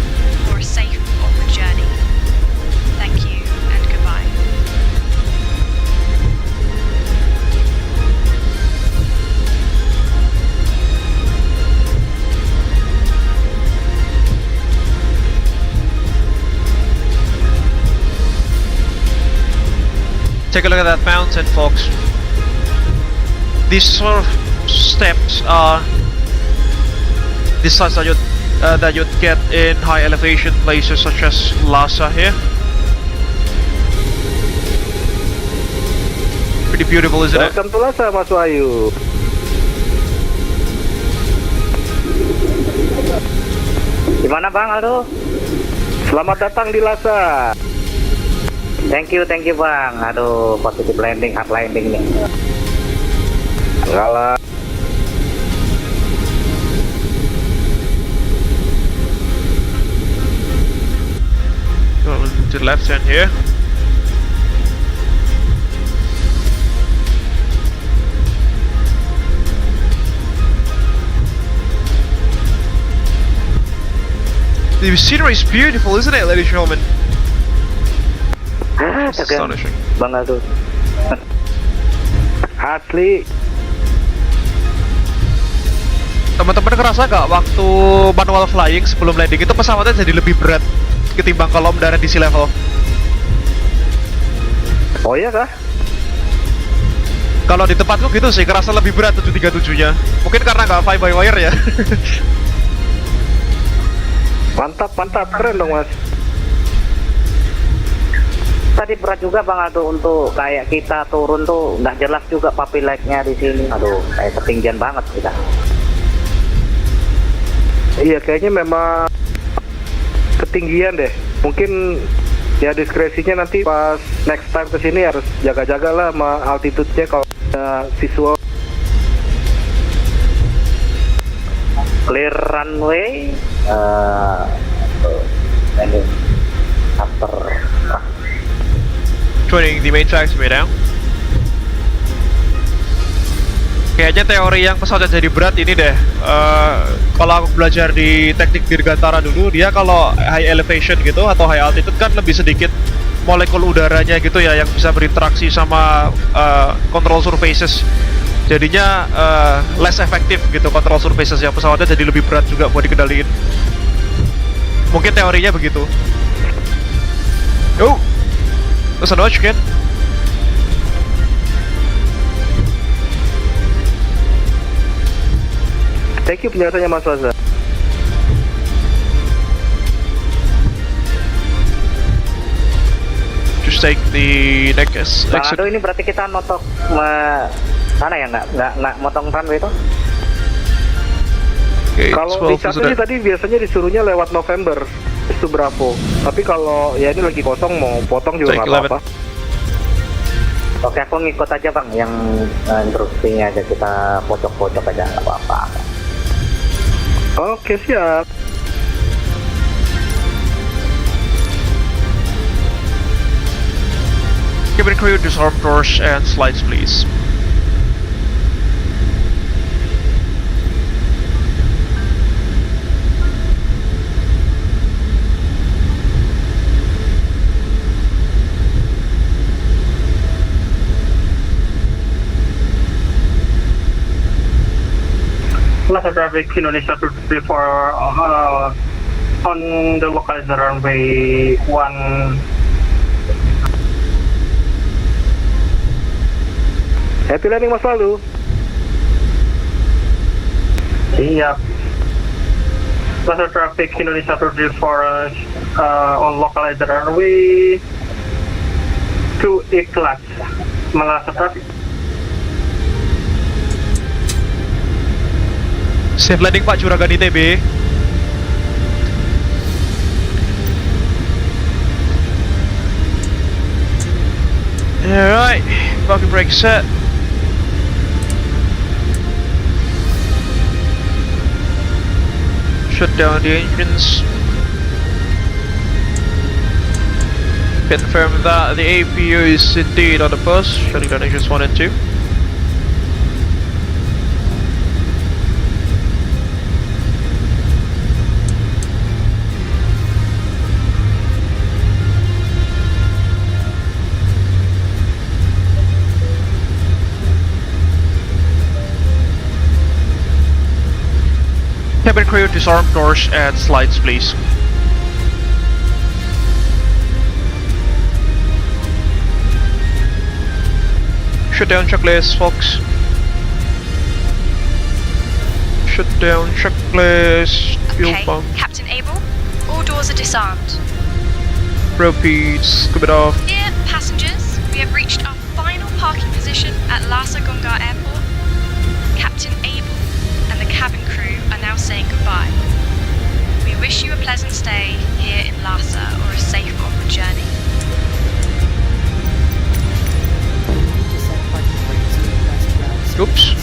for a safe onward journey. Thank you and goodbye. Take a look at that mountain, folks. These sort of steps are the size that you'd get in high elevation places such as Lhasa here. Pretty beautiful, isn't it? Welcome to Lhasa, Mas Wahyu. Gimana Bang Aldo? Selamat datang di Lhasa. Thank you Bang. Aduh, positive landing, hard landing nih. Enggak lah. Go to the left hand here. The scenery is beautiful, isn't it, ladies and gentlemen? It's astonishing. Bang Aldo. Asli. Teman-teman ngerasa gak waktu manual flying sebelum landing itu pesawatnya jadi lebih berat ketimbang kalau mendarat di sea level? Oh iya kah? Kalau di tempatku gitu sih, ngerasa lebih berat 737-nya. Mungkin karena nggak fly by wire ya. Mantap, keren dong Mas. Tadi berat juga Bang Aldo, untuk kayak kita turun tuh nggak jelas juga puppy light-nya di sini. Aduh, kayak ketinggian banget kita. Iya, kayaknya memang ketinggian deh. Mungkin ya diskresinya nanti pas next time kesini harus jaga-jaga lah sama altitude-nya kalau ada visual. Clear runway landing after Joining the main taxiway now. Kayaknya teori yang pesawat jadi berat ini deh. Kalau aku belajar di teknik dirgantara dulu, dia kalau high elevation gitu atau high altitude kan lebih sedikit molekul udaranya gitu ya yang bisa berinteraksi sama control surfaces. Jadinya less efektif gitu control surfaces yang pesawatnya, jadi lebih berat juga buat dikendaliin. Mungkin teorinya begitu. Oh, that's a notch, kid. Thank you penjelasannya Mas Waza. Just take the next Bang exit. Ado, ini berarti kita notok mana ya, nggak motong runway itu? Okay, Kalau di satu ini tadi biasanya disuruhnya lewat November itu Bravo. Tapi kalau ya ini lagi kosong mau potong juga nggak apa-apa. Oke, aku ngikut aja Bang, yang instruksinya aja, kita pojok-pojok aja nggak apa-apa. Oke, siap. Cabin crew, disarm doors and slides, please. Lhasa traffic Indonesia 234 on the localizer runway 1. Happy landing Mas Lalu. Siap. Lhasa traffic Indonesia 234 on localizer runway 2 ikhlas. Lhasa traffic. Safe landing Pak, Juragan ITB. Alright, parking brake set. Shut down the engines. Confirm that the APU is indeed on the bus, shutting down engines 1 and 2. Cabin crew, disarm doors and slides, please. Shut down checklist, folks. Shut down checklist. Fuel Okay, pump. Captain Abel, all doors are disarmed. Repeat, scoop it off. Dear passengers, we have reached our final parking position at Lhasa Gonggar Airport. Captain Abel and the cabin crew are now saying goodbye. We wish you a pleasant stay here in Lhasa or a safe onward journey. Oops.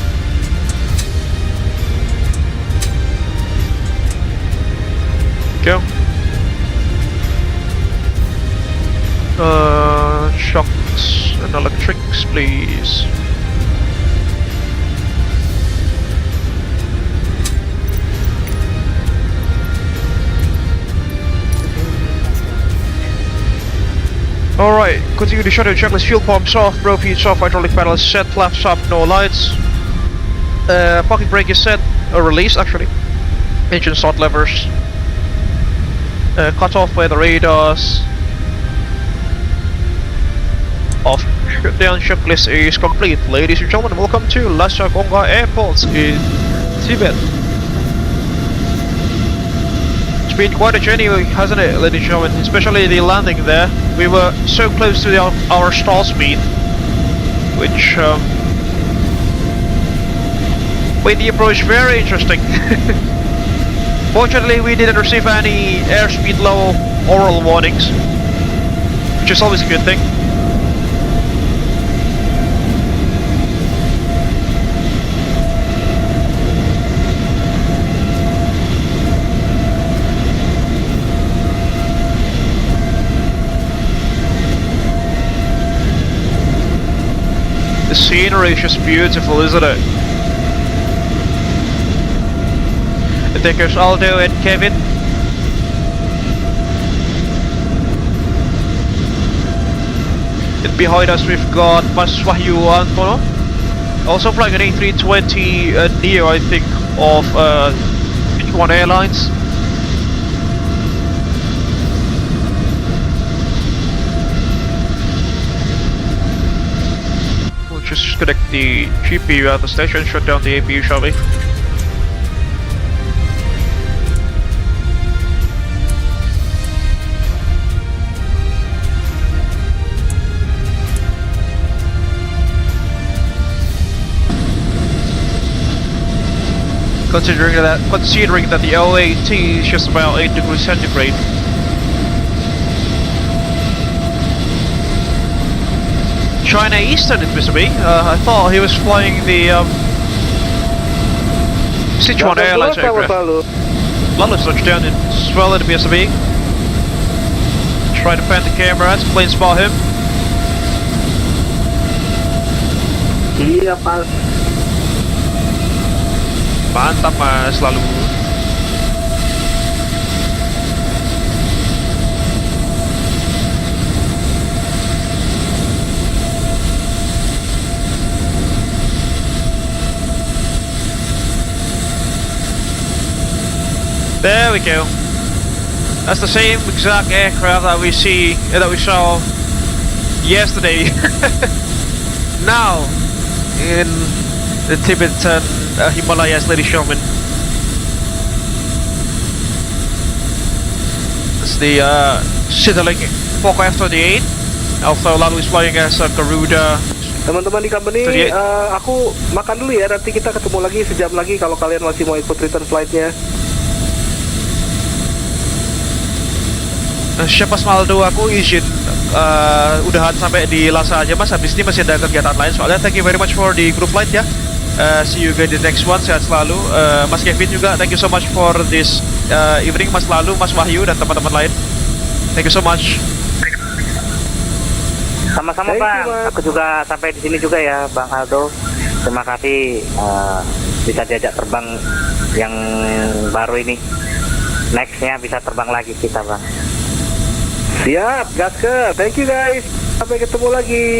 Go. Shocks and electrics, please. Alright, continue to shut down checklist. Fuel pumps off, bro feeds off, hydraulic panel is set, flaps up, no lights. Parking brake is set, or released actually. Engine start levers. Cut off by the radars. Off. Shut down checklist is complete. Ladies and gentlemen, welcome to Lhasa Gonggar Airport in Tibet. It's been quite a journey, hasn't it, ladies and gentlemen? Especially the landing there. We were so close to our stall speed, which made the approach very interesting. Fortunately, we didn't receive any airspeed low oral warnings, which is always a good thing. scenery is just beautiful, isn't it? I think there's Aldo and Kevin. And behind us we've got Mas Wahyu Antono. Also flying an A320 Neo, I think, of Intercontinental Airlines. We'll just connect the GPU at the station, shut down the APU, shall we? Considering that the OAT is just about 8 degrees centigrade. China Eastern it must be. I thought he was flying the Sichuan Airlines aircraft. Lalu touchdown in Swell at the PSB. Try to pan the camera, planes spot him. Iya, Pak. Mantap Mas, lalu. There we go. That's the same exact aircraft that we saw yesterday. Now in the Tibetan Himalayas, ladies and gentlemen. It's the Citilink Fokker F-28. Alpha lalu is flying as a Garuda. Teman-teman di company, aku makan dulu ya. Nanti kita ketemu lagi sejam lagi kalau kalian masih mau ikut return flight-nya. Siapa Smaldo, aku izin udahan sampai di Lhasa aja Mas. Habis ini masih ada kegiatan lain soalnya. Thank you very much for the group flight ya. See you guys in the next one. Sehat selalu. Mas Kevin juga, thank you so much for this evening. Mas Lalu, Mas Wahyu dan teman-teman lain. Thank you so much. Sama-sama Bang. Aku juga sampai di sini juga ya Bang Aldo. Terima kasih bisa diajak terbang yang baru ini. Nextnya bisa terbang lagi kita Bang. Siap, gaske. Thank you guys. Sampai ketemu lagi.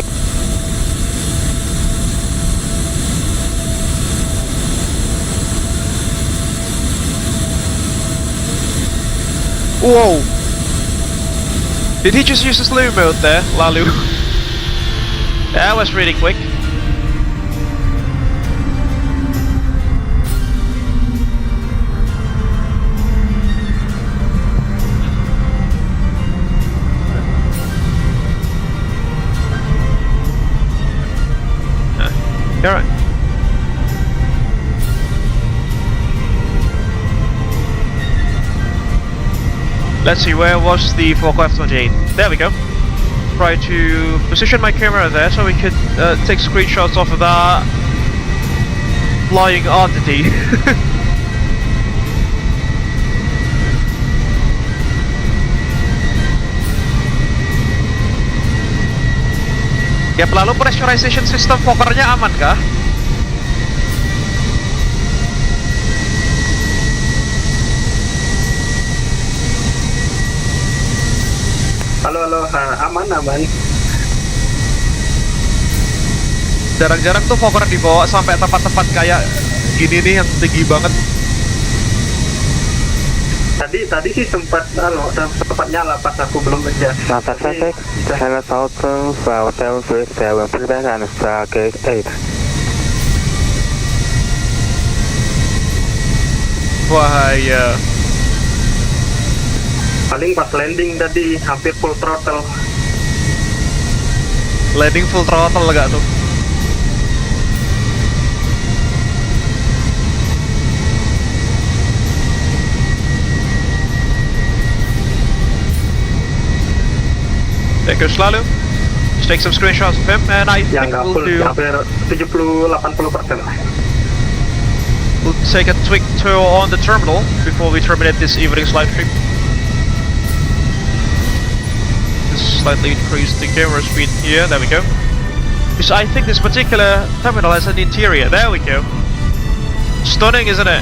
Whoa! Did he just use the slew mode there, Lalu? That was really quick. Alright. Let's see, where was the Fokker F-28? There we go. Try to position my camera there so we could take screenshots of that flying oddity. Ya, lalu pressurization system Fokkernya aman kah? Halo, aman. Jarang-jarang tuh Fokker dibawa sampai tempat-tempat kayak gini nih yang tinggi banget. Tadi sih sempat nyala pas aku belum adjust. Hello Southern for Hotel 37, prepare and start gate 8. Bahaya. Paling pas landing tadi hampir full throttle. Landing full throttle gak tuh? Thank you selalu. Just take some screenshots of him and I think we'll do... hampir 70-80%. We'll take a quick tour on the terminal before we terminate this evening's live stream. Just slightly increase the camera speed here, there we go. Because I think this particular terminal has an interior. There we go. Stunning, isn't it?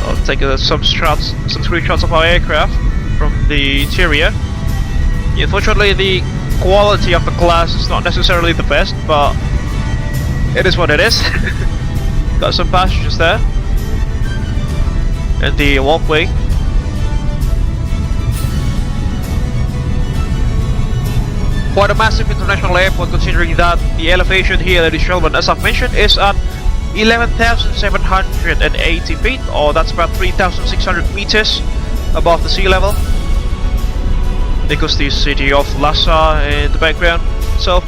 I'll take some screenshots of our aircraft from the interior. Unfortunately, the quality of the glass is not necessarily the best, but it is what it is. Got some passengers there. And the walkway. Quite a massive international airport, considering that the elevation here, ladies and gentlemen, as I've mentioned, is at 11,780 feet, or that's about 3,600 meters above the sea level. Because the city of Lhasa in the background itself.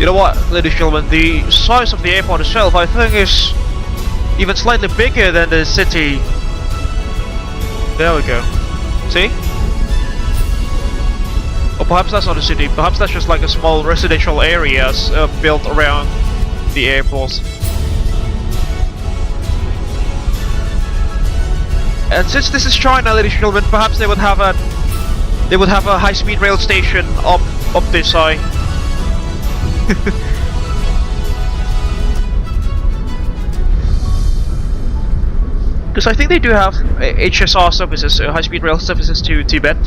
You know what, ladies and gentlemen, the size of the airport itself, I think, is even slightly bigger than the city. There we go. See? Or perhaps that's not a city, perhaps that's just like a small residential areas built around the airport. And since this is China, ladies and gentlemen, perhaps they would have a high-speed rail station up this high. Because I think they do have HSR services, high-speed rail services to Tibet,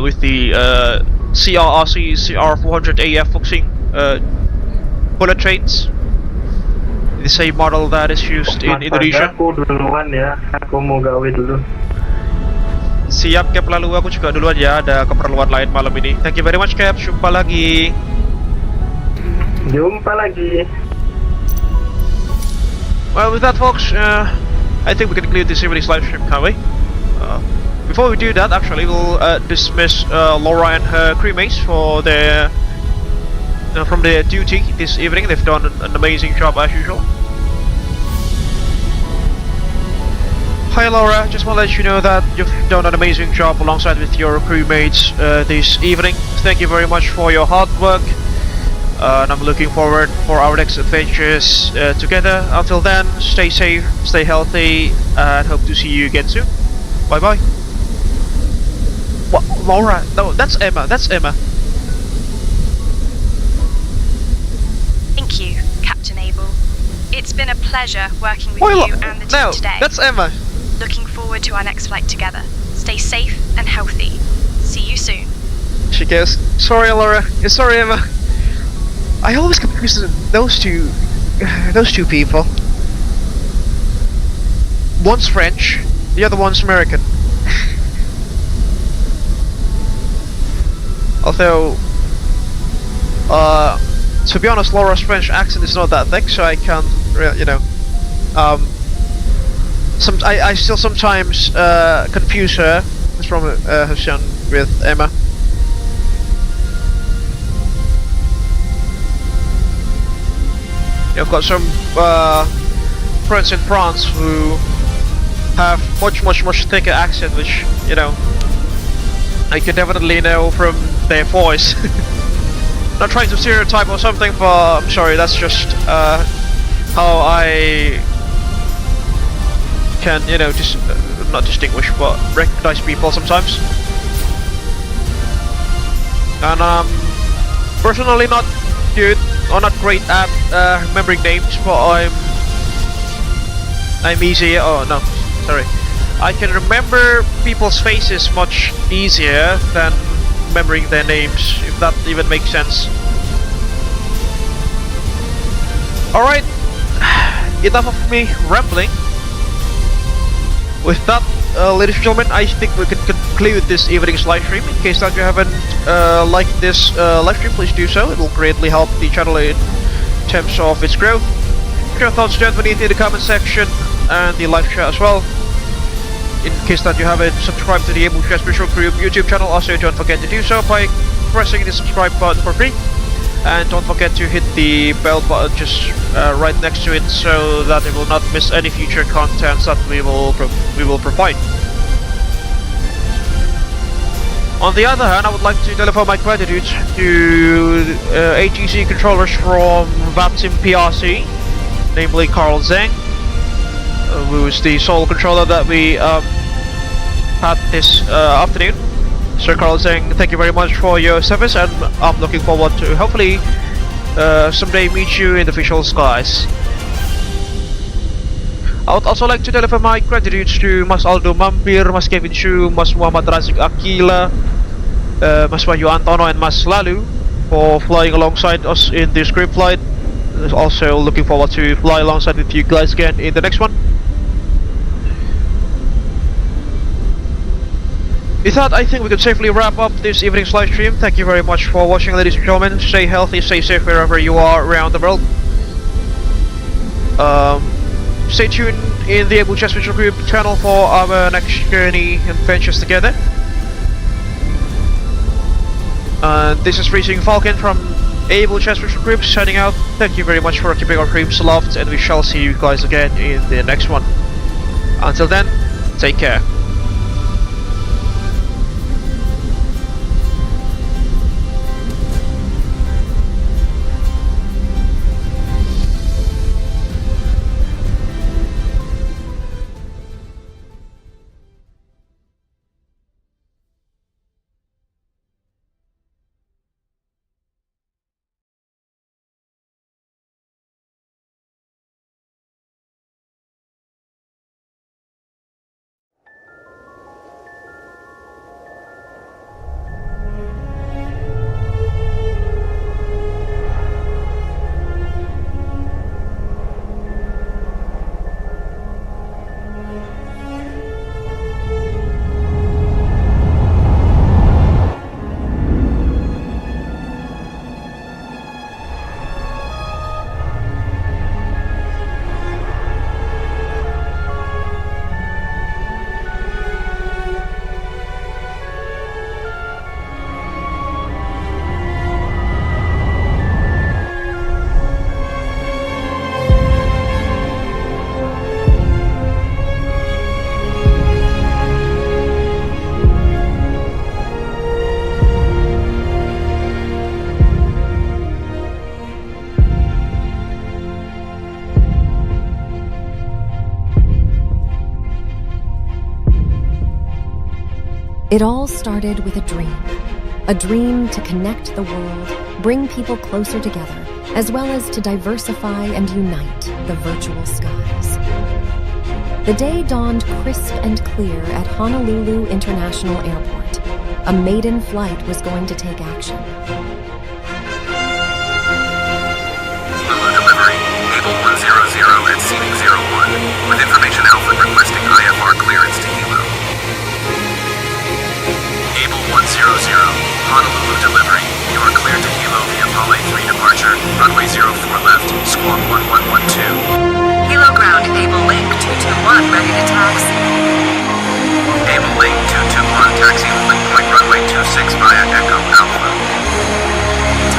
with the CRRC CR400AF focusing bullet trains, the same model that is used in Indonesia. Aku duluan ya, aku mau gawe dulu. Siap Cap, lalu aku juga duluan ya, ada keperluan lain malam ini. Thank you very much Cap, jumpa lagi. Jumpa lagi. Well, with that, folks, I think we can conclude this evening's live stream, can't we? Before we do that, actually, we'll dismiss Laura and her crewmates for their from their duty this evening. They've done an amazing job as usual. Hi Laura, just want to let you know that you've done an amazing job alongside with your crewmates this evening. Thank you very much for your hard work. And I'm looking forward for our next adventures together. Until then, stay safe, stay healthy, and hope to see you again soon. Bye bye. What? Laura? No, that's Emma. That's Emma. Thank you, Captain Abel. It's been a pleasure working with you and the team today. That's Emma. Looking forward to our next flight together. Stay safe and healthy. See you soon. She goes, sorry Laura. Sorry Emma. I always confuse those two people. One's French, the other one's American. Although, to be honest, Laura's French accent is not that thick, so I can't really, you know. I still sometimes confuse her from her son with Emma. I've got some friends in France who have much thicker accent, which, you know, I can definitely know from their voice. Not trying to stereotype or something, but I'm sorry, that's just how I can, you know, just not distinguish, but recognize people sometimes. And personally not good or not great at remembering names, but I'm easy. Oh no, sorry. I can remember people's faces much easier than remembering their names, if that even makes sense. Alright, enough of me rambling. With that, ladies and gentlemen, I think we can conclude this evening's live stream. In case that you haven't liked this live stream, please do so. It will greatly help the channel in terms of its growth. Put your thoughts down beneath in the comment section and the live chat as well. In case that you haven't subscribed to the Abel Jets Virtual Group YouTube channel, also don't forget to do so by pressing the subscribe button for free. And don't forget to hit the bell button just right next to it, so that you will not miss any future contents that we will provide. On the other hand, I would like to deliver my gratitude to ATC controllers from VATSIM PRC, namely Carl Zhang, who is the sole controller that we had this afternoon. Sir Carl saying thank you very much for your service, and I'm looking forward to hopefully someday meet you in the visual skies. I would also like to deliver my gratitude to Mas Aldo Mampir, Mas Kevin Shu, Mas Muhammad Razik Akila, Mas Wahyu Antono, and Mas Lalu for flying alongside us in this group flight. Also looking forward to fly alongside with you guys again in the next one. With that, I think we can safely wrap up this evening's live stream. Thank you very much for watching, ladies and gentlemen. Stay healthy, stay safe wherever you are around the world. Stay tuned in the Abel Jets Virtual Group channel for our next journey and ventures together. This is Freezing Falcon from Abel Jets Virtual Group signing out. Thank you very much for keeping our dreams aloft, and we shall see you guys again in the next one. Until then, take care. It all started with a dream to connect the world, bring people closer together, as well as to diversify and unite the virtual skies. The day dawned crisp and clear at Honolulu International Airport. A maiden flight was going to take action. ZUUU delivery, Abel 100 at seating 01, with information Alpha requesting IFR clearance to Hilo. Abel 100, Honolulu delivery, you are cleared to Hilo via Pale 3 departure, runway 04 left, squawk 1112. Hilo ground, Abel Link 221, ready to taxi. Abel Link 221, taxi Link point runway 26 via Echo Alpha.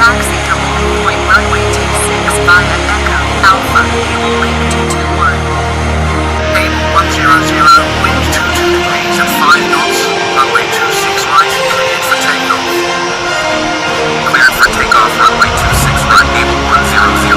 Taxi to Link point runway 26 via Echo Alpha, Abel Link 221. Abel 100, wind 22 degrees at 5 knots, runway 26 right, cleared for takeoff. Cleared for takeoff, runway 26 right, Abel 100.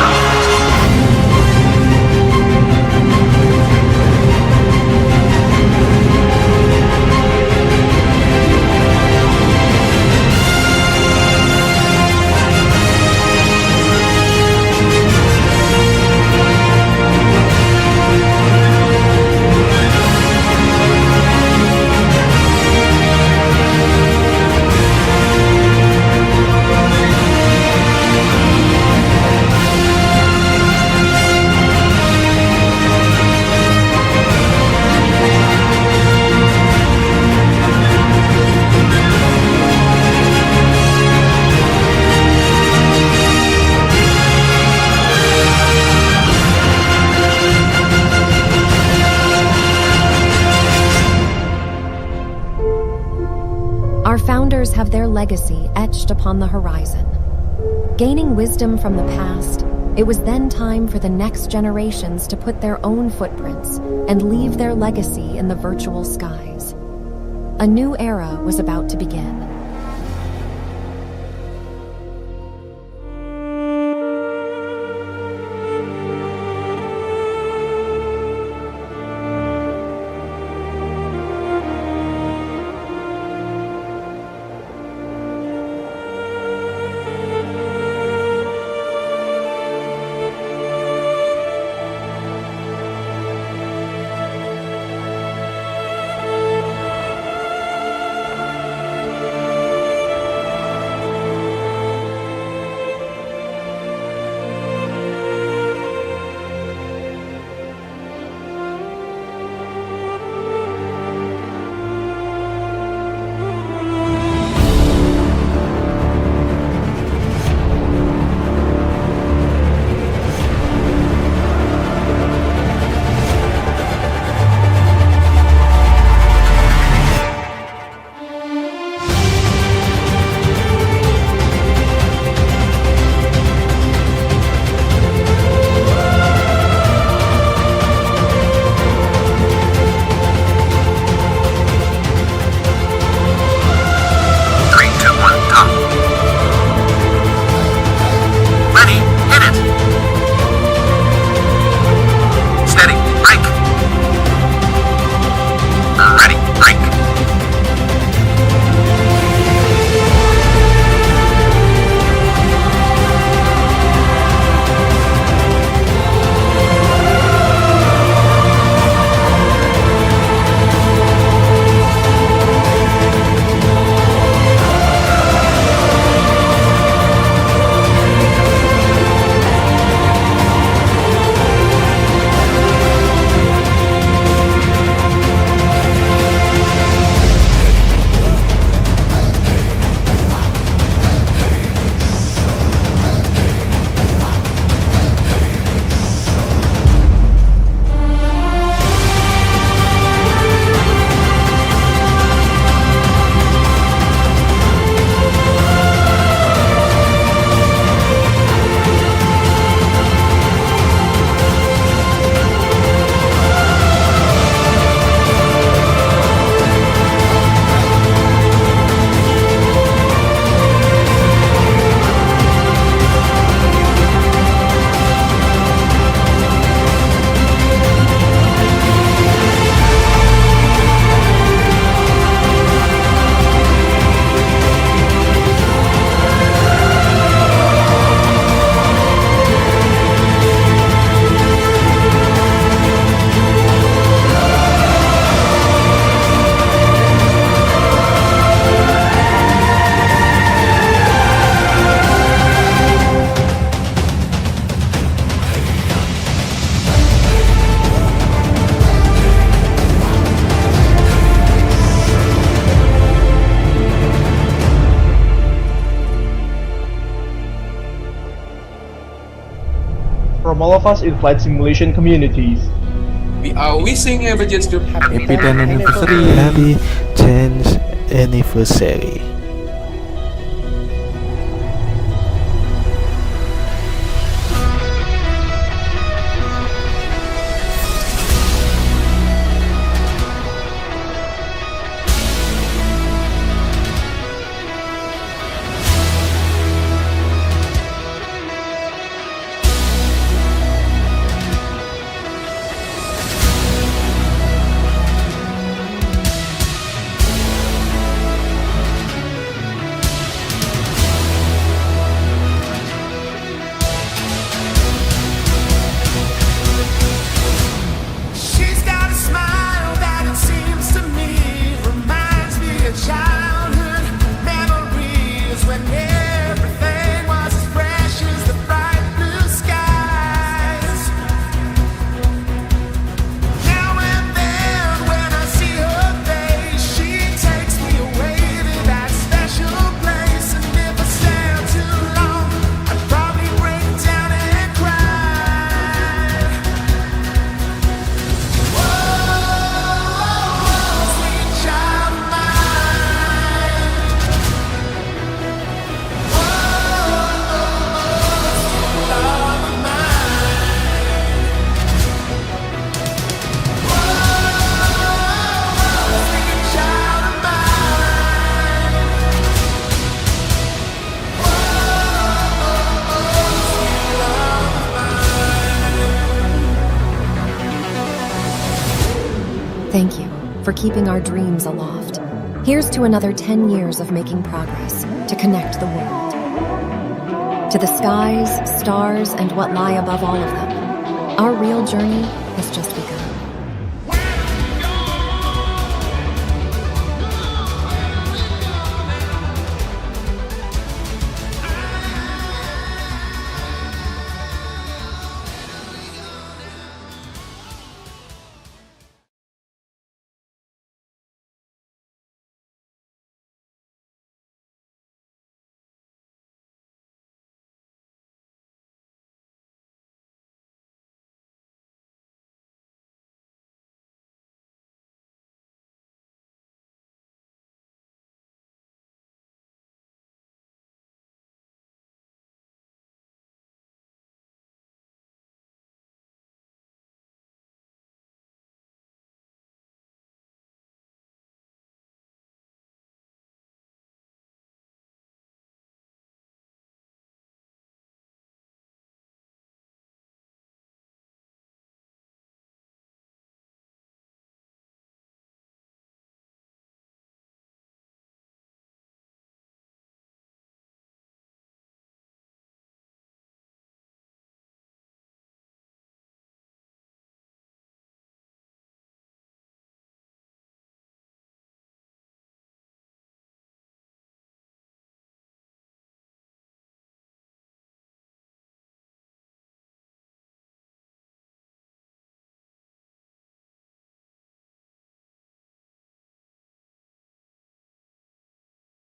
Our founders have their legacy etched upon the horizon. Gaining wisdom from the past, it was then time for the next generations to put their own footprints and leave their legacy in the virtual skies. A new era was about to begin. from all of us in flight simulation communities. We are wishing Abel Jets Group happy 10th anniversary. Happy 10th anniversary. She's got a smile that it seems to me reminds me of childhood memories when everything was as fresh as the bright blue skies. Now and then when I see her face, she takes me away to that special place. And if I stare too long, I'd probably break down and cry. Sweet child of mine. Love of mine. Sweet child of Thank you for keeping our dreams aloft. Here's to another 10 years of making progress to connect the world. To the skies, stars, and what lie above all of them. Our real journey has just begun.